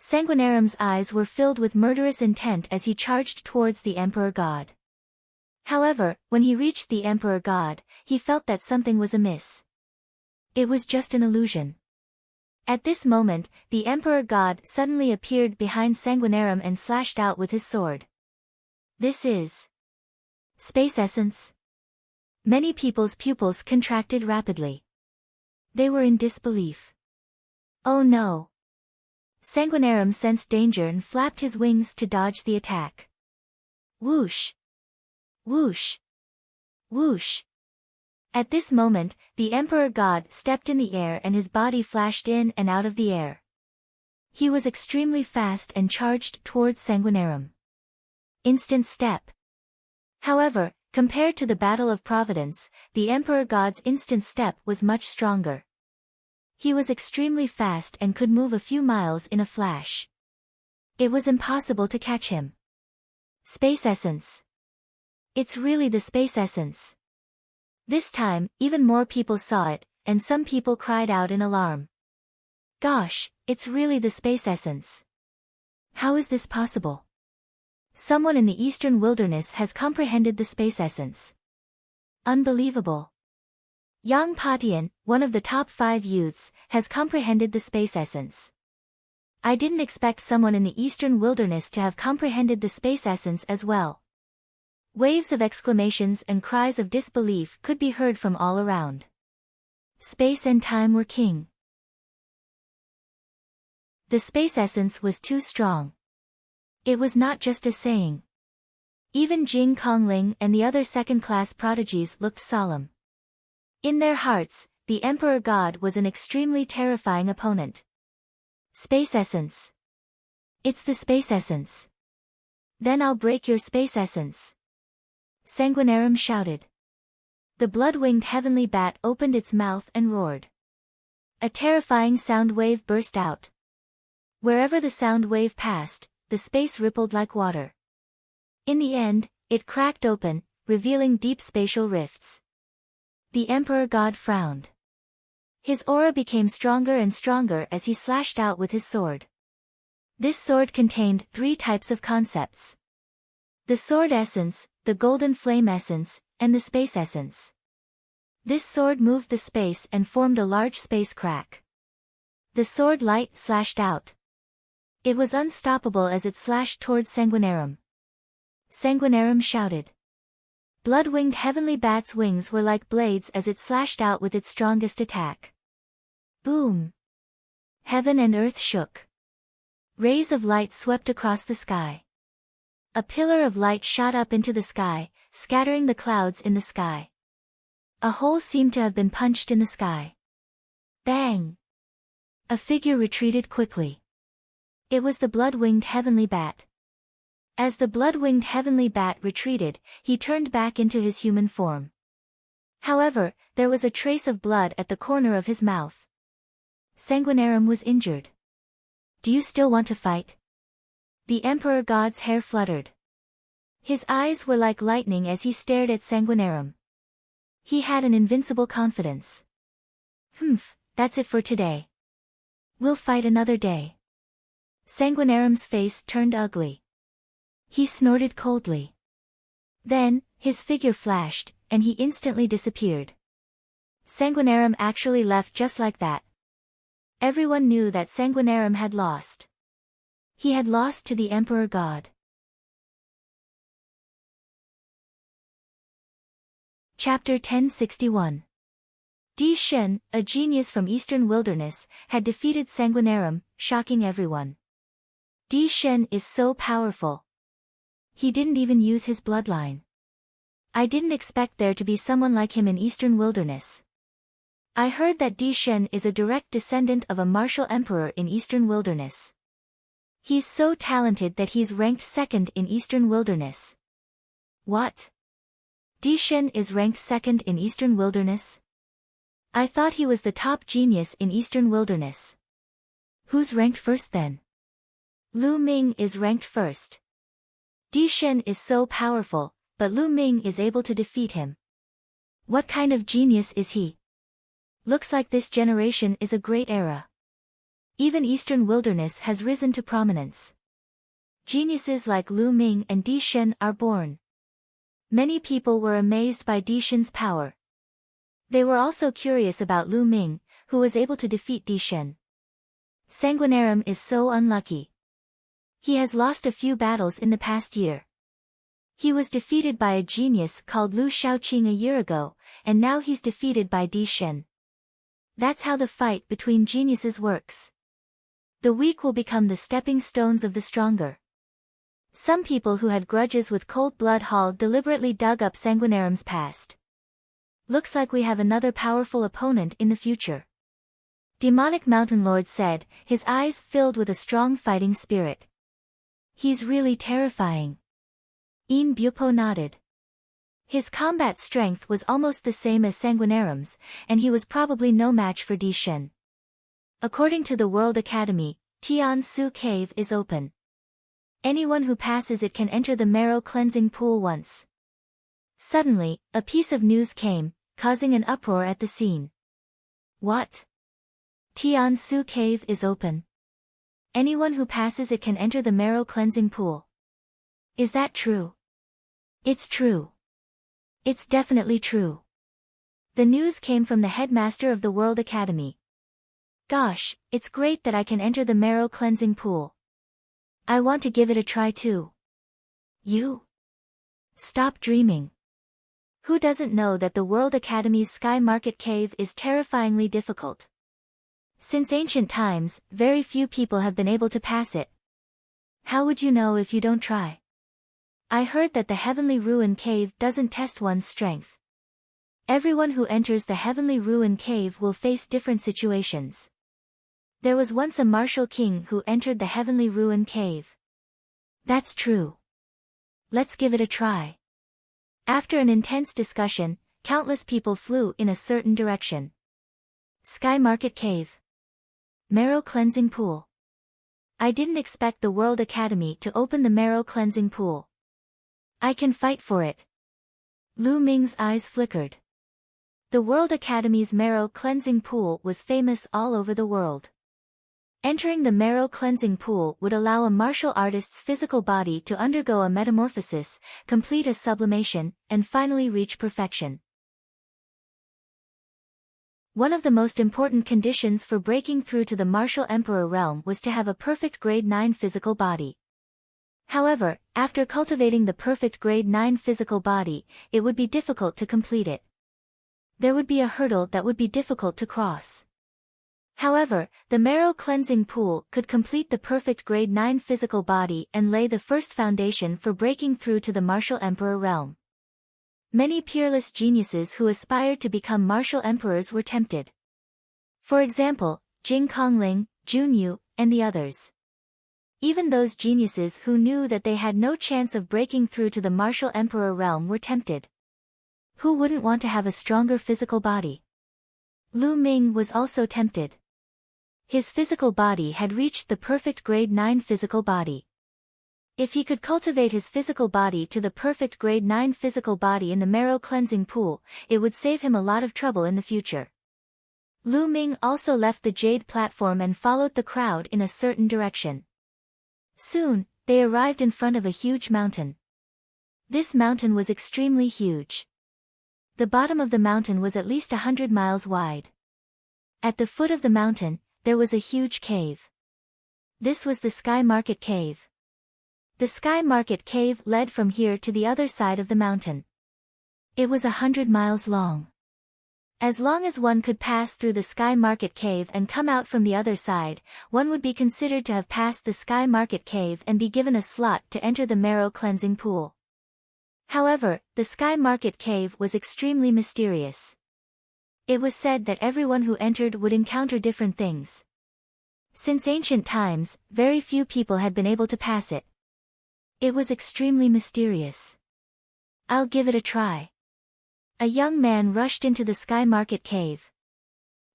Sanguinarum's eyes were filled with murderous intent as he charged towards the Emperor God. However, when he reached the Emperor God, he felt that something was amiss. It was just an illusion. At this moment, the Emperor God suddenly appeared behind Sanguinarum and slashed out with his sword. This is space essence. Many people's pupils contracted rapidly. They were in disbelief. Oh no! Sanguinarum sensed danger and flapped his wings to dodge the attack. Whoosh! Whoosh! Whoosh! At this moment, the Emperor God stepped in the air and his body flashed in and out of the air. He was extremely fast and charged towards Sanguinarum. Instant step. However, compared to the Battle of Providence, the Emperor God's instant step was much stronger. He was extremely fast and could move a few miles in a flash. It was impossible to catch him. Space essence. It's really the space essence. This time, even more people saw it, and some people cried out in alarm. Gosh, it's really the space essence. How is this possible? Someone in the eastern wilderness has comprehended the space essence. Unbelievable. Yang Patian, one of the top 5 youths, has comprehended the space essence. I didn't expect someone in the eastern wilderness to have comprehended the space essence as well. Waves of exclamations and cries of disbelief could be heard from all around. Space and time were king. The space essence was too strong. It was not just a saying. Even Jing Kongling and the other second-class prodigies looked solemn. In their hearts, the Emperor God was an extremely terrifying opponent. Space essence. It's the space essence. Then I'll break your space essence. Sanguinarum shouted. The blood-winged heavenly bat opened its mouth and roared. A terrifying sound wave burst out. Wherever the sound wave passed, the space rippled like water. In the end, it cracked open, revealing deep spatial rifts. The Emperor God frowned. His aura became stronger and stronger as he slashed out with his sword. This sword contained 3 types of concepts. The sword essence, the golden flame essence, and the space essence. This sword moved the space and formed a large space crack. The sword light slashed out. It was unstoppable as it slashed towards Sanguinarum. Sanguinarum shouted. Blood-winged heavenly bat's wings were like blades as it slashed out with its strongest attack. Boom! Heaven and earth shook. Rays of light swept across the sky. A pillar of light shot up into the sky, scattering the clouds in the sky. A hole seemed to have been punched in the sky. Bang! A figure retreated quickly. It was the blood-winged heavenly bat. As the blood-winged heavenly bat retreated, he turned back into his human form. However, there was a trace of blood at the corner of his mouth. Sanguinarum was injured. Do you still want to fight? The Emperor God's hair fluttered. His eyes were like lightning as he stared at Sanguinarum. He had an invincible confidence. That's it for today. We'll fight another day. Sanguinarum's face turned ugly. He snorted coldly. Then, his figure flashed, and he instantly disappeared. Sanguinarum actually left just like that. Everyone knew that Sanguinarum had lost. He had lost to the Emperor God. Chapter 1061. Di Shen, a genius from Eastern Wilderness, had defeated Sanguinarum, shocking everyone. Di Shen is so powerful. He didn't even use his bloodline. I didn't expect there to be someone like him in Eastern Wilderness. I heard that Di Shen is a direct descendant of a martial emperor in Eastern Wilderness. He's so talented that he's ranked 2nd in Eastern Wilderness. What? Di Shen is ranked 2nd in Eastern Wilderness? I thought he was the top genius in Eastern Wilderness. Who's ranked 1st then? Lu Ming is ranked 1st. Di Shen is so powerful, but Lu Ming is able to defeat him. What kind of genius is he? Looks like this generation is a great era. Even Eastern Wilderness has risen to prominence. Geniuses like Lu Ming and Di Shen are born. Many people were amazed by Di Shen's power. They were also curious about Lu Ming, who was able to defeat Di Shen. Sanguinarum is so unlucky. He has lost a few battles in the past year. He was defeated by a genius called Lu Shaoqing a year ago, and now he's defeated by Di Shen. That's how the fight between geniuses works. The weak will become the stepping stones of the stronger. Some people who had grudges with Cold Blood Hall deliberately dug up Sanguinarum's past. Looks like we have another powerful opponent in the future. Demonic Mountain Lord said, his eyes filled with a strong fighting spirit. He's really terrifying. In Bupo nodded. His combat strength was almost the same as Sanguinarum's, and he was probably no match for Di Shen. According to the World Academy, Tian Su Cave is open. Anyone who passes it can enter the marrow cleansing pool once. Suddenly, a piece of news came, causing an uproar at the scene. What? Tian Su Cave is open. Anyone who passes it can enter the marrow cleansing pool. Is that true? It's true. It's definitely true. The news came from the headmaster of the World Academy. Gosh, it's great that I can enter the marrow cleansing pool. I want to give it a try too. You? Stop dreaming. Who doesn't know that the World Academy's Sky Market Cave is terrifyingly difficult? Since ancient times, very few people have been able to pass it. How would you know if you don't try? I heard that the Heavenly Ruin Cave doesn't test one's strength. Everyone who enters the Heavenly Ruin Cave will face different situations. There was once a martial king who entered the Heavenly Ruin Cave. That's true. Let's give it a try. After an intense discussion, countless people flew in a certain direction. Sky Market Cave. Marrow Cleansing Pool. I didn't expect the World Academy to open the Marrow Cleansing Pool. I can fight for it. Lu Ming's eyes flickered. The World Academy's Marrow Cleansing Pool was famous all over the world. Entering the Marrow Cleansing Pool would allow a martial artist's physical body to undergo a metamorphosis, complete a sublimation, and finally reach perfection. One of the most important conditions for breaking through to the Martial Emperor realm was to have a perfect grade 9 physical body. However, after cultivating the perfect grade 9 physical body, it would be difficult to complete it. There would be a hurdle that would be difficult to cross. However, the Marrow Cleansing Pool could complete the perfect grade 9 physical body and lay the first foundation for breaking through to the Martial Emperor realm. Many peerless geniuses who aspired to become martial emperors were tempted. For example, Jing Kongling, Jun Yu, and the others. Even those geniuses who knew that they had no chance of breaking through to the martial emperor realm were tempted. Who wouldn't want to have a stronger physical body? Lu Ming was also tempted. His physical body had reached the perfect grade 9 physical body. If he could cultivate his physical body to the perfect grade 9 physical body in the Marrow Cleansing Pool, it would save him a lot of trouble in the future. Lu Ming also left the jade platform and followed the crowd in a certain direction. Soon, they arrived in front of a huge mountain. This mountain was extremely huge. The bottom of the mountain was at least 100 miles wide. At the foot of the mountain, there was a huge cave. This was the Sky Market Cave. The Sky Market Cave led from here to the other side of the mountain. It was 100 miles long. As long as one could pass through the Sky Market Cave and come out from the other side, one would be considered to have passed the Sky Market Cave and be given a slot to enter the Marrow Cleansing Pool. However, the Sky Market Cave was extremely mysterious. It was said that everyone who entered would encounter different things. Since ancient times, very few people had been able to pass it. It was extremely mysterious. I'll give it a try. A young man rushed into the Sky Market Cave.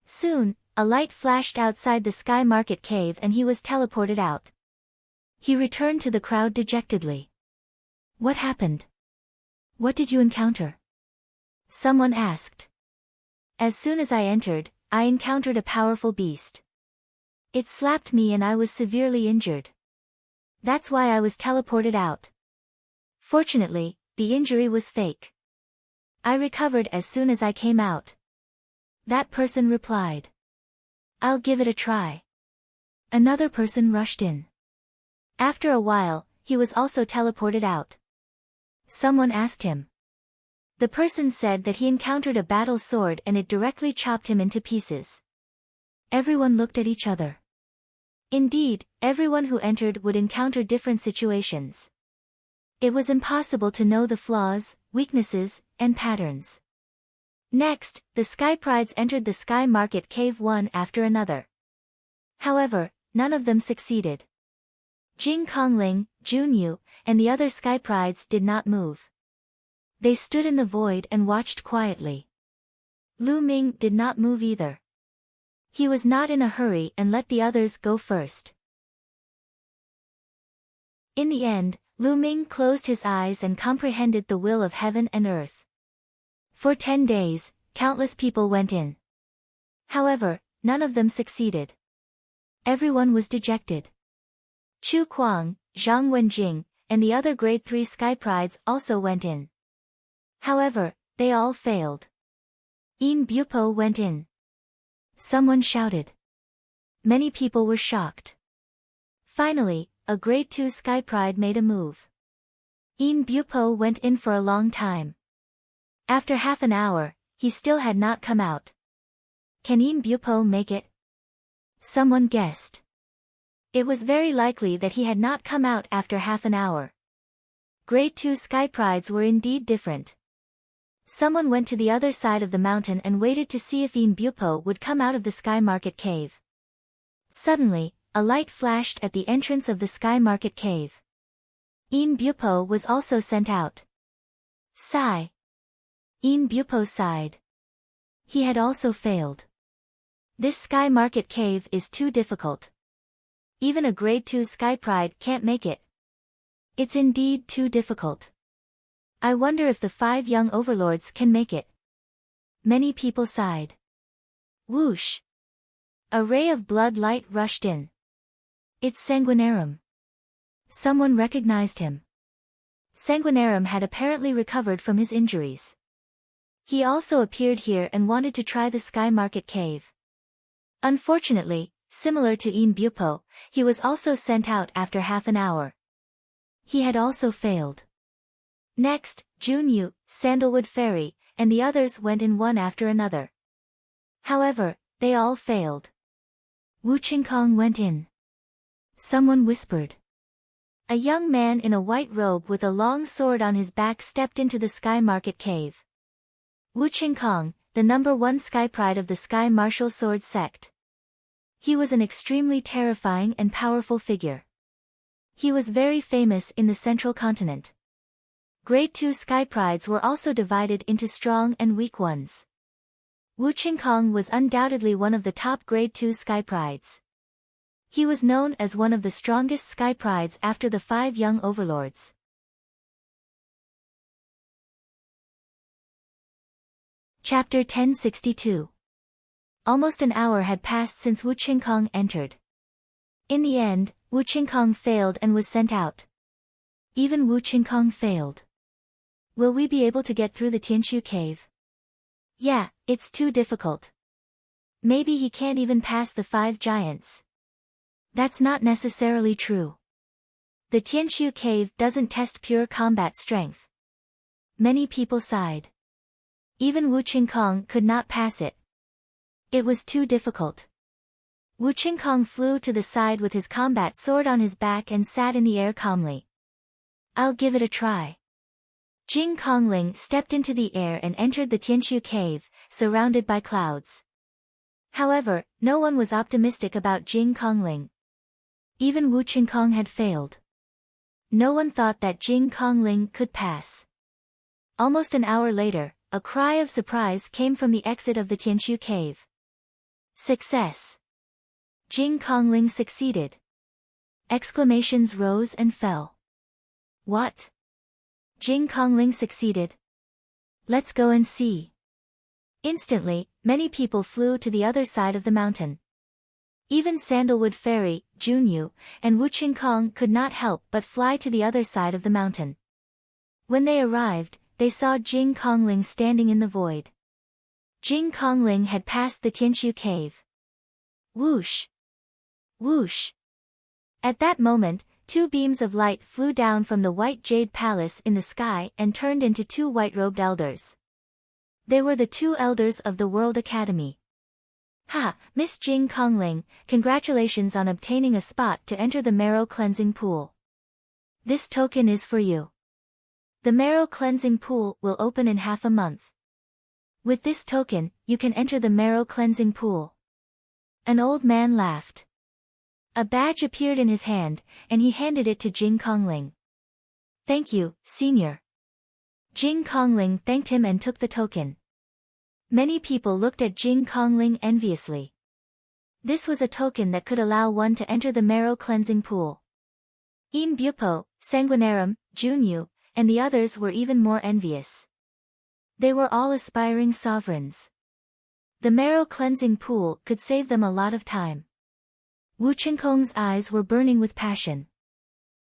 Soon, a light flashed outside the Sky Market Cave and he was teleported out. He returned to the crowd dejectedly. What happened? What did you encounter? Someone asked. As soon as I entered, I encountered a powerful beast. It slapped me and I was severely injured. That's why I was teleported out. Fortunately, the injury was fake. I recovered as soon as I came out. That person replied. I'll give it a try. Another person rushed in. After a while, he was also teleported out. Someone asked him. The person said that he encountered a battle sword and it directly chopped him into pieces. Everyone looked at each other. Indeed, everyone who entered would encounter different situations. It was impossible to know the flaws, weaknesses, and patterns. Next, the sky prides entered the sky market cave one after another. However, none of them succeeded. Jing Kongling, Junyu, and the other sky prides did not move. They stood in the void and watched quietly. Lu Ming did not move either. He was not in a hurry and let the others go first. In the end, Lu Ming closed his eyes and comprehended the will of heaven and earth. For 10 days, countless people went in. However, none of them succeeded. Everyone was dejected. Chu Kuang, Zhang Wenjing, and the other grade 3 sky prides also went in. However, they all failed. Yin Bupo went in. Someone shouted. Many people were shocked. Finally, a grade 2 sky pride made a move. Yin Bupo went in for a long time. After half an hour, he still had not come out. Can Yin Bupo make it? Someone guessed. It was very likely that he had not come out after half an hour. Grade 2 sky prides were indeed different. Someone went to the other side of the mountain and waited to see if Yin Bupo would come out of the sky market cave. Suddenly, a light flashed at the entrance of the sky market cave. Yin Bupo was also sent out. Sigh. Yin Bupo sighed. He had also failed. This sky market cave is too difficult. Even a grade 2 sky pride can't make it. It's indeed too difficult. I wonder if the 5 young overlords can make it. Many people sighed. Whoosh! A ray of blood light rushed in. It's Sanguinarum. Someone recognized him. Sanguinarum had apparently recovered from his injuries. He also appeared here and wanted to try the sky market cave. Unfortunately, similar to Yin Bupo, he was also sent out after half an hour. He had also failed. Next, Junyu, Sandalwood Fairy, and the others went in one after another. However, they all failed. Wu Qingkong went in. Someone whispered. A young man in a white robe with a long sword on his back stepped into the sky market cave. Wu Qingkong, the number 1 sky pride of the Sky Martial Sword sect. He was an extremely terrifying and powerful figure. He was very famous in the central continent. Grade 2 sky prides were also divided into strong and weak ones. Wu Qingkong was undoubtedly one of the top grade 2 sky prides. He was known as one of the strongest sky prides after the 5 young overlords. Chapter 1062. Almost an hour had passed since Wu Qingkong entered. In the end, Wu Qingkong failed and was sent out. Even Wu Qingkong failed. Will we be able to get through the Tianshu cave? Yeah, it's too difficult. Maybe he can't even pass the 5 giants. That's not necessarily true. The Tianshu cave doesn't test pure combat strength. Many people sighed. Even Wu Qingkong could not pass it. It was too difficult. Wu Qingkong flew to the side with his combat sword on his back and sat in the air calmly. I'll give it a try. Jing Kongling stepped into the air and entered the Tianshu cave, surrounded by clouds. However, no one was optimistic about Jing Kongling. Even Wu Qingkong had failed. No one thought that Jing Kongling could pass. Almost an hour later, a cry of surprise came from the exit of the Tianshu cave. Success! Jing Kongling succeeded. Exclamations rose and fell. What? Jing Kongling succeeded? Let's go and see. Instantly, many people flew to the other side of the mountain. Even Sandalwood Fairy, Junyu, and Wu Qingkong could not help but fly to the other side of the mountain. When they arrived, they saw Jing Kongling standing in the void. Jing Kongling had passed the Tianshu cave. Whoosh! Whoosh! At that moment, 2 beams of light flew down from the white jade palace in the sky and turned into 2 white-robed elders. They were the 2 elders of the World Academy. Ha, Miss Jing Kongling, congratulations on obtaining a spot to enter the marrow cleansing pool. This token is for you. The marrow cleansing pool will open in half a month. With this token, you can enter the marrow cleansing pool. An old man laughed. A badge appeared in his hand, and he handed it to Jing Kongling. Thank you, senior. Jing Kongling thanked him and took the token. Many people looked at Jing Kongling enviously. This was a token that could allow one to enter the marrow cleansing pool. In Bupo, Sanguinarum, Junyu, and the others were even more envious. They were all aspiring sovereigns. The marrow cleansing pool could save them a lot of time. Wu Qinkong's eyes were burning with passion.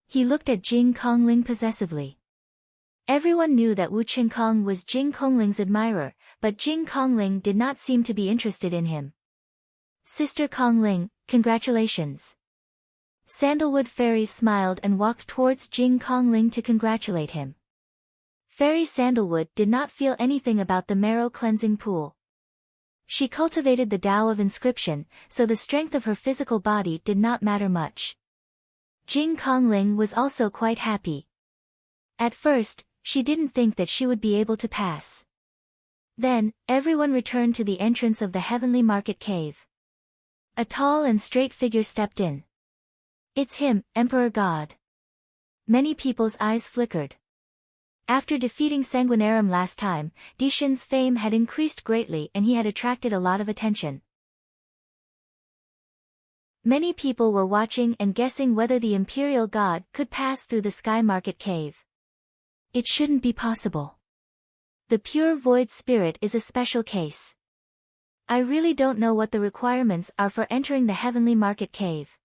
He looked at Jing Kongling possessively. Everyone knew that Wu Qinkong was Jing Kongling's admirer, but Jing Kongling did not seem to be interested in him. Sister Kongling, congratulations. Sandalwood Fairy smiled and walked towards Jing Kongling to congratulate him. Fairy Sandalwood did not feel anything about the marrow cleansing pool. She cultivated the Tao of inscription, so the strength of her physical body did not matter much. Jing Kongling was also quite happy. At first, she didn't think that she would be able to pass. Then, everyone returned to the entrance of the Heavenly Market Cave. A tall and straight figure stepped in. It's him, Emperor God. Many people's eyes flickered. After defeating Sanguinarum last time, Dishin's fame had increased greatly and he had attracted a lot of attention. Many people were watching and guessing whether the Imperial God could pass through the Sky Market Cave. It shouldn't be possible. The pure void spirit is a special case. I really don't know what the requirements are for entering the Heavenly Market Cave.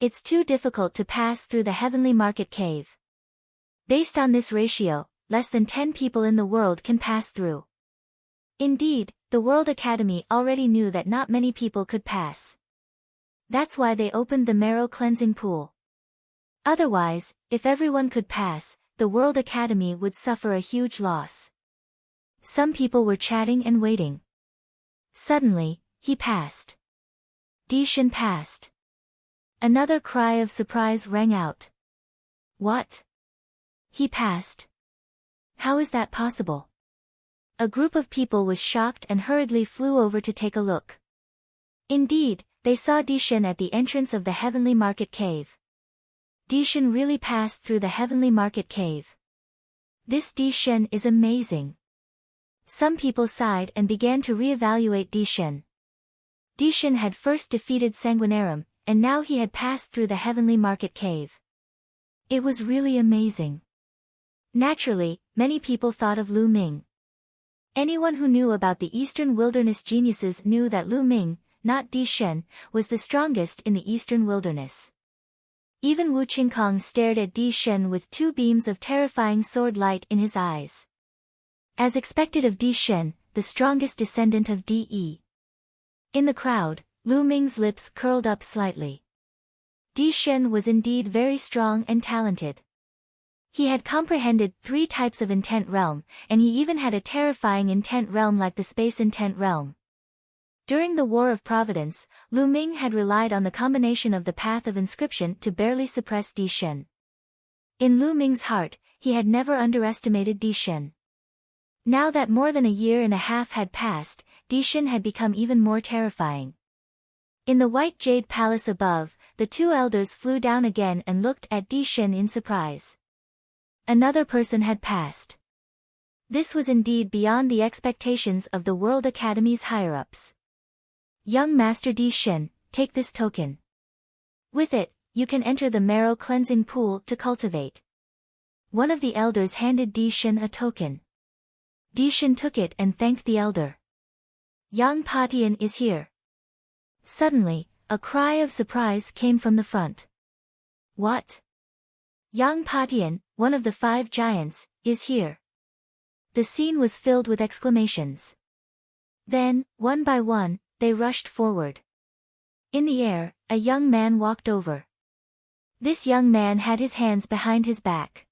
It's too difficult to pass through the Heavenly Market Cave. Based on this ratio, less than 10 people in the world can pass through. Indeed, the World Academy already knew that not many people could pass. That's why they opened the marrow cleansing pool. Otherwise, if everyone could pass, the World Academy would suffer a huge loss. Some people were chatting and waiting. Suddenly, he passed. Dishin passed. Another cry of surprise rang out. What? He passed. How is that possible? A group of people was shocked and hurriedly flew over to take a look. Indeed, they saw Dishin at the entrance of the Heavenly Market Cave. Dishin really passed through the Heavenly Market Cave. This Dishin is amazing. Some people sighed and began to re-evaluate Dishin. Dishin had first defeated Sanguinarum, and now he had passed through the Heavenly Market Cave. It was really amazing. Naturally, many people thought of Lu Ming. Anyone who knew about the Eastern Wilderness geniuses knew that Lu Ming, not Dishin, was the strongest in the Eastern Wilderness. Even Wu Qinkong stared at Dishin with 2 beams of terrifying sword light in his eyes. As expected of Dishin, the strongest descendant of De. In the crowd, Lu Ming's lips curled up slightly. Dishin was indeed very strong and talented. He had comprehended 3 types of intent realm, and he even had a terrifying intent realm like the space intent realm. During the War of Providence, Lu Ming had relied on the combination of the path of inscription to barely suppress Dishin. In Lu Ming's heart, he had never underestimated Dishin. Now that more than a year and a half had passed, Dishin had become even more terrifying. In the White Jade Palace above, the 2 elders flew down again and looked at Dishin in surprise. Another person had passed. This was indeed beyond the expectations of the World Academy's higher-ups. Young Master Dishin, take this token. With it, you can enter the marrow cleansing pool to cultivate. One of the elders handed Dishin a token. Dishin took it and thanked the elder. Yang Patian is here. Suddenly, a cry of surprise came from the front. What? Yang Patian, one of the 5 giants, is here. The scene was filled with exclamations. Then, one by one, they rushed forward. In the air, a young man walked over. This young man had his hands behind his back.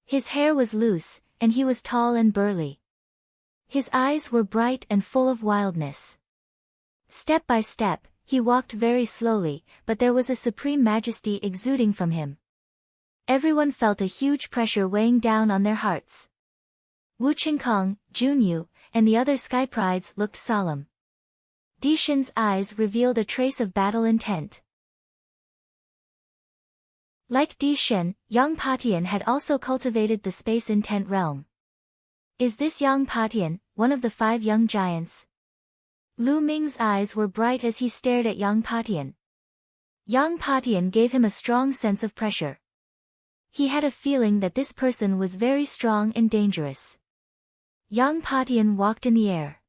His hair was loose, and he was tall and burly. His eyes were bright and full of wildness. Step by step, he walked very slowly, but there was a supreme majesty exuding from him. Everyone felt a huge pressure weighing down on their hearts. Wu Qinkong, Junyu, and the other sky prides looked solemn. Dishan's eyes revealed a trace of battle intent. Like Dishan, Yang Patian had also cultivated the space intent realm. Is this Yang Patian, one of the 5 young giants? Lu Ming's eyes were bright as he stared at Yang Patian. Yang Patian gave him a strong sense of pressure. He had a feeling that this person was very strong and dangerous. Yang Patian walked in the air.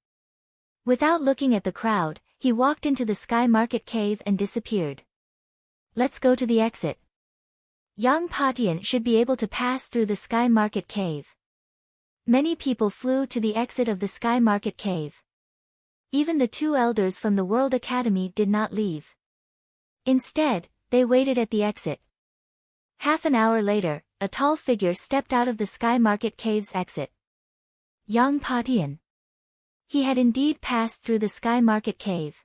Without looking at the crowd, he walked into the Sky Market Cave and disappeared. Let's go to the exit. Yang Patian should be able to pass through the Sky Market Cave. Many people flew to the exit of the Sky Market Cave. Even the 2 elders from the World Academy did not leave. Instead, they waited at the exit. Half an hour later, a tall figure stepped out of the Sky Market Cave's exit. Yang Patian. He had indeed passed through the Sky Market Cave.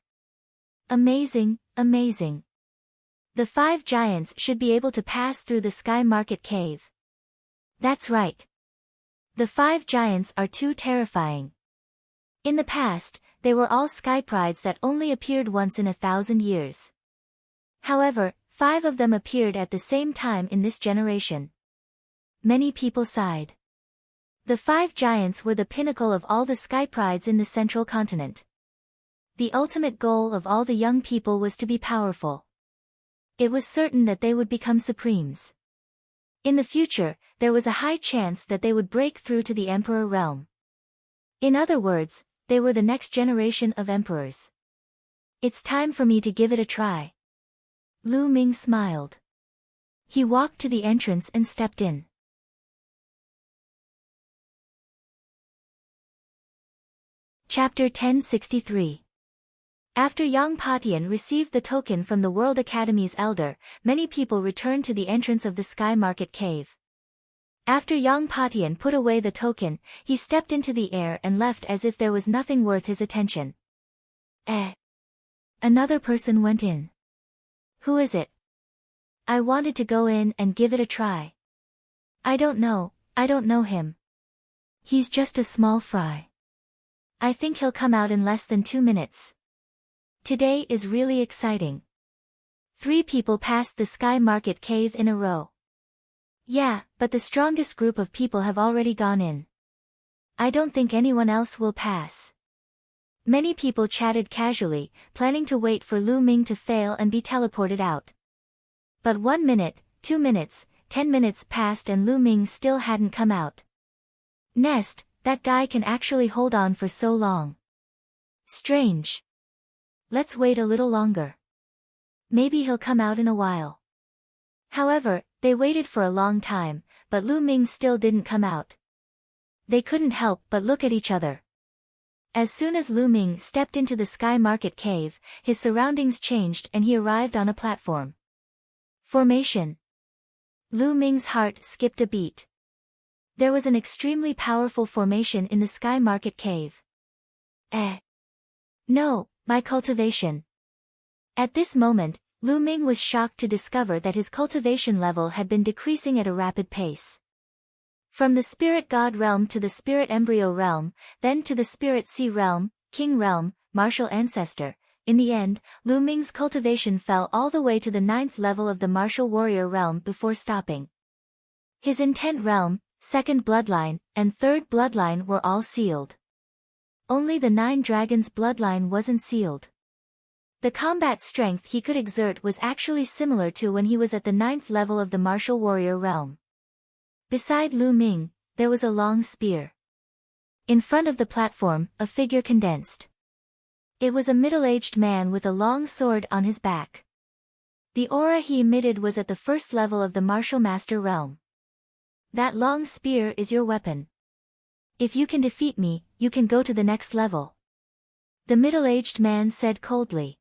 Amazing, amazing. The 5 giants should be able to pass through the Sky Market Cave. That's right. The 5 giants are too terrifying. In the past, they were all sky prides that only appeared once in 1,000 years. However, 5 of them appeared at the same time in this generation. Many people sighed. The 5 giants were the pinnacle of all the sky prides in the central continent. The ultimate goal of all the young people was to be powerful. It was certain that they would become supremes. In the future, there was a high chance that they would break through to the emperor realm. In other words, they were the next generation of emperors. It's time for me to give it a try. Lu Ming smiled. He walked to the entrance and stepped in. Chapter 1063. After Yang Patian received the token from the World Academy's elder, many people returned to the entrance of the Sky Market Cave. After Yang Patian put away the token, he stepped into the air and left as if there was nothing worth his attention. Another person went in. Who is it? I wanted to go in and give it a try. I don't know him. He's just a small fry. I think he'll come out in less than 2 minutes. Today is really exciting. 3 people passed the Sky Market Cave in a row. Yeah, but the strongest group of people have already gone in. I don't think anyone else will pass. Many people chatted casually, planning to wait for Lu Ming to fail and be teleported out. But 1 minute, 2 minutes, 10 minutes passed and Lu Ming still hadn't come out. Nest, that guy can actually hold on for so long. Strange. Let's wait a little longer. Maybe he'll come out in a while. However, they waited for a long time, but Lu Ming still didn't come out. They couldn't help but look at each other. As soon as Lu Ming stepped into the Sky Market Cave, his surroundings changed and he arrived on a platform. Formation. Lu Ming's heart skipped a beat. There was an extremely powerful formation in the Sky Market Cave. No, my cultivation. At this moment, Lu Ming was shocked to discover that his cultivation level had been decreasing at a rapid pace. From the Spirit God realm to the Spirit Embryo realm, then to the Spirit Sea realm, King realm, Martial Ancestor. In the end, Lu Ming's cultivation fell all the way to the 9th level of the Martial Warrior realm before stopping. His Intent realm, 2nd bloodline, and 3rd bloodline were all sealed. Only the 9 Dragons bloodline wasn't sealed. The combat strength he could exert was actually similar to when he was at the 9th level of the Martial Warrior realm. Beside Lu Ming, there was a long spear. In front of the platform, a figure condensed. It was a middle-aged man with a long sword on his back. The aura he emitted was at the 1st level of the Martial Master realm. That long spear is your weapon. If you can defeat me, you can go to the next level. The middle-aged man said coldly.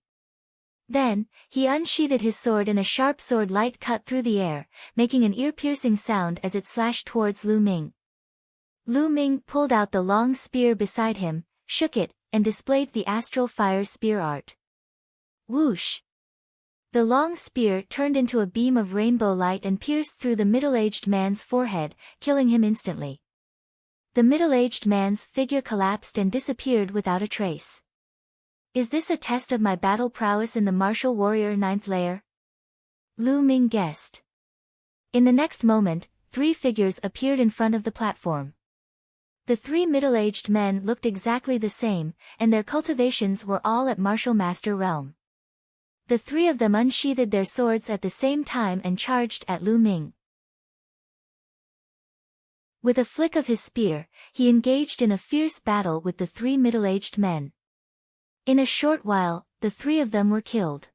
Then, he unsheathed his sword and a sharp sword light cut through the air, making an ear-piercing sound as it slashed towards Lu Ming. Lu Ming pulled out the long spear beside him, shook it, and displayed the astral fire spear art. Whoosh! The long spear turned into a beam of rainbow light and pierced through the middle-aged man's forehead, killing him instantly. The middle-aged man's figure collapsed and disappeared without a trace. Is this a test of my battle prowess in the martial warrior ninth layer? Lu Ming guessed. In the next moment, 3 figures appeared in front of the platform. The 3 middle-aged men looked exactly the same, and their cultivations were all at martial master realm. The 3 of them unsheathed their swords at the same time and charged at Lu Ming. With a flick of his spear, he engaged in a fierce battle with the 3 middle-aged men. In a short while, the 3 of them were killed.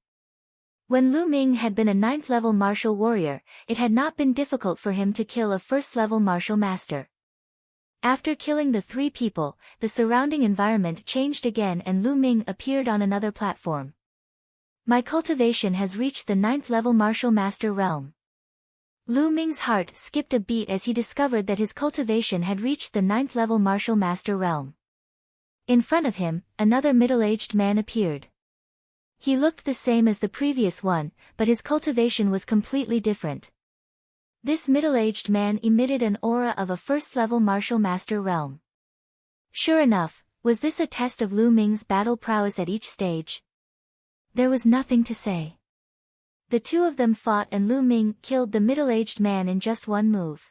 When Lu Ming had been a 9th-level martial warrior, it had not been difficult for him to kill a 1st-level martial master. After killing the 3 people, the surrounding environment changed again and Lu Ming appeared on another platform. My cultivation has reached the 9th-level martial master realm. Lu Ming's heart skipped a beat as he discovered that his cultivation had reached the 9th-level martial master realm. In front of him, another middle-aged man appeared. He looked the same as the previous one, but his cultivation was completely different. This middle-aged man emitted an aura of a 1st-level martial master realm. Sure enough, was this a test of Lu Ming's battle prowess at each stage? There was nothing to say. The 2 of them fought and Lu Ming killed the middle-aged man in just one move.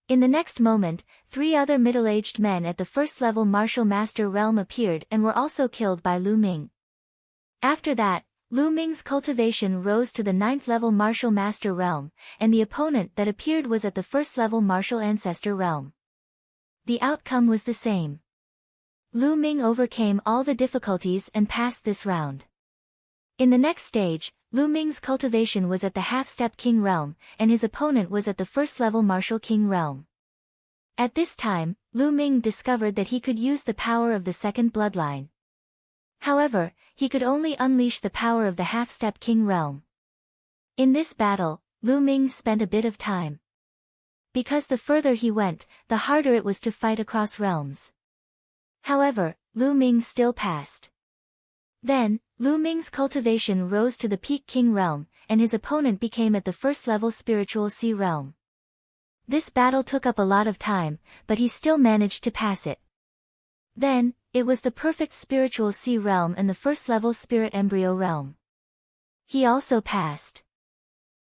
In the next moment, 3 other middle-aged men at the 1st-level martial master realm appeared and were also killed by Lu Ming. After that, Lu Ming's cultivation rose to the 9th-level martial master realm, and the opponent that appeared was at the 1st-level martial ancestor realm. The outcome was the same. Lu Ming overcame all the difficulties and passed this round. In the next stage, Lu Ming's cultivation was at the half-step king realm, and his opponent was at the 1st-level martial king realm. At this time, Lu Ming discovered that he could use the power of the 2nd bloodline. However, he could only unleash the power of the half-step king realm. In this battle, Lu Ming spent a bit of time. Because the further he went, the harder it was to fight across realms. However, Lu Ming still passed. Then, Lu Ming's cultivation rose to the peak king realm, and his opponent became at the 1st-level spiritual sea realm. This battle took up a lot of time, but he still managed to pass it. Then, it was the perfect spiritual sea realm and the 1st-level spirit embryo realm. He also passed.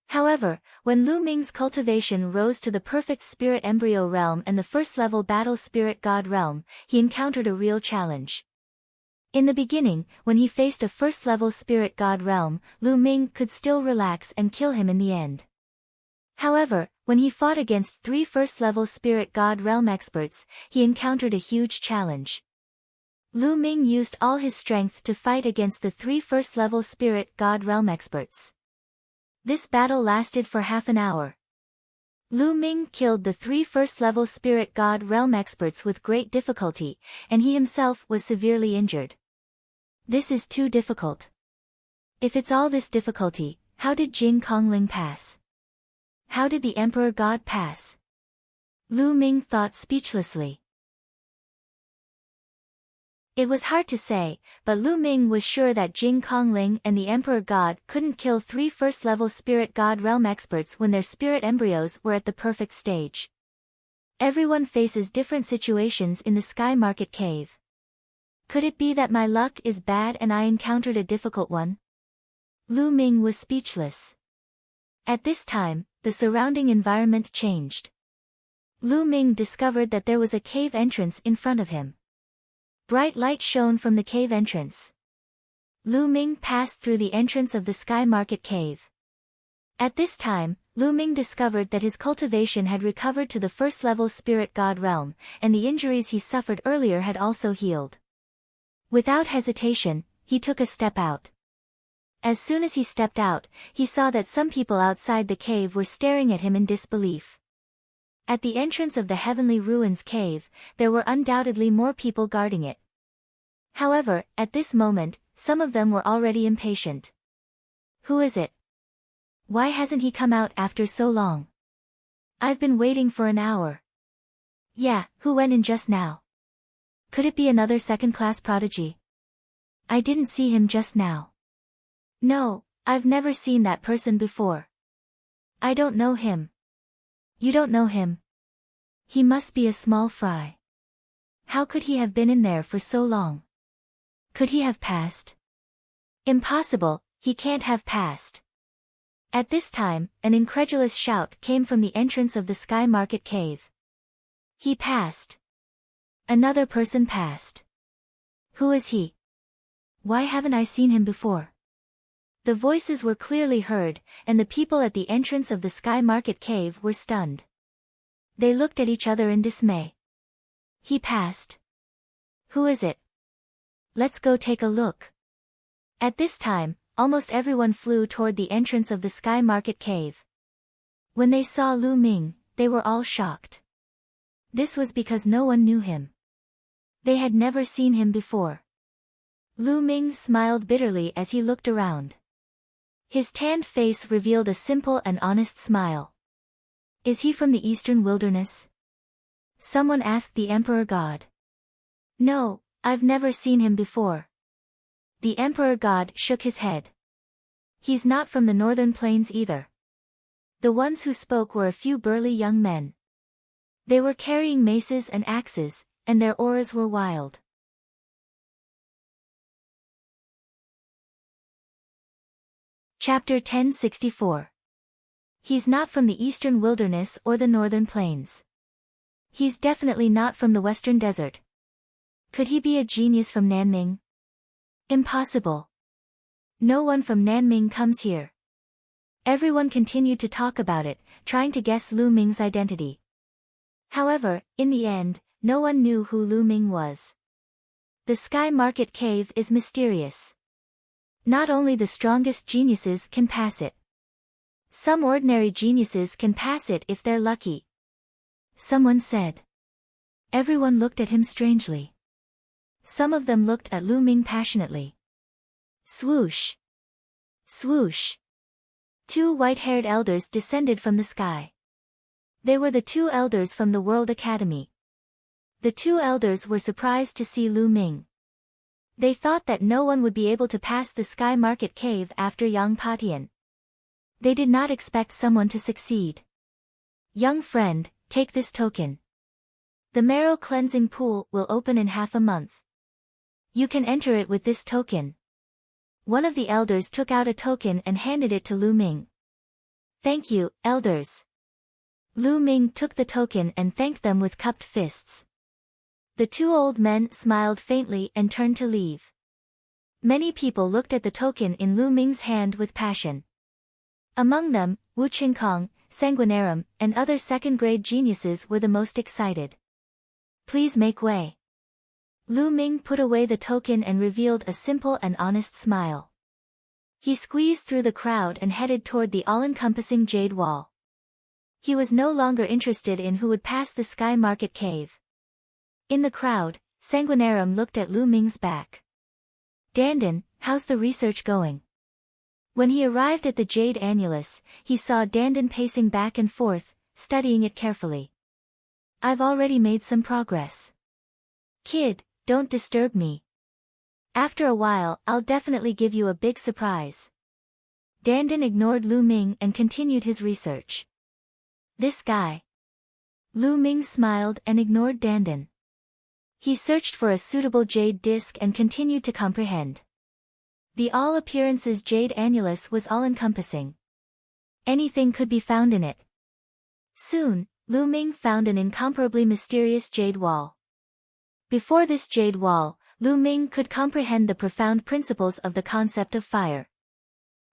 However, when Lu Ming's cultivation rose to the perfect spirit embryo realm and the 1st-level battle spirit god realm, he encountered a real challenge. In the beginning, when he faced a 1st-level spirit god realm, Lu Ming could still relax and kill him in the end. However, when he fought against 3 1st-level spirit god realm experts, he encountered a huge challenge. Lu Ming used all his strength to fight against the 3 1st-level spirit god realm experts. This battle lasted for half an hour. Lu Ming killed the 3 1st-level spirit god realm experts with great difficulty, and he himself was severely injured. This is too difficult. If it's all this difficulty, how did Jing Kongling pass? How did the Emperor God pass? Lu Ming thought speechlessly. It was hard to say, but Lu Ming was sure that Jing Kongling and the Emperor God couldn't kill 3 1st-level spirit god realm experts when their spirit embryos were at the perfect stage. Everyone faces different situations in the Sky Market Cave. Could it be that my luck is bad and I encountered a difficult one? Lu Ming was speechless. At this time, the surrounding environment changed. Lu Ming discovered that there was a cave entrance in front of him. Bright light shone from the cave entrance. Lu Ming passed through the entrance of the Sky Market Cave. At this time, Lu Ming discovered that his cultivation had recovered to the 1st-level spirit god realm, and the injuries he suffered earlier had also healed. Without hesitation, he took a step out. As soon as he stepped out, he saw that some people outside the cave were staring at him in disbelief. At the entrance of the Heavenly Ruins cave, there were undoubtedly more people guarding it. However, at this moment, some of them were already impatient. Who is it? Why hasn't he come out after so long? I've been waiting for an hour. Yeah, who went in just now? Could it be another 2nd-class prodigy? I didn't see him just now. No, I've never seen that person before. I don't know him. You don't know him? He must be a small fry. How could he have been in there for so long? Could he have passed? Impossible, he can't have passed. At this time, an incredulous shout came from the entrance of the Sky Market Cave. He passed. Another person passed. Who is he? Why haven't I seen him before? The voices were clearly heard, and the people at the entrance of the Sky Market Cave were stunned. They looked at each other in dismay. He passed. Who is it? Let's go take a look. At this time, almost everyone flew toward the entrance of the Sky Market Cave. When they saw Lu Ming, they were all shocked. This was because no one knew him. They had never seen him before. Lu Ming smiled bitterly as he looked around. His tanned face revealed a simple and honest smile. Is he from the eastern wilderness? Someone asked the Emperor God. No, I've never seen him before. The Emperor God shook his head. He's not from the northern plains either. The ones who spoke were a few burly young men. They were carrying maces and axes, and their auras were wild. Chapter 1064. He's not from the eastern wilderness or the northern plains. He's definitely not from the western desert. Could he be a genius from Nanming? Impossible. No one from Nanming comes here. Everyone continued to talk about it, trying to guess Lu Ming's identity. However, in the end, no one knew who Lu Ming was. The Sky Market Cave is mysterious. Not only the strongest geniuses can pass it. Some ordinary geniuses can pass it if they're lucky. Someone said. Everyone looked at him strangely. Some of them looked at Lu Ming passionately. Swoosh! Swoosh! Two white-haired elders descended from the sky. They were the two elders from the World Academy. The two elders were surprised to see Lu Ming. They thought that no one would be able to pass the Sky Market Cave after Yang Patian. They did not expect someone to succeed. Young friend, take this token. The marrow cleansing pool will open in half a month. You can enter it with this token. One of the elders took out a token and handed it to Lu Ming. Thank you, elders. Lu Ming took the token and thanked them with cupped fists. The two old men smiled faintly and turned to leave. Many people looked at the token in Lu Ming's hand with passion. Among them, Wu Qingkong, Sanguinarum, and other second-grade geniuses were the most excited. Please make way. Lu Ming put away the token and revealed a simple and honest smile. He squeezed through the crowd and headed toward the all-encompassing jade wall. He was no longer interested in who would pass the Sky Market Cave. In the crowd, Sanguinarum looked at Lu Ming's back. Dandan, how's the research going? When he arrived at the Jade Annulus, he saw Dandan pacing back and forth, studying it carefully. I've already made some progress. Kid, don't disturb me. After a while, I'll definitely give you a big surprise. Dandan ignored Lu Ming and continued his research. This guy. Lu Ming smiled and ignored Dandan. He searched for a suitable jade disc and continued to comprehend. The all-appearances Jade Annulus was all-encompassing. Anything could be found in it. Soon, Lu Ming found an incomparably mysterious jade wall. Before this jade wall, Lu Ming could comprehend the profound principles of the concept of fire.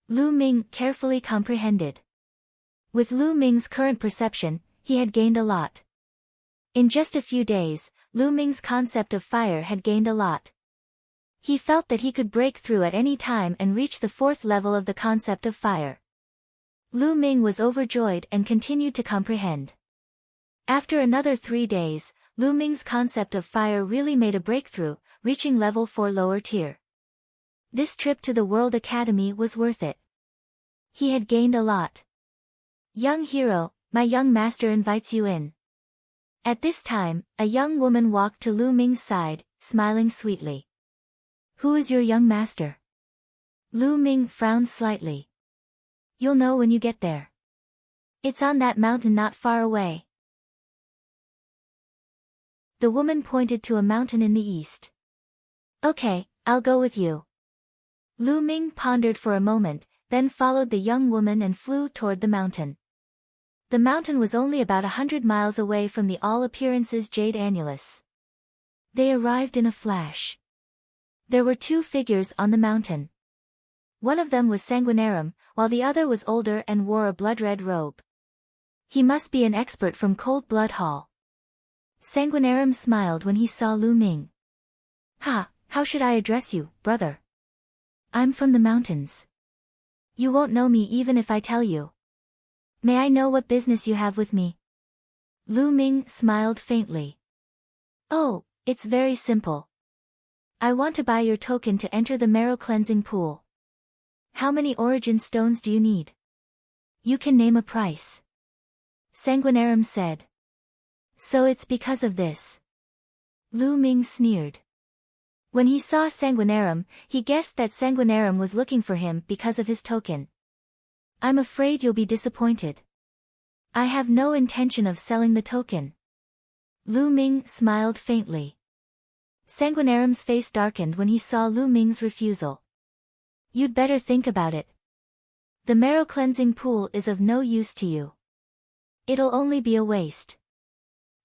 Lu Ming carefully comprehended. With Lu Ming's current perception, he had gained a lot. In just a few days, Lu Ming's concept of fire had gained a lot. He felt that he could break through at any time and reach the fourth level of the concept of fire. Lu Ming was overjoyed and continued to comprehend. After another 3 days, Lu Ming's concept of fire really made a breakthrough, reaching level 4 lower tier. This trip to the World Academy was worth it. He had gained a lot. Young hero, my young master invites you in. At this time, a young woman walked to Lu Ming's side, smiling sweetly. Who is your young master? Lu Ming frowned slightly. You'll know when you get there. It's on that mountain not far away. The woman pointed to a mountain in the east. Okay, I'll go with you. Lu Ming pondered for a moment, then followed the young woman and flew toward the mountain. The mountain was only about 100 miles away from the all appearances Jade Annulus. They arrived in a flash. There were two figures on the mountain. One of them was Sanguinarum, while the other was older and wore a blood-red robe. He must be an expert from Cold Blood Hall. Sanguinarum smiled when he saw Lu Ming. Ha, how should I address you, brother? I'm from the mountains. You won't know me even if I tell you. May I know what business you have with me? Lu Ming smiled faintly. Oh, it's very simple. I want to buy your token to enter the marrow cleansing pool. How many origin stones do you need? You can name a price. Sanguinarum said. So it's because of this. Lu Ming sneered. When he saw Sanguinarum, he guessed that Sanguinarum was looking for him because of his token. I'm afraid you'll be disappointed. I have no intention of selling the token. Lu Ming smiled faintly. Sanguinarum's face darkened when he saw Lu Ming's refusal. You'd better think about it. The marrow cleansing pool is of no use to you. It'll only be a waste.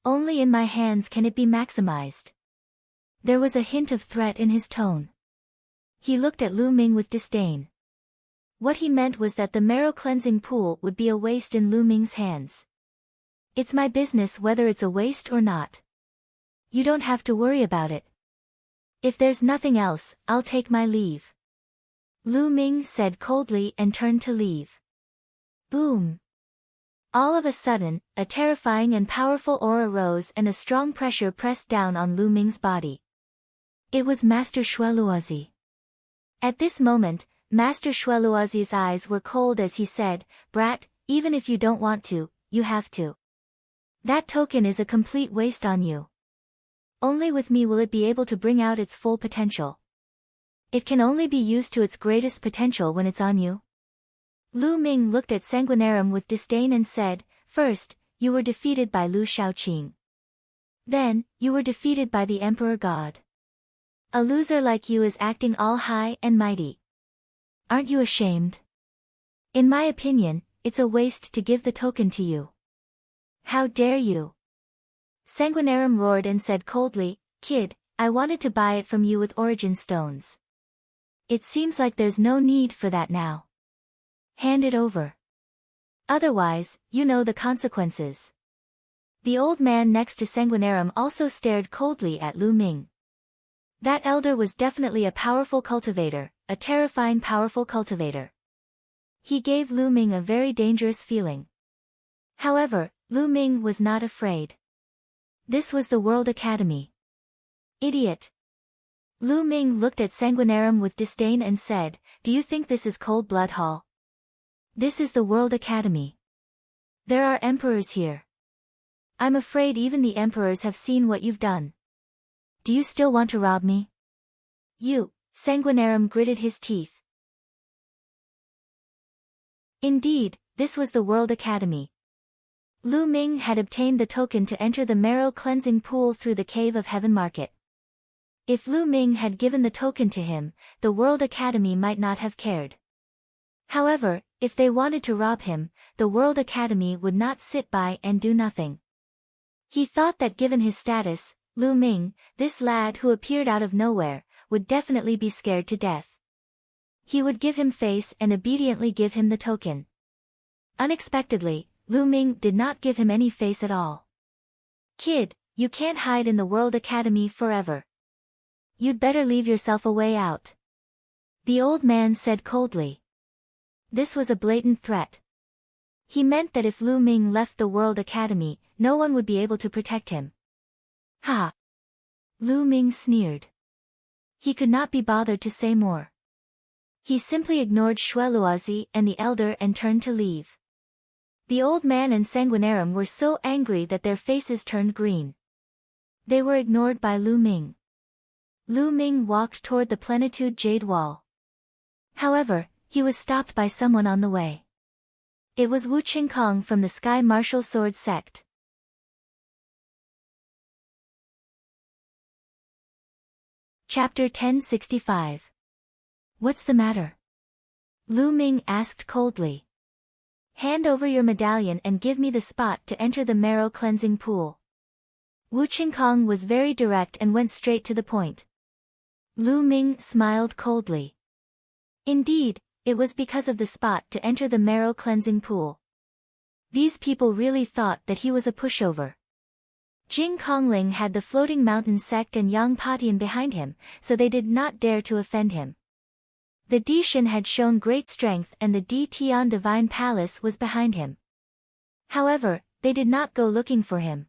Only in my hands can it be maximized. There was a hint of threat in his tone. He looked at Lu Ming with disdain. What he meant was that the marrow cleansing pool would be a waste in Lu Ming's hands. It's my business whether it's a waste or not. You don't have to worry about it. If there's nothing else, I'll take my leave. Lu Ming said coldly and turned to leave. Boom. All of a sudden, a terrifying and powerful aura rose and a strong pressure pressed down on Lu Ming's body. It was Master Shueluozi. At this moment, Master Shueluozi's eyes were cold as he said, Brat, even if you don't want to, you have to. That token is a complete waste on you. Only with me will it be able to bring out its full potential. It can only be used to its greatest potential when it's on you. Lu Ming looked at Sanguinarum with disdain and said, First, you were defeated by Lu Shaoqing. Then, you were defeated by the Emperor God. A loser like you is acting all high and mighty. Aren't you ashamed? In my opinion, it's a waste to give the token to you. How dare you? Sanguinarum roared and said coldly, Kid, I wanted to buy it from you with origin stones. It seems like there's no need for that now. Hand it over. Otherwise, you know the consequences. The old man next to Sanguinarum also stared coldly at Lu Ming. That elder was definitely a powerful cultivator, a terrifying powerful cultivator. He gave Lu Ming a very dangerous feeling. However, Lu Ming was not afraid. This was the World Academy. Idiot. Lu Ming looked at Sanguinarum with disdain and said, Do you think this is Cold Blood Hall? This is the World Academy. There are emperors here. I'm afraid even the emperors have seen what you've done. Do you still want to rob me? You, Sanguinarum gritted his teeth. Indeed, this was the World Academy. Lu Ming had obtained the token to enter the marrow cleansing pool through the Cave of Heaven Market. If Lu Ming had given the token to him, the World Academy might not have cared. However, if they wanted to rob him, the World Academy would not sit by and do nothing. He thought that given his status, Lu Ming, this lad who appeared out of nowhere, would definitely be scared to death. He would give him face and obediently give him the token. Unexpectedly, Lu Ming did not give him any face at all. Kid, you can't hide in the World Academy forever. You'd better leave yourself a way out. The old man said coldly. This was a blatant threat. He meant that if Lu Ming left the World Academy, no one would be able to protect him. Ha! Lu Ming sneered. He could not be bothered to say more. He simply ignored Shueluozi and the elder and turned to leave. The old man and Sanguinarum were so angry that their faces turned green. They were ignored by Lu Ming. Lu Ming walked toward the Plenitude Jade Wall. However, he was stopped by someone on the way. It was Wu Qingkong from the Sky Martial Sword Sect. Chapter 1065. What's the matter? Lu Ming asked coldly. Hand over your medallion and give me the spot to enter the marrow cleansing pool. Wu Qingkong was very direct and went straight to the point. Lu Ming smiled coldly. Indeed, it was because of the spot to enter the marrow cleansing pool. These people really thought that he was a pushover. Jing Kongling had the floating mountain sect and Yang Patian behind him, so they did not dare to offend him. The Dishan had shown great strength and the Di Tian Divine Palace was behind him. However, they did not go looking for him.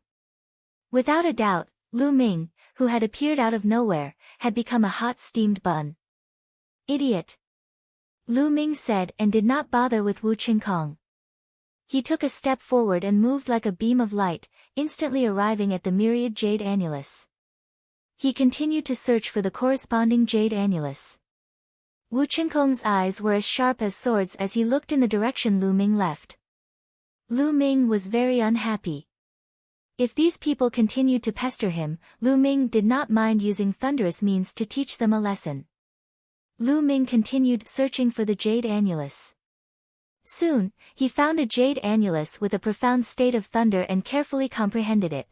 Without a doubt, Lu Ming, who had appeared out of nowhere, had become a hot steamed bun. Idiot! Lu Ming said and did not bother with Wu Qingkong. He took a step forward and moved like a beam of light, instantly arriving at the myriad jade annulus. He continued to search for the corresponding jade annulus. Wu Qingkong's eyes were as sharp as swords as he looked in the direction Lu Ming left. Lu Ming was very unhappy. If these people continued to pester him, Lu Ming did not mind using thunderous means to teach them a lesson. Lu Ming continued searching for the jade annulus. Soon, he found a jade annulus with a profound state of thunder and carefully comprehended it.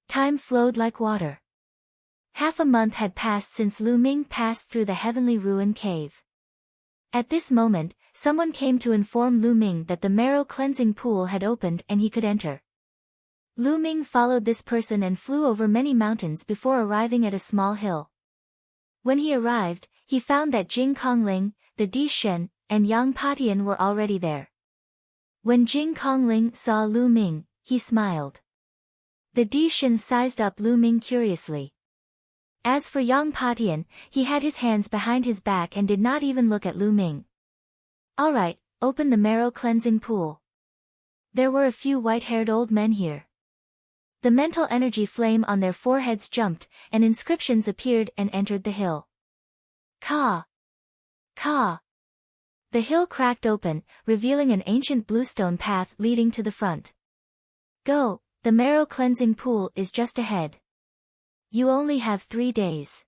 Time flowed like water. Half a month had passed since Lu Ming passed through the heavenly ruin cave. At this moment, someone came to inform Lu Ming that the marrow cleansing pool had opened and he could enter. Lu Ming followed this person and flew over many mountains before arriving at a small hill. When he arrived, he found that Jing Kongling, the Di Shen, and Yang Patian were already there. When Jing Kongling saw Lu Ming, he smiled. The Di Shen sized up Lu Ming curiously. As for Yang Patian, he had his hands behind his back and did not even look at Lu Ming. Alright, open the marrow cleansing pool. There were a few white-haired old men here. The mental energy flame on their foreheads jumped, and inscriptions appeared and entered the hill. Ka! Ka! The hill cracked open, revealing an ancient bluestone path leading to the front. Go, the marrow cleansing pool is just ahead. You only have 3 days.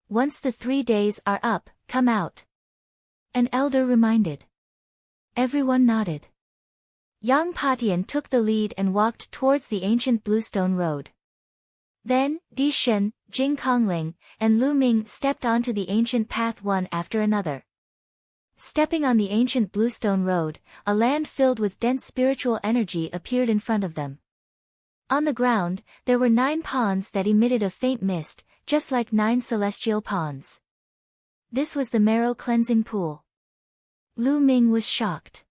Once the 3 days are up, come out. An elder reminded. Everyone nodded. Yang Patian took the lead and walked towards the ancient bluestone road. Then, Di Shen, Jing Kongling, and Lu Ming stepped onto the ancient path one after another. Stepping on the ancient bluestone road, a land filled with dense spiritual energy appeared in front of them. On the ground, there were 9 ponds that emitted a faint mist, just like 9 celestial ponds. This was the marrow cleansing pool. Lu Ming was shocked.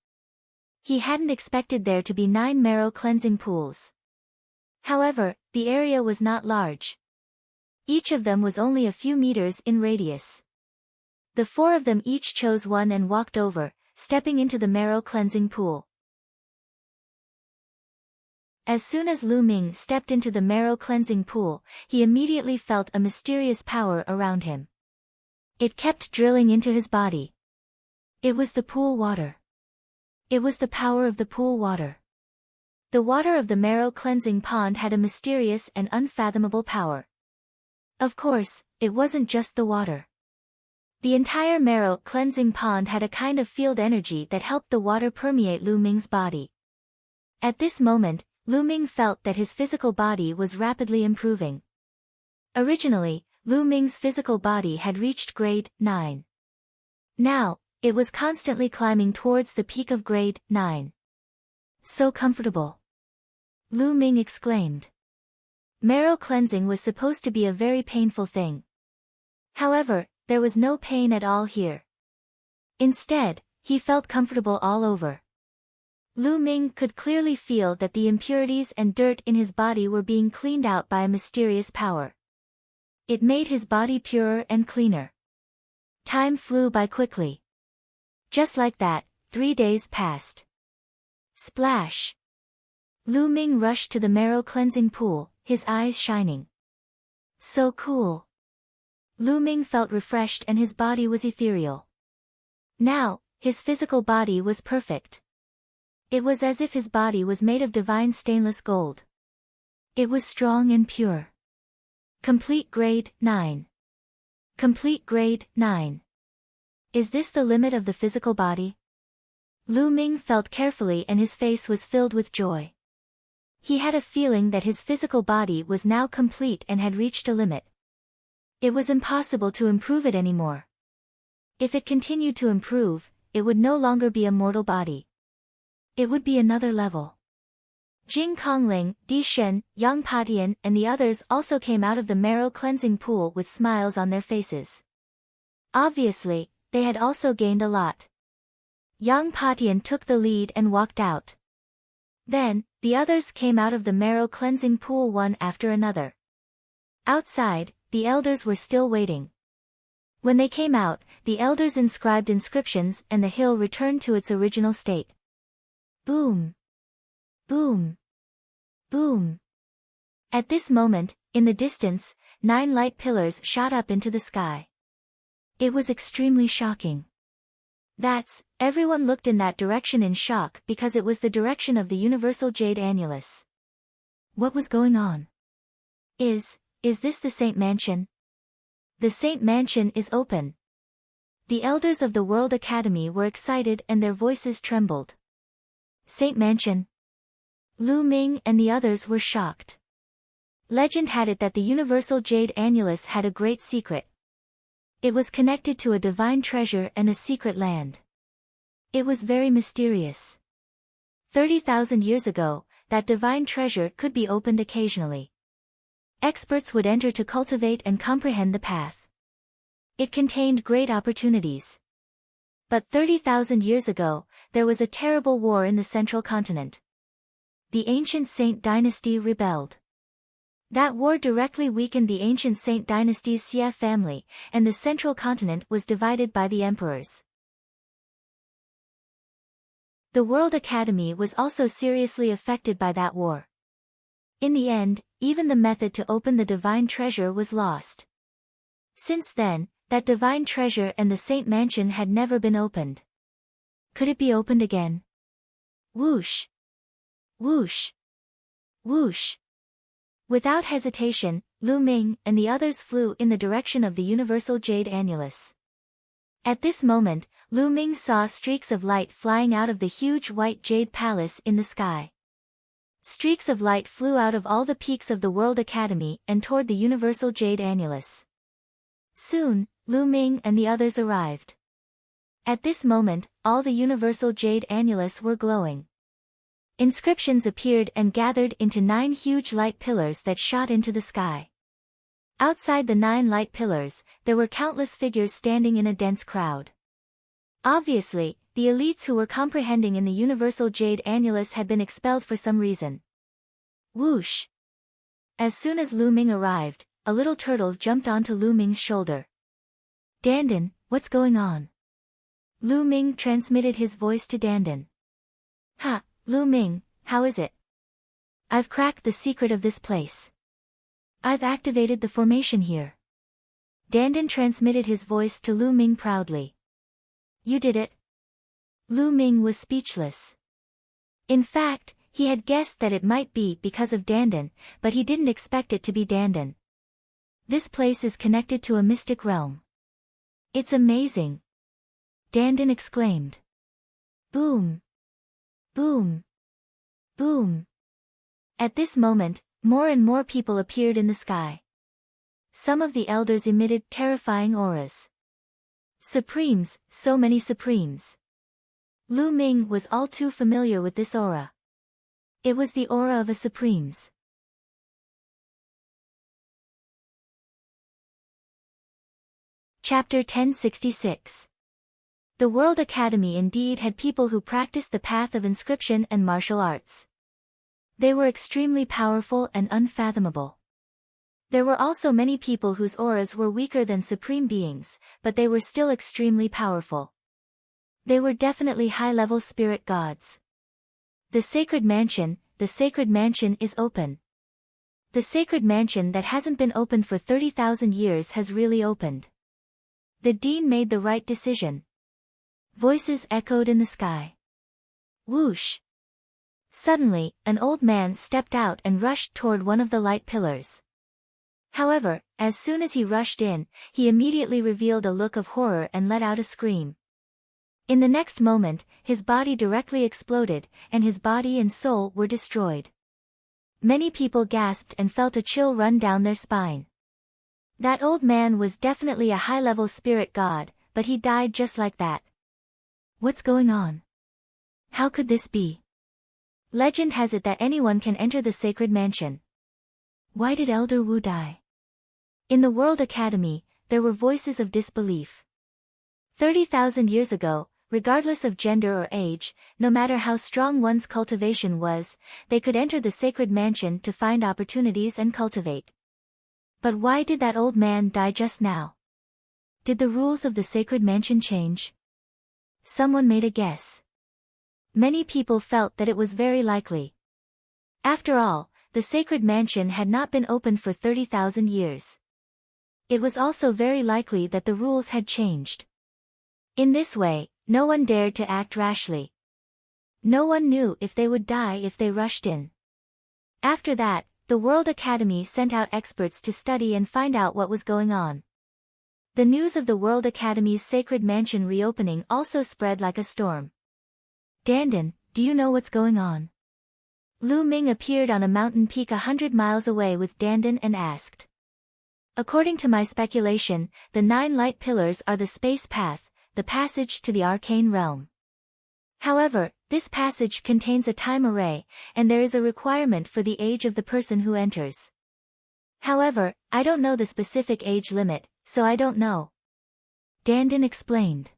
He hadn't expected there to be 9 marrow cleansing pools. However, the area was not large. Each of them was only a few meters in radius. The 4 of them each chose one and walked over, stepping into the marrow cleansing pool. As soon as Lu Ming stepped into the marrow cleansing pool, he immediately felt a mysterious power around him. It kept drilling into his body. It was the pool water. It was the power of the pool water. The water of the marrow cleansing pond had a mysterious and unfathomable power. Of course, it wasn't just the water. The entire marrow cleansing pond had a kind of field energy that helped the water permeate Lu Ming's body. At this moment, Lu Ming felt that his physical body was rapidly improving. Originally, Lu Ming's physical body had reached grade 9. Now, it was constantly climbing towards the peak of grade 9. So comfortable! Lu Ming exclaimed. Marrow cleansing was supposed to be a very painful thing. However, there was no pain at all here. Instead, he felt comfortable all over. Lu Ming could clearly feel that the impurities and dirt in his body were being cleaned out by a mysterious power. It made his body purer and cleaner. Time flew by quickly. Just like that, 3 days passed. Splash! Lu Ming rushed to the marrow cleansing pool, his eyes shining. So cool! Lu Ming felt refreshed and his body was ethereal. Now, his physical body was perfect. It was as if his body was made of divine stainless gold. It was strong and pure. Complete grade 9. Complete grade, 9. Is this the limit of the physical body? Lu Ming felt carefully and his face was filled with joy. He had a feeling that his physical body was now complete and had reached a limit. It was impossible to improve it anymore. If it continued to improve, it would no longer be a mortal body. It would be another level. Jing Kongling, Di Shen, Yang Patian and the others also came out of the marrow cleansing pool with smiles on their faces. Obviously, they had also gained a lot. Yang Patian took the lead and walked out. Then, the others came out of the marrow cleansing pool one after another. Outside, the elders were still waiting. When they came out, the elders inscribed inscriptions and the hill returned to its original state. Boom! Boom! Boom! At this moment, in the distance, 9 light pillars shot up into the sky. It was extremely shocking. Everyone looked in that direction in shock because it was the direction of the universal jade annulus. What was going on? Is this the Saint Mansion? The Saint Mansion is open. The elders of the World Academy were excited and their voices trembled. Saint Mansion? Lu Ming and the others were shocked. Legend had it that the universal jade annulus had a great secret. It was connected to a divine treasure and a secret land. It was very mysterious. 30,000 years ago, that divine treasure could be opened occasionally. Experts would enter to cultivate and comprehend the path. It contained great opportunities. But 30,000 years ago, there was a terrible war in the central continent. The ancient Saint dynasty rebelled. That war directly weakened the ancient Saint dynasty's Xie family, and the central continent was divided by the emperors. The World Academy was also seriously affected by that war. In the end, even the method to open the divine treasure was lost. Since then, that divine treasure and the Saint Mansion had never been opened. Could it be opened again? Whoosh! Whoosh! Whoosh! Without hesitation, Lu Ming and the others flew in the direction of the universal jade annulus. At this moment, Lu Ming saw streaks of light flying out of the huge white jade palace in the sky. Streaks of light flew out of all the peaks of the World Academy and toward the universal jade annulus. Soon, Lu Ming and the others arrived. At this moment, all the universal jade annulus were glowing. Inscriptions appeared and gathered into 9 huge light pillars that shot into the sky. Outside the 9 light pillars, there were countless figures standing in a dense crowd. Obviously, the elites who were comprehending in the universal jade annulus had been expelled for some reason. Whoosh! As soon as Lu Ming arrived, a little turtle jumped onto Lu Ming's shoulder. Dandan, what's going on? Lu Ming transmitted his voice to Dandan. Ha! Lu Ming, how is it? I've cracked the secret of this place. I've activated the formation here. Dandan transmitted his voice to Lu Ming proudly. You did it? Lu Ming was speechless. In fact, he had guessed that it might be because of Dandan, but he didn't expect it to be Dandan. This place is connected to a mystic realm. It's amazing. Dandan exclaimed. Boom! Boom! Boom! At this moment, more and more people appeared in the sky. Some of the elders emitted terrifying auras. Supremes, so many Supremes. Lu Ming was all too familiar with this aura. It was the aura of a Supremes. Chapter 1066. The World Academy indeed had people who practiced the path of inscription and martial arts. They were extremely powerful and unfathomable. There were also many people whose auras were weaker than supreme beings, but they were still extremely powerful. They were definitely high-level spirit gods. The Sacred Mansion is open. The Sacred Mansion that hasn't been opened for 30,000 years has really opened. The Dean made the right decision. Voices echoed in the sky. Whoosh! Suddenly, an old man stepped out and rushed toward one of the light pillars. However, as soon as he rushed in, he immediately revealed a look of horror and let out a scream. In the next moment, his body directly exploded, and his body and soul were destroyed. Many people gasped and felt a chill run down their spine. That old man was definitely a high-level spirit god, but he died just like that. What's going on? How could this be? Legend has it that anyone can enter the sacred mansion. Why did Elder Wu die? In the World Academy, there were voices of disbelief. 30,000 years ago, regardless of gender or age, no matter how strong one's cultivation was, they could enter the sacred mansion to find opportunities and cultivate. But why did that old man die just now? Did the rules of the sacred mansion change? Someone made a guess. Many people felt that it was very likely. After all, the sacred mansion had not been opened for 30,000 years. It was also very likely that the rules had changed. In this way, no one dared to act rashly. No one knew if they would die if they rushed in. After that, the World Academy sent out experts to study and find out what was going on. The news of the World Academy's sacred mansion reopening also spread like a storm. Dandan, do you know what's going on? Lu Ming appeared on a mountain peak 100 miles away with Dandan and asked. According to my speculation, the 9 light pillars are the space path, the passage to the arcane realm. However, this passage contains a time array, and there is a requirement for the age of the person who enters. However, I don't know the specific age limit, so I don't know. Dandan explained.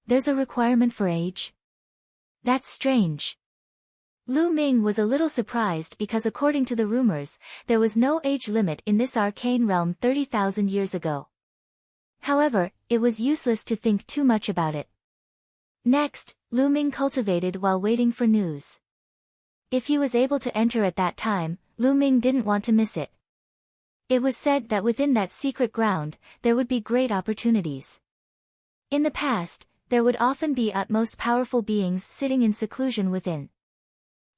There's a requirement for age? That's strange. Lu Ming was a little surprised because according to the rumors, there was no age limit in this arcane realm 30,000 years ago. However, it was useless to think too much about it. Next, Lu Ming cultivated while waiting for news. If he was able to enter at that time, Lu Ming didn't want to miss it. It was said that within that secret ground, there would be great opportunities. In the past, there would often be utmost powerful beings sitting in seclusion within.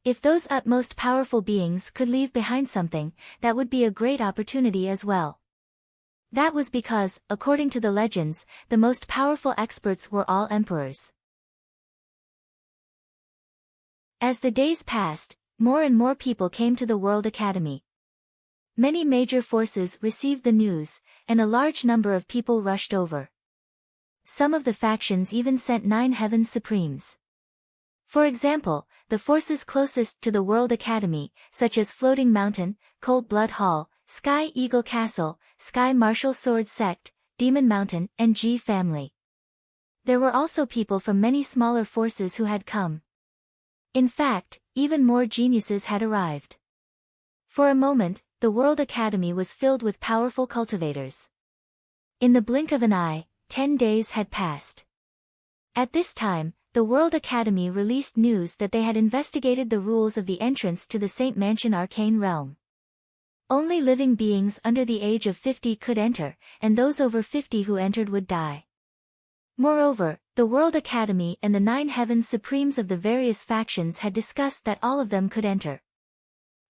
If those utmost powerful beings could leave behind something, that would be a great opportunity as well. That was because, according to the legends, the most powerful experts were all emperors. As the days passed, more and more people came to the World Academy. Many major forces received the news, and a large number of people rushed over. Some of the factions even sent 9 Heavens Supremes. For example, the forces closest to the World Academy, such as Floating Mountain, Cold Blood Hall, Sky Eagle Castle, Sky Martial Sword Sect, Demon Mountain, and G Family. There were also people from many smaller forces who had come. In fact, even more geniuses had arrived. For a moment, the World Academy was filled with powerful cultivators. In the blink of an eye, 10 days had passed. At this time, the World Academy released news that they had investigated the rules of the entrance to the Saint Mansion Arcane Realm. Only living beings under the age of 50 could enter, and those over 50 who entered would die. Moreover, the World Academy and the 9 Heavens Supremes of the various factions had discussed that all of them could enter.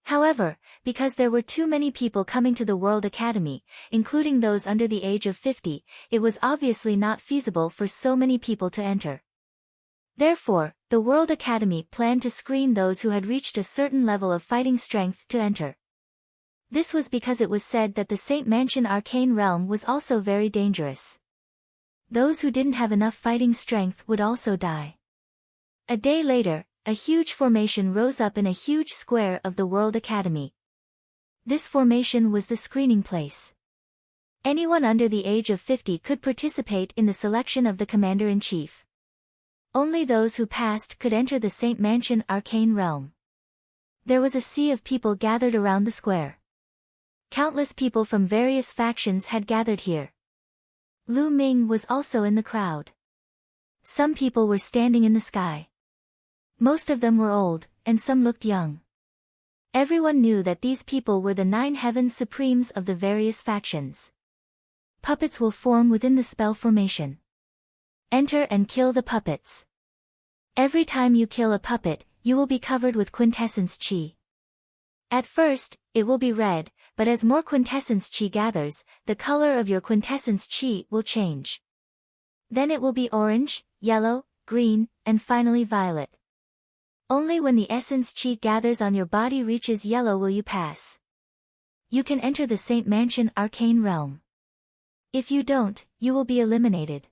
However, because there were too many people coming to the World Academy, including those under the age of 50, it was obviously not feasible for so many people to enter. Therefore, the World Academy planned to screen those who had reached a certain level of fighting strength to enter. This was because it was said that the Saint Mansion Arcane Realm was also very dangerous. Those who didn't have enough fighting strength would also die. A day later, a huge formation rose up in a huge square of the World Academy. This formation was the screening place. Anyone under the age of 50 could participate in the selection of the Commander-in-Chief. Only those who passed could enter the Saint Mansion Arcane Realm. There was a sea of people gathered around the square. Countless people from various factions had gathered here. Lu Ming was also in the crowd. Some people were standing in the sky. Most of them were old, and some looked young. Everyone knew that these people were the 9 Heavens Supremes of the various factions. Puppets will form within the spell formation. Enter and kill the puppets. Every time you kill a puppet, you will be covered with quintessence chi. At first, it will be red, but as more quintessence chi gathers, the color of your quintessence chi will change. Then it will be orange, yellow, green, and finally violet. Only when the essence chi gathers on your body reaches yellow will you pass. You can enter the Saint Mansion Arcane Realm. If you don't, you will be eliminated.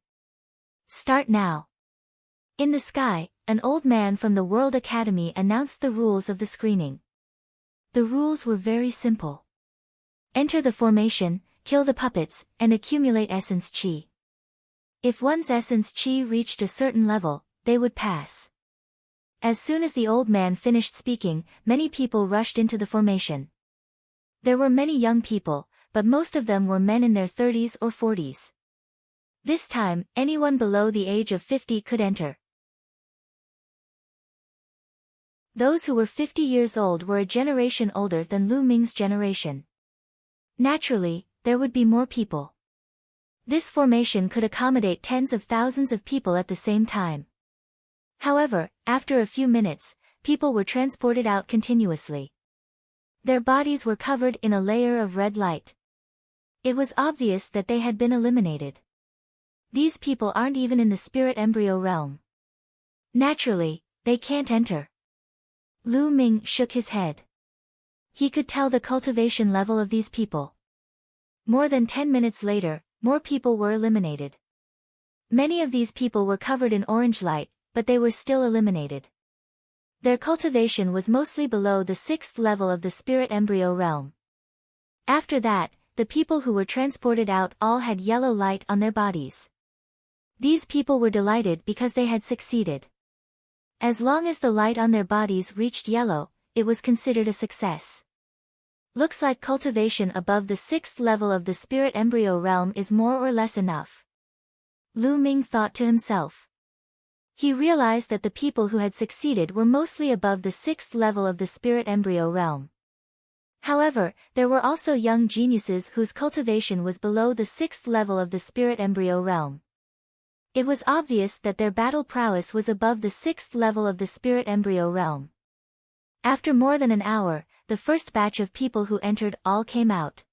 Start now. In the sky, an old man from the World Academy announced the rules of the screening. The rules were very simple. Enter the formation, kill the puppets, and accumulate essence chi. If one's essence chi reached a certain level, they would pass. As soon as the old man finished speaking, many people rushed into the formation. There were many young people, but most of them were men in their 30s or 40s. This time, anyone below the age of 50 could enter. Those who were 50 years old were a generation older than Lu Ming's generation. Naturally, there would be more people. This formation could accommodate tens of thousands of people at the same time. However, after a few minutes, people were transported out continuously. Their bodies were covered in a layer of red light. It was obvious that they had been eliminated. These people aren't even in the spirit embryo realm. Naturally, they can't enter. Lu Ming shook his head. He could tell the cultivation level of these people. More than 10 minutes later, more people were eliminated. Many of these people were covered in orange light, but they were still eliminated. Their cultivation was mostly below the 6th level of the spirit embryo realm. After that, the people who were transported out all had yellow light on their bodies. These people were delighted because they had succeeded. As long as the light on their bodies reached yellow, it was considered a success. Looks like cultivation above the 6th level of the spirit embryo realm is more or less enough. Lu Ming thought to himself. He realized that the people who had succeeded were mostly above the 6th level of the spirit embryo realm. However, there were also young geniuses whose cultivation was below the 6th level of the spirit embryo realm. It was obvious that their battle prowess was above the 6th level of the spirit embryo realm. After more than an hour, the first batch of people who entered all came out.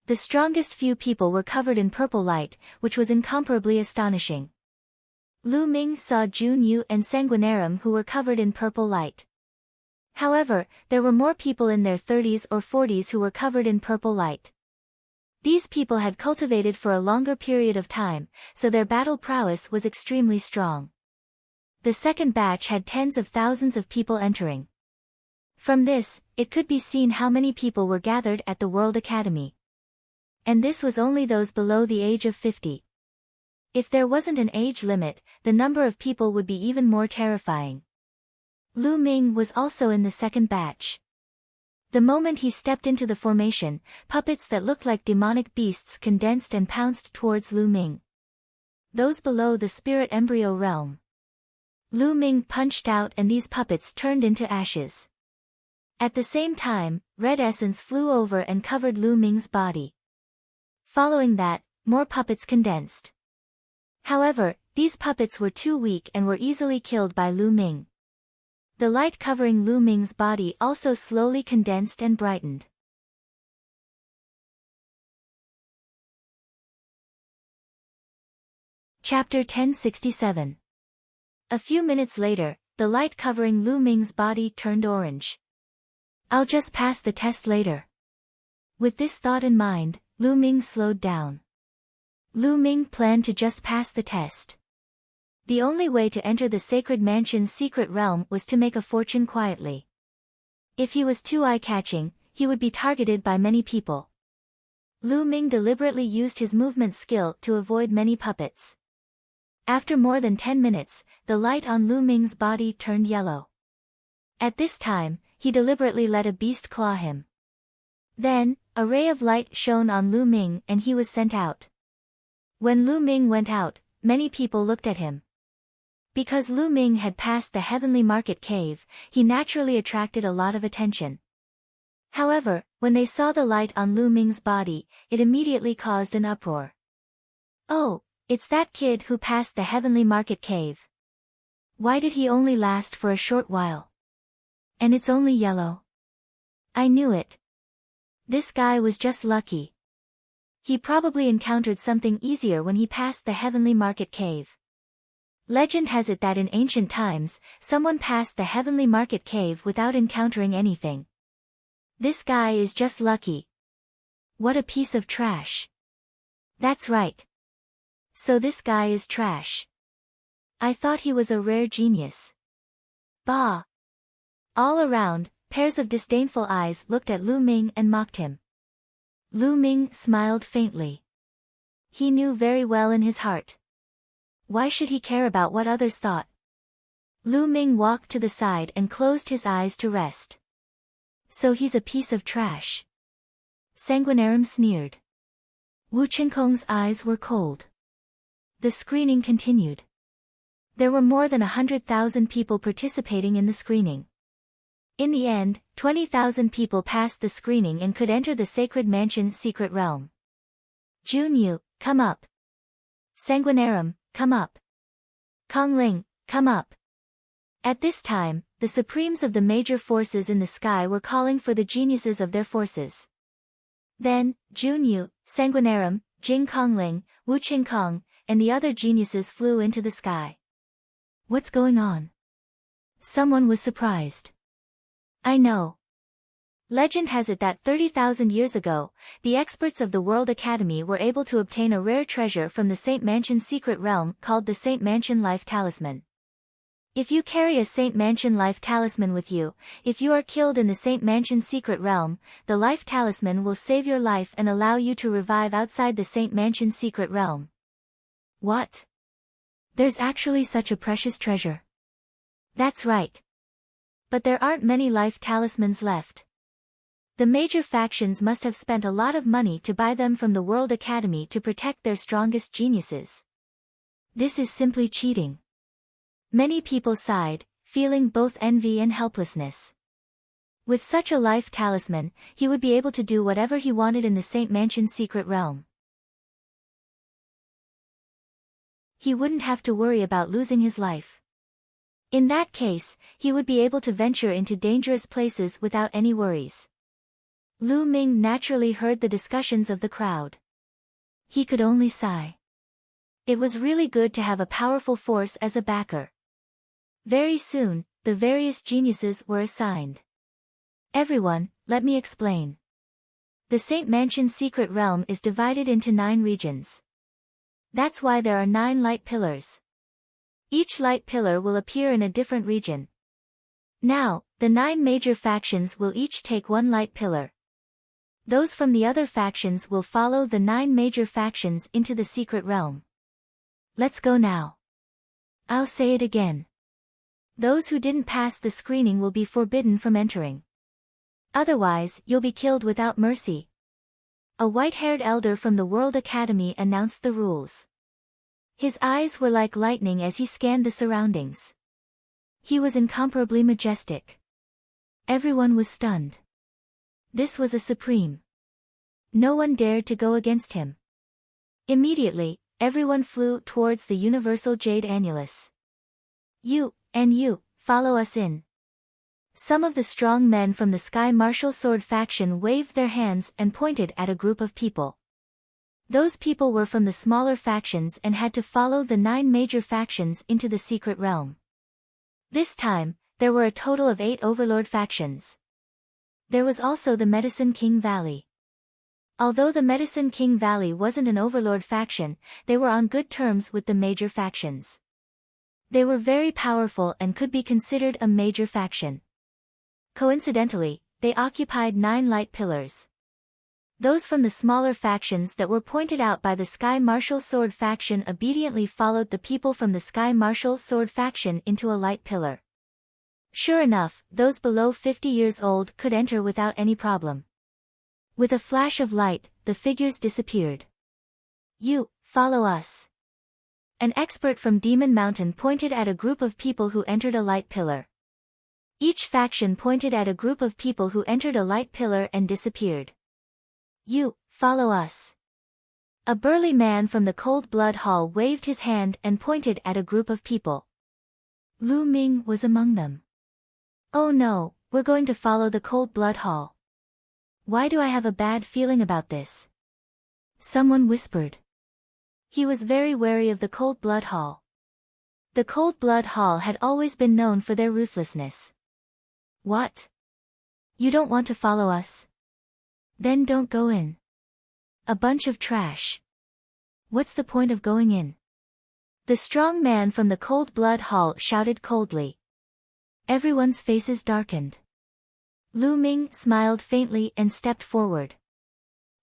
The strongest few people were covered in purple light, which was incomparably astonishing. Lu Ming saw Jun Yu and Sanguinarum who were covered in purple light. However, there were more people in their 30s or 40s who were covered in purple light. These people had cultivated for a longer period of time, so their battle prowess was extremely strong. The second batch had tens of thousands of people entering. From this, it could be seen how many people were gathered at the World Academy. And this was only those below the age of 50. If there wasn't an age limit, the number of people would be even more terrifying. Lu Ming was also in the second batch. The moment he stepped into the formation, puppets that looked like demonic beasts condensed and pounced towards Lu Ming. Those below the spirit embryo realm. Lu Ming punched out and these puppets turned into ashes. At the same time, red essence flew over and covered Lu Ming's body. Following that, more puppets condensed. However, these puppets were too weak and were easily killed by Lu Ming. The light covering Lu Ming's body also slowly condensed and brightened. Chapter 1067. A few minutes later, the light covering Lu Ming's body turned orange. I'll just pass the test later. With this thought in mind, Lu Ming slowed down. Lu Ming planned to just pass the test. The only way to enter the Sacred Mansion's secret realm was to make a fortune quietly. If he was too eye-catching, he would be targeted by many people. Lu Ming deliberately used his movement skill to avoid many puppets. After more than 10 minutes, the light on Lu Ming's body turned yellow. At this time, he deliberately let a beast claw him. Then, a ray of light shone on Lu Ming and he was sent out. When Lu Ming went out, many people looked at him. Because Lu Ming had passed the Heavenly Market Cave, he naturally attracted a lot of attention. However, when they saw the light on Lu Ming's body, it immediately caused an uproar. Oh, it's that kid who passed the Heavenly Market Cave. Why did he only last for a short while? And it's only yellow. I knew it. This guy was just lucky. He probably encountered something easier when he passed the Heavenly Market Cave. Legend has it that in ancient times, someone passed the Heavenly Market Cave without encountering anything. This guy is just lucky. What a piece of trash. That's right. So this guy is trash. I thought he was a rare genius. Bah! All around, pairs of disdainful eyes looked at Lu Ming and mocked him. Lu Ming smiled faintly. He knew very well in his heart. Why should he care about what others thought? Lu Ming walked to the side and closed his eyes to rest. So he's a piece of trash. Sanguinarium sneered. Wu Qinkong's eyes were cold. The screening continued. There were more than 100,000 people participating in the screening. In the end, 20,000 people passed the screening and could enter the Sacred Mansion Secret Realm. Junyu, come up. Sanguinarium, come up. Kongling, come up. At this time, the supremes of the major forces in the sky were calling for the geniuses of their forces. Then, Junyu, Sanguinarium, Jing Kongling, Wu Qingkong, and the other geniuses flew into the sky. What's going on? Someone was surprised. I know. Legend has it that 30,000 years ago, the experts of the World Academy were able to obtain a rare treasure from the Saint Mansion Secret Realm called the Saint Mansion Life Talisman. If you carry a Saint Mansion Life Talisman with you, if you are killed in the Saint Mansion Secret Realm, the Life Talisman will save your life and allow you to revive outside the Saint Mansion Secret Realm. What? There's actually such a precious treasure. That's right. But there aren't many life talismans left. The major factions must have spent a lot of money to buy them from the World Academy to protect their strongest geniuses. This is simply cheating. Many people sighed, feeling both envy and helplessness. With such a life talisman, he would be able to do whatever he wanted in the Saint Mansion Secret Realm. He wouldn't have to worry about losing his life. In that case, he would be able to venture into dangerous places without any worries. Lu Ming naturally heard the discussions of the crowd. He could only sigh. It was really good to have a powerful force as a backer. Very soon, the various geniuses were assigned. Everyone, let me explain. The Saint Mansion Secret Realm is divided into 9 regions. That's why there are 9 light pillars. Each light pillar will appear in a different region. Now, the 9 major factions will each take 1 light pillar. Those from the other factions will follow the 9 major factions into the secret realm. Let's go now. I'll say it again. Those who didn't pass the screening will be forbidden from entering. Otherwise, you'll be killed without mercy. A white-haired elder from the World Academy announced the rules. His eyes were like lightning as he scanned the surroundings. He was incomparably majestic. Everyone was stunned. This was a supreme. No one dared to go against him. Immediately, everyone flew towards the universal jade annulus. You, and you, follow us in. Some of the strong men from the Sky Martial Sword faction waved their hands and pointed at a group of people. Those people were from the smaller factions and had to follow the 9 major factions into the secret realm. This time, there were a total of 8 overlord factions. There was also the Medicine King Valley. Although the Medicine King Valley wasn't an overlord faction, they were on good terms with the major factions. They were very powerful and could be considered a major faction. Coincidentally, they occupied 9 light pillars. Those from the smaller factions that were pointed out by the Sky Martial Sword faction obediently followed the people from the Sky Martial Sword faction into a light pillar. Sure enough, those below 50 years old could enter without any problem. With a flash of light, the figures disappeared. You, follow us. An expert from Demon Mountain pointed at a group of people who entered a light pillar. Each faction pointed at a group of people who entered a light pillar and disappeared. You, follow us. A burly man from the Cold Blood Hall waved his hand and pointed at a group of people. Lu Ming was among them. Oh no, we're going to follow the Cold Blood Hall. Why do I have a bad feeling about this? Someone whispered. He was very wary of the Cold Blood Hall. The Cold Blood Hall had always been known for their ruthlessness. What? You don't want to follow us? Then don't go in. A bunch of trash. What's the point of going in? The strong man from the Cold Blood Hall shouted coldly. Everyone's faces darkened. Lu Ming smiled faintly and stepped forward.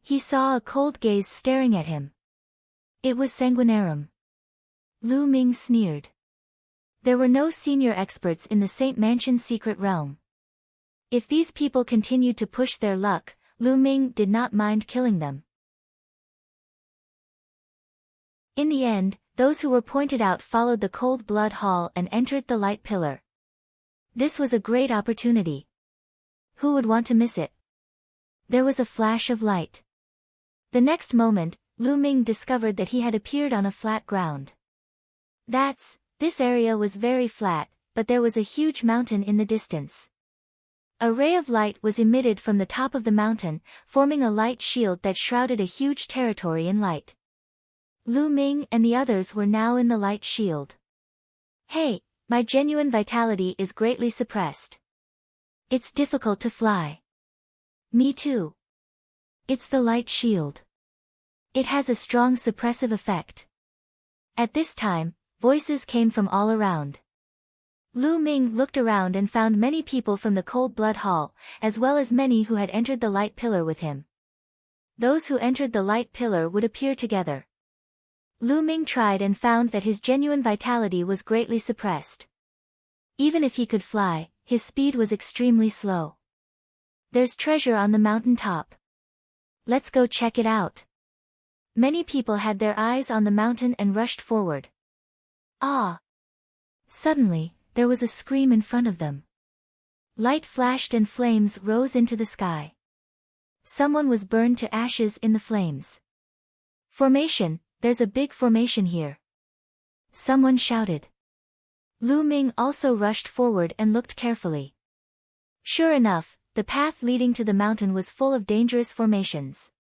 He saw a cold gaze staring at him. It was Sanguinarum. Lu Ming sneered. There were no senior experts in the Saint Mansion secret realm. If these people continued to push their luck, Lu Ming did not mind killing them. In the end, those who were pointed out followed the Cold Blood Hall and entered the Light Pillar. This was a great opportunity. Who would want to miss it? There was a flash of light. The next moment, Lu Ming discovered that he had appeared on a flat ground. This area was very flat, but there was a huge mountain in the distance. A ray of light was emitted from the top of the mountain, forming a light shield that shrouded a huge territory in light. Lu Ming and the others were now in the light shield. Hey, my genuine vitality is greatly suppressed. It's difficult to fly. Me too. It's the light shield. It has a strong suppressive effect. At this time, voices came from all around. Lu Ming looked around and found many people from the Cold Blood Hall, as well as many who had entered the Light Pillar with him. Those who entered the Light Pillar would appear together. Lu Ming tried and found that his genuine vitality was greatly suppressed. Even if he could fly, his speed was extremely slow. There's treasure on the mountain top. Let's go check it out. Many people had their eyes on the mountain and rushed forward. Ah! Suddenly, there was a scream in front of them. Light flashed and flames rose into the sky. Someone was burned to ashes in the flames. Formation, there's a big formation here. Someone shouted. Lu Ming also rushed forward and looked carefully. Sure enough, the path leading to the mountain was full of dangerous formations.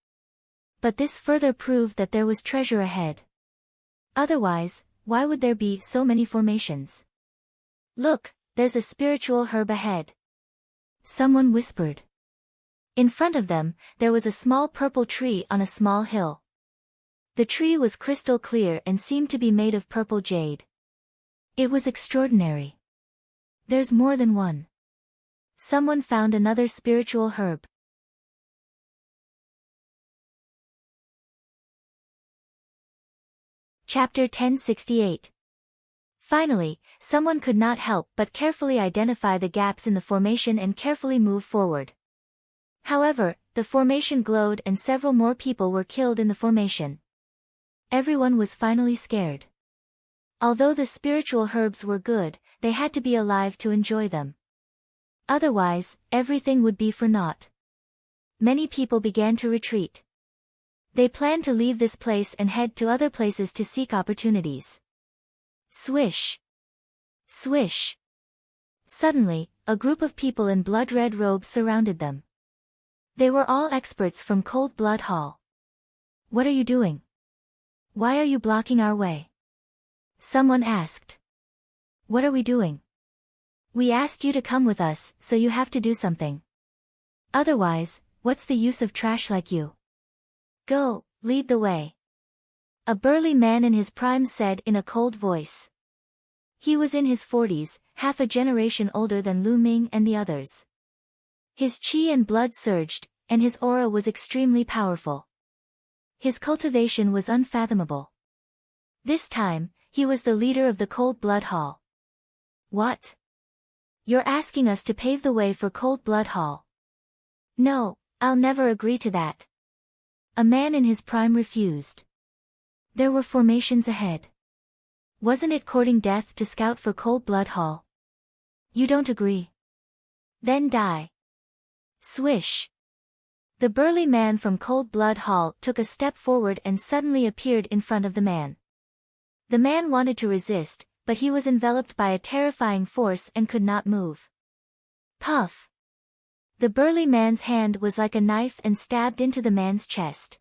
But this further proved that there was treasure ahead. Otherwise, why would there be so many formations? Look, there's a spiritual herb ahead. Someone whispered. In front of them, there was a small purple tree on a small hill. The tree was crystal clear and seemed to be made of purple jade. It was extraordinary. There's more than one. Someone found another spiritual herb. Chapter 1068. Finally, someone could not help but carefully identify the gaps in the formation and carefully move forward. However, the formation glowed and several more people were killed in the formation. Everyone was finally scared. Although the spiritual herbs were good, they had to be alive to enjoy them. Otherwise, everything would be for naught. Many people began to retreat. They planned to leave this place and head to other places to seek opportunities. Swish! Swish! Suddenly, a group of people in blood-red robes surrounded them. They were all experts from Cold Blood Hall. What are you doing? Why are you blocking our way? Someone asked. What are we doing? We asked you to come with us, so you have to do something. Otherwise, what's the use of trash like you? Go, lead the way. A burly man in his prime said in a cold voice. He was in his 40s, half a generation older than Lu Ming and the others. His chi and blood surged, and his aura was extremely powerful. His cultivation was unfathomable. This time, he was the leader of the Cold Blood Hall. What? You're asking us to pave the way for Cold Blood Hall? No, I'll never agree to that. A man in his prime refused. There were formations ahead. Wasn't it courting death to scout for Cold Blood Hall? You don't agree? Then die. Swish! The burly man from Cold Blood Hall took a step forward and suddenly appeared in front of the man. The man wanted to resist, but he was enveloped by a terrifying force and could not move. Puff! The burly man's hand was like a knife and stabbed into the man's chest.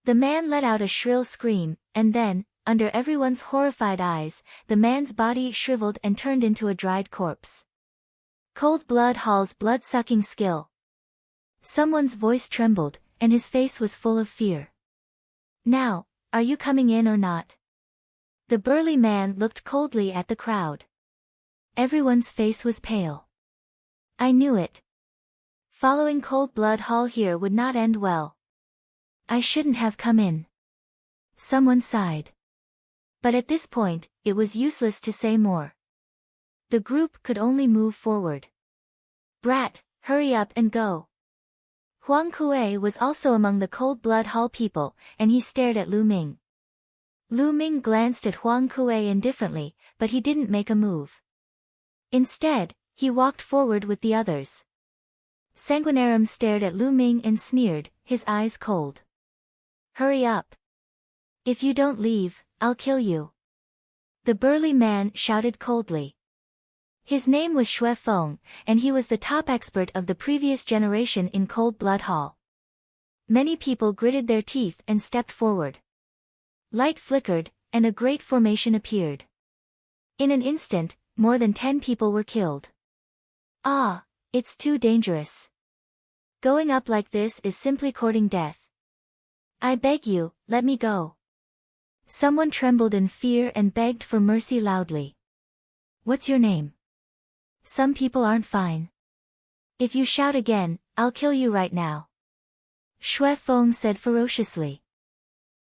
The man let out a shrill scream, and then, under everyone's horrified eyes, the man's body shriveled and turned into a dried corpse. Cold Blood Hall's blood-sucking skill. Someone's voice trembled, and his face was full of fear. Now, are you coming in or not? The burly man looked coldly at the crowd. Everyone's face was pale. I knew it. Following Cold Blood Hall here would not end well. I shouldn't have come in. Someone sighed. But at this point, it was useless to say more. The group could only move forward. Brat, hurry up and go. Huang Kuei was also among the Cold Blood Hall people, and he stared at Lu Ming. Lu Ming glanced at Huang Kuei indifferently, but he didn't make a move. Instead, he walked forward with the others. Sanguinarium stared at Lu Ming and sneered, his eyes cold. Hurry up. If you don't leave, I'll kill you. The burly man shouted coldly. His name was Xue Feng, and he was the top expert of the previous generation in Cold Blood Hall. Many people gritted their teeth and stepped forward. Light flickered, and a great formation appeared. In an instant, more than 10 people were killed. Ah, it's too dangerous. Going up like this is simply courting death. I beg you, let me go. Someone trembled in fear and begged for mercy loudly. What's your name? Some people aren't fine. If you shout again, I'll kill you right now. Xue Feng said ferociously.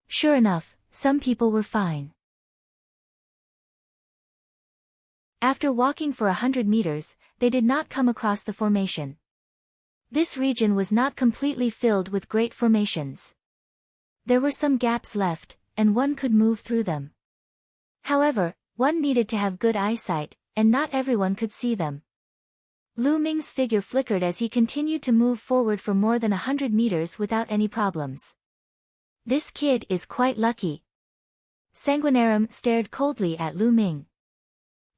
Sure enough, some people were fine. After walking for 100 meters, they did not come across the formation. This region was not completely filled with great formations. There were some gaps left, and one could move through them. However, one needed to have good eyesight, and not everyone could see them. Lu Ming's figure flickered as he continued to move forward for more than 100 meters without any problems. This kid is quite lucky. Sanguinarium stared coldly at Lu Ming.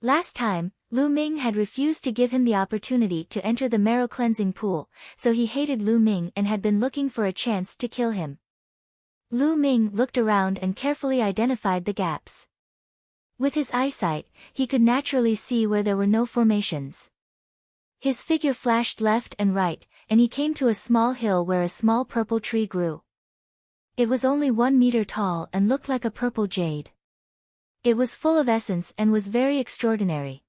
Last time, Lu Ming had refused to give him the opportunity to enter the marrow cleansing pool, so he hated Lu Ming and had been looking for a chance to kill him. Lu Ming looked around and carefully identified the gaps. With his eyesight, he could naturally see where there were no formations. His figure flashed left and right, and he came to a small hill where a small purple tree grew. It was only 1 meter tall and looked like a purple jade. It was full of essence and was very extraordinary.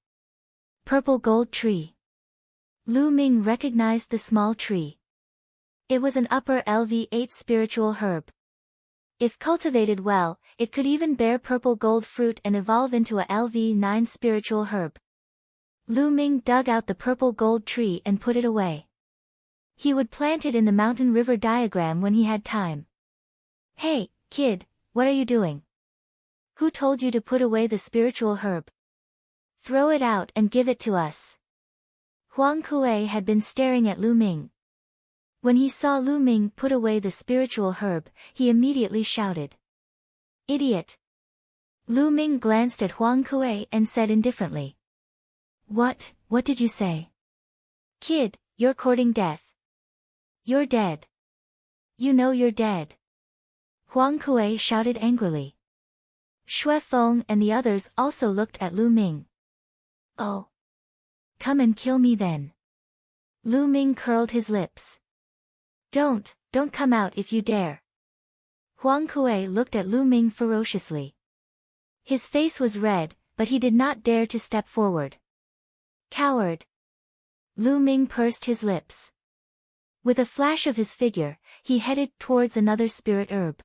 Purple gold tree. Lu Ming recognized the small tree. It was an upper LV8 spiritual herb. If cultivated well, it could even bear purple gold fruit and evolve into a LV9 spiritual herb. Lu Ming dug out the purple gold tree and put it away. He would plant it in the mountain river diagram when he had time. Hey, kid, what are you doing? Who told you to put away the spiritual herb? Throw it out and give it to us. Huang Kuei had been staring at Lu Ming. When he saw Lu Ming put away the spiritual herb, he immediately shouted. Idiot! Lu Ming glanced at Huang Kuei and said indifferently. What did you say? Kid, you're courting death. You're dead. You know you're dead. Huang Kuei shouted angrily. Xue Feng and the others also looked at Lu Ming. Oh. Come and kill me then. Lu Ming curled his lips. Don't come out if you dare. Huang Kuei looked at Lu Ming ferociously. His face was red, but he did not dare to step forward. Coward. Lu Ming pursed his lips. With a flash of his figure, he headed towards another spirit herb.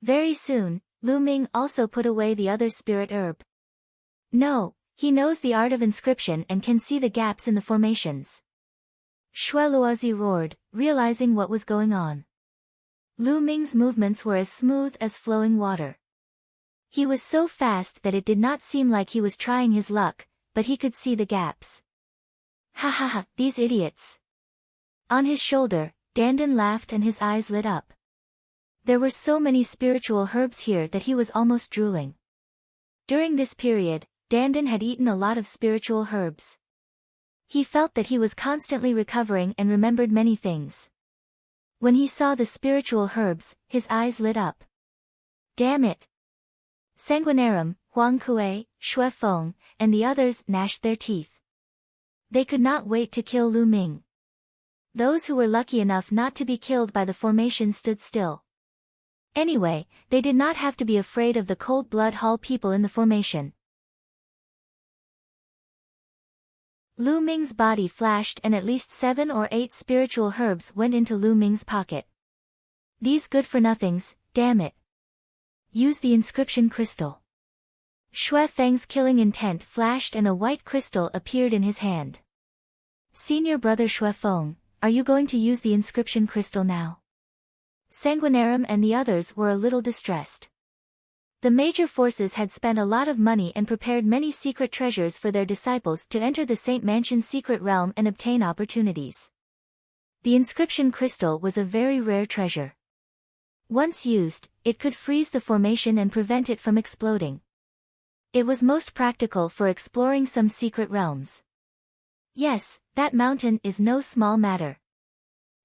Very soon, Lu Ming also put away the other spirit herb. No, he knows the art of inscription and can see the gaps in the formations. Xue Luozi roared, realizing what was going on. Lu Ming's movements were as smooth as flowing water. He was so fast that it did not seem like he was trying his luck, but he could see the gaps. Ha ha ha, these idiots. On his shoulder, Dandan laughed and his eyes lit up. There were so many spiritual herbs here that he was almost drooling. During this period, Dandan had eaten a lot of spiritual herbs. He felt that he was constantly recovering and remembered many things. When he saw the spiritual herbs, his eyes lit up. Damn it! Sanguinarium, Huang Kuei, Shui Feng, and the others gnashed their teeth. They could not wait to kill Lu Ming. Those who were lucky enough not to be killed by the formation stood still. Anyway, they did not have to be afraid of the Cold Blood Hall people in the formation. Lu Ming's body flashed and at least 7 or 8 spiritual herbs went into Lu Ming's pocket. These good-for-nothings, damn it. Use the inscription crystal. Shui Feng's killing intent flashed and a white crystal appeared in his hand. Senior brother Shui Feng, are you going to use the inscription crystal now? Sanguinarium and the others were a little distressed. The major forces had spent a lot of money and prepared many secret treasures for their disciples to enter the Saint Mansion's secret realm and obtain opportunities. The inscription crystal was a very rare treasure. Once used, it could freeze the formation and prevent it from exploding. It was most practical for exploring some secret realms. Yes, that mountain is no small matter.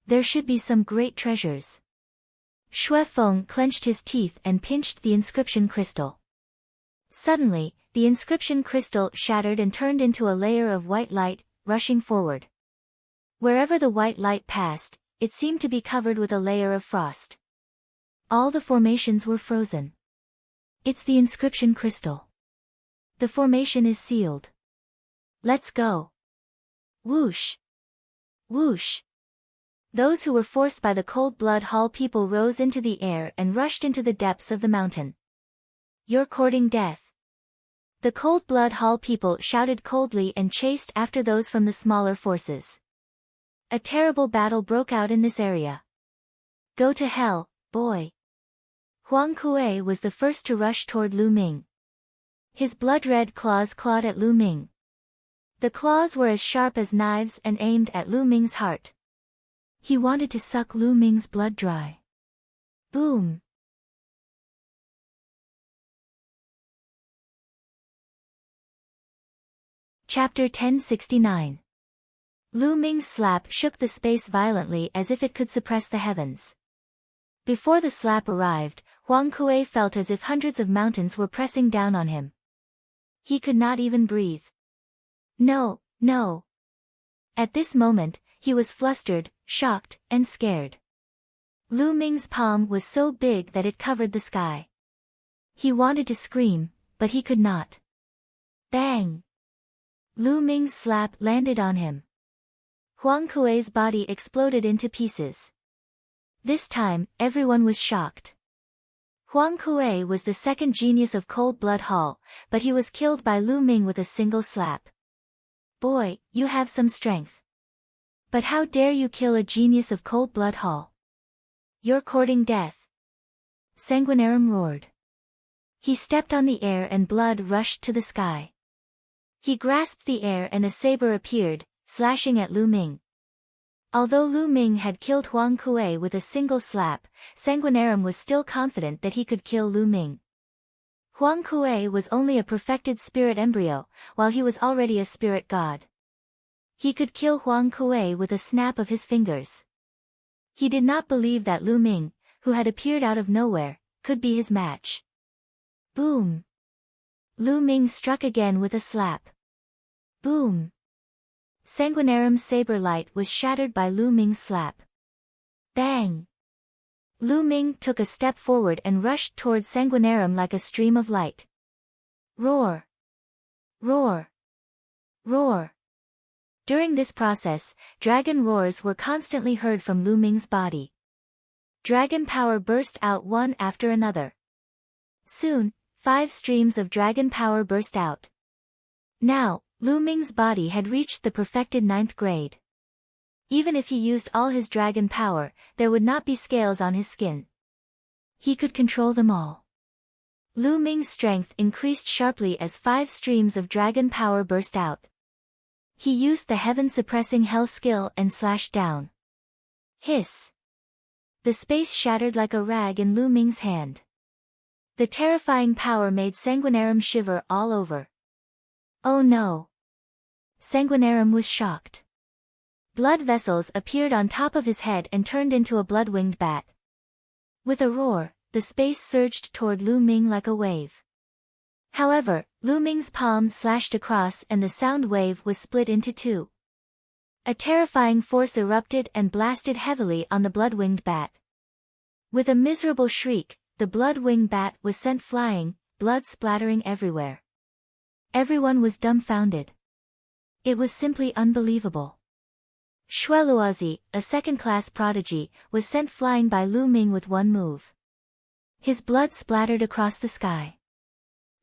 There should be some great treasures. Shui Feng clenched his teeth and pinched the inscription crystal. Suddenly, the inscription crystal shattered and turned into a layer of white light, rushing forward. Wherever the white light passed, it seemed to be covered with a layer of frost. All the formations were frozen. It's the inscription crystal. The formation is sealed. Let's go. Whoosh! Whoosh! Those who were forced by the Cold Blood Hall people rose into the air and rushed into the depths of the mountain. You're courting death. The Cold Blood Hall people shouted coldly and chased after those from the smaller forces. A terrible battle broke out in this area. Go to hell, boy. Huang Kuei was the first to rush toward Lu Ming. His blood-red claws clawed at Lu Ming. The claws were as sharp as knives and aimed at Lu Ming's heart. He wanted to suck Lu Ming's blood dry. Boom! Chapter 1069. Lu Ming's slap shook the space violently as if it could suppress the heavens. Before the slap arrived, Huang Kuei felt as if hundreds of mountains were pressing down on him. He could not even breathe. No, no. At this moment, he was flustered, shocked, and scared. Lu Ming's palm was so big that it covered the sky. He wanted to scream, but he could not. Bang! Lu Ming's slap landed on him. Huang Kuei's body exploded into pieces. This time, everyone was shocked. Huang Kuei was the second genius of Cold Blood Hall, but he was killed by Lu Ming with a single slap. Boy, you have some strength. But how dare you kill a genius of Cold Blood Hall? You're courting death. Sanguinarium roared. He stepped on the air and blood rushed to the sky. He grasped the air and a saber appeared, slashing at Lu Ming. Although Lu Ming had killed Huang Kuei with a single slap, Sanguinarium was still confident that he could kill Lu Ming. Huang Kuei was only a perfected spirit embryo, while he was already a spirit god. He could kill Huang Kuei with a snap of his fingers. He did not believe that Lu Ming, who had appeared out of nowhere, could be his match. Boom! Lu Ming struck again with a slap. Boom! Sanguinarium's saber light was shattered by Lu Ming's slap. Bang! Lu Ming took a step forward and rushed towards Sanguinarium like a stream of light. Roar! Roar! Roar! During this process, dragon roars were constantly heard from Lu Ming's body. Dragon power burst out one after another. Soon, 5 streams of dragon power burst out. Now, Lu Ming's body had reached the perfected 9th grade. Even if he used all his dragon power, there would not be scales on his skin. He could control them all. Lu Ming's strength increased sharply as 5 streams of dragon power burst out. He used the heaven-suppressing hell skill and slashed down. Hiss! The space shattered like a rag in Lu Ming's hand. The terrifying power made Sanguinarium shiver all over. Oh no! Sanguinarum was shocked. Blood vessels appeared on top of his head and turned into a blood-winged bat. With a roar, the space surged toward Lu Ming like a wave. However, Lu Ming's palm slashed across and the sound wave was split into two. A terrifying force erupted and blasted heavily on the blood-winged bat. With a miserable shriek, the blood-winged bat was sent flying, blood splattering everywhere. Everyone was dumbfounded. It was simply unbelievable. Shueluozi, a second-class prodigy, was sent flying by Lu Ming with one move. His blood splattered across the sky.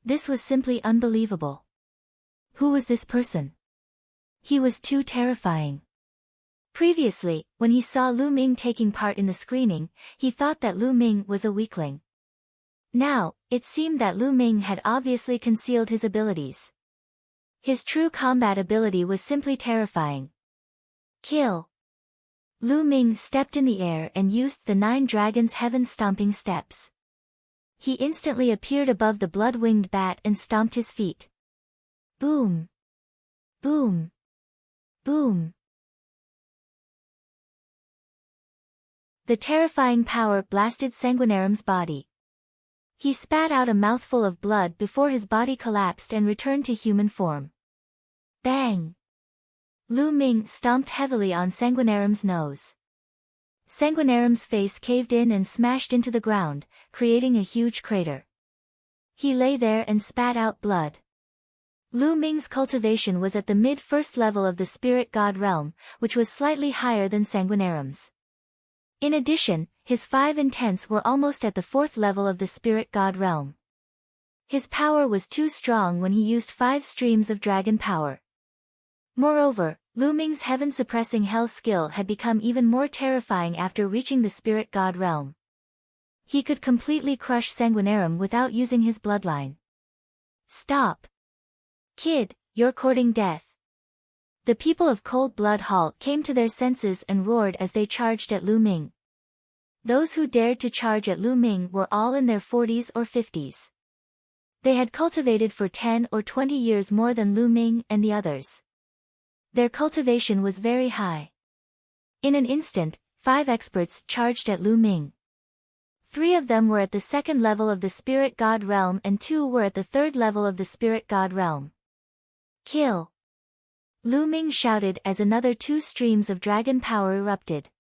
This was simply unbelievable. Who was this person? He was too terrifying. Previously, when he saw Lu Ming taking part in the screening, he thought that Lu Ming was a weakling. Now, it seemed that Lu Ming had obviously concealed his abilities. His true combat ability was simply terrifying. Kill. Lu Ming stepped in the air and used the 9 dragons' heaven-stomping steps. He instantly appeared above the blood-winged bat and stomped his feet. Boom! Boom! Boom! The terrifying power blasted Sanguinarum's body. He spat out a mouthful of blood before his body collapsed and returned to human form. Bang! Lu Ming stomped heavily on Sanguinarum's nose. Sanguinarum's face caved in and smashed into the ground, creating a huge crater. He lay there and spat out blood. Lu Ming's cultivation was at the mid-first level of the spirit god realm, which was slightly higher than Sanguinarum's. In addition, his 5 intents were almost at the 4th level of the spirit god realm. His power was too strong when he used 5 streams of dragon power. Moreover, Lu Ming's heaven-suppressing hell skill had become even more terrifying after reaching the spirit god realm. He could completely crush Sanguinarum without using his bloodline. Stop! Kid, you're courting death. The people of Cold Blood Hall came to their senses and roared as they charged at Lu Ming. Those who dared to charge at Lu Ming were all in their 40s or 50s. They had cultivated for 10 or 20 years more than Lu Ming and the others. Their cultivation was very high. In an instant, 5 experts charged at Lu Ming. 3 of them were at the 2nd level of the spirit god realm and 2 were at the 3rd level of the spirit god realm. Kill! Lu Ming shouted as another 2 streams of dragon power erupted.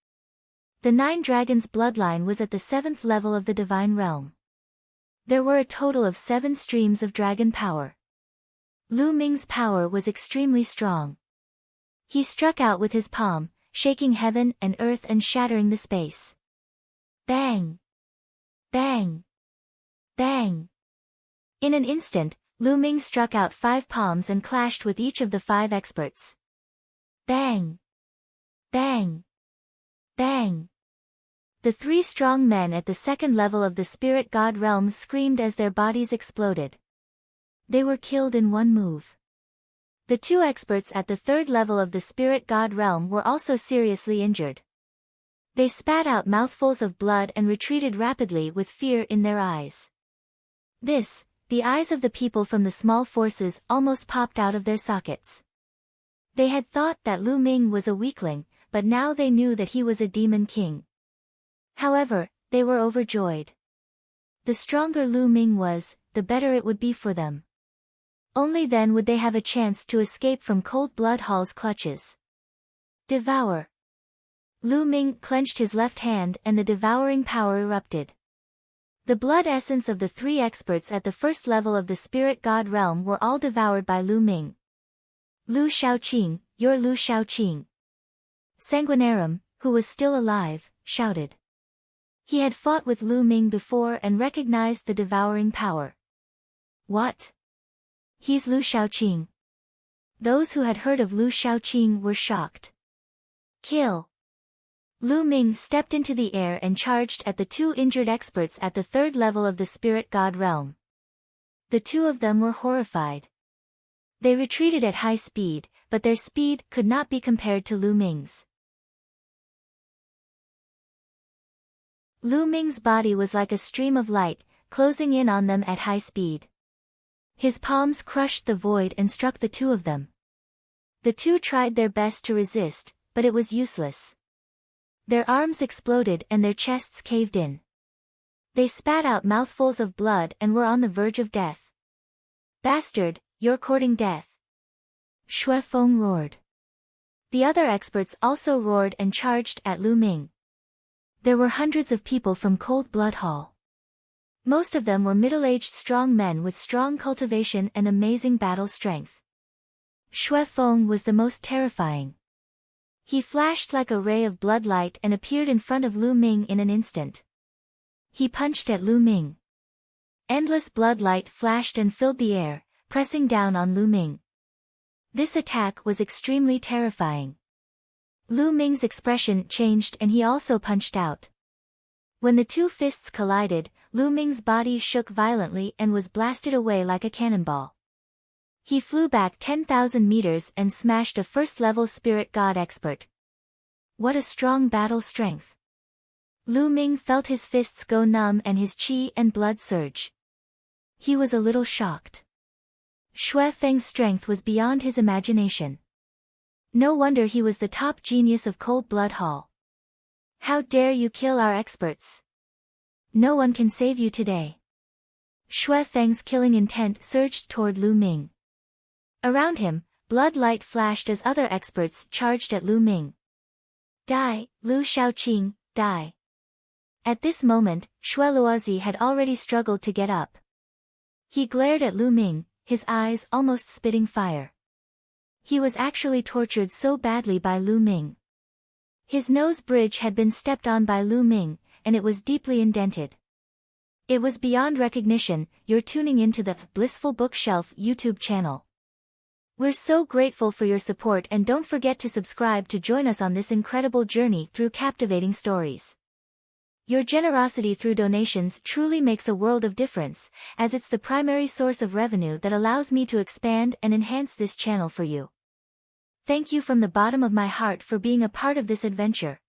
The 9 dragons' bloodline was at the 7th level of the divine realm. There were a total of 7 streams of dragon power. Lu Ming's power was extremely strong. He struck out with his palm, shaking heaven and earth and shattering the space. Bang! Bang! Bang! In an instant, Lu Ming struck out 5 palms and clashed with each of the 5 experts. Bang! Bang! Bang! The 3 strong men at the 2nd level of the spirit god realm screamed as their bodies exploded. They were killed in one move. The 2 experts at the 3rd level of the spirit god realm were also seriously injured. They spat out mouthfuls of blood and retreated rapidly with fear in their eyes. The eyes of the people from the small forces almost popped out of their sockets. They had thought that Lu Ming was a weakling, but now they knew that he was a demon king. However, they were overjoyed. The stronger Lu Ming was, the better it would be for them. Only then would they have a chance to escape from Cold Blood Hall's clutches. Devour! Lu Ming clenched his left hand and the devouring power erupted. The blood essence of the 3 experts at the 1st level of the spirit god realm were all devoured by Lu Ming. Lu Shaoqing, you're Lu Shaoqing. Sanguinarum, who was still alive, shouted. He had fought with Lu Ming before and recognized the devouring power. What? He's Lu Shaoqing. Those who had heard of Lu Shaoqing were shocked. Kill! Lu Ming stepped into the air and charged at the 2 injured experts at the 3rd level of the spirit god realm. The 2 of them were horrified. They retreated at high speed, but their speed could not be compared to Lu Ming's. Lu Ming's body was like a stream of light, closing in on them at high speed. His palms crushed the void and struck the 2 of them. The two tried their best to resist, but it was useless. Their arms exploded and their chests caved in. They spat out mouthfuls of blood and were on the verge of death. "Bastard, you're courting death!" Shui Feng roared. The other experts also roared and charged at Lu Ming. There were hundreds of people from Cold Blood Hall. Most of them were middle-aged strong men with strong cultivation and amazing battle strength. Shui Feng was the most terrifying. He flashed like a ray of blood light and appeared in front of Lu Ming in an instant. He punched at Lu Ming. Endless blood light flashed and filled the air, pressing down on Lu Ming. This attack was extremely terrifying. Lu Ming's expression changed and he also punched out. When the two fists collided, Lu Ming's body shook violently and was blasted away like a cannonball. He flew back 10,000 meters and smashed a first-level spirit god expert. What a strong battle strength! Lu Ming felt his fists go numb and his qi and blood surge. He was a little shocked. Shui Feng's strength was beyond his imagination. No wonder he was the top genius of Cold Blood Hall. "How dare you kill our experts? No one can save you today." Shui Feng's killing intent surged toward Lu Ming. Around him, blood light flashed as other experts charged at Lu Ming. "Die, Lu Shaoqing, die." At this moment, Shui Luozi had already struggled to get up. He glared at Lu Ming, his eyes almost spitting fire. He was actually tortured so badly by Lu Ming. His nose bridge had been stepped on by Lu Ming, and it was deeply indented. It was beyond recognition. You're tuning into the Blissful Bookshelf YouTube channel. We're so grateful for your support and don't forget to subscribe to join us on this incredible journey through captivating stories. Your generosity through donations truly makes a world of difference, as it's the primary source of revenue that allows me to expand and enhance this channel for you. Thank you from the bottom of my heart for being a part of this adventure.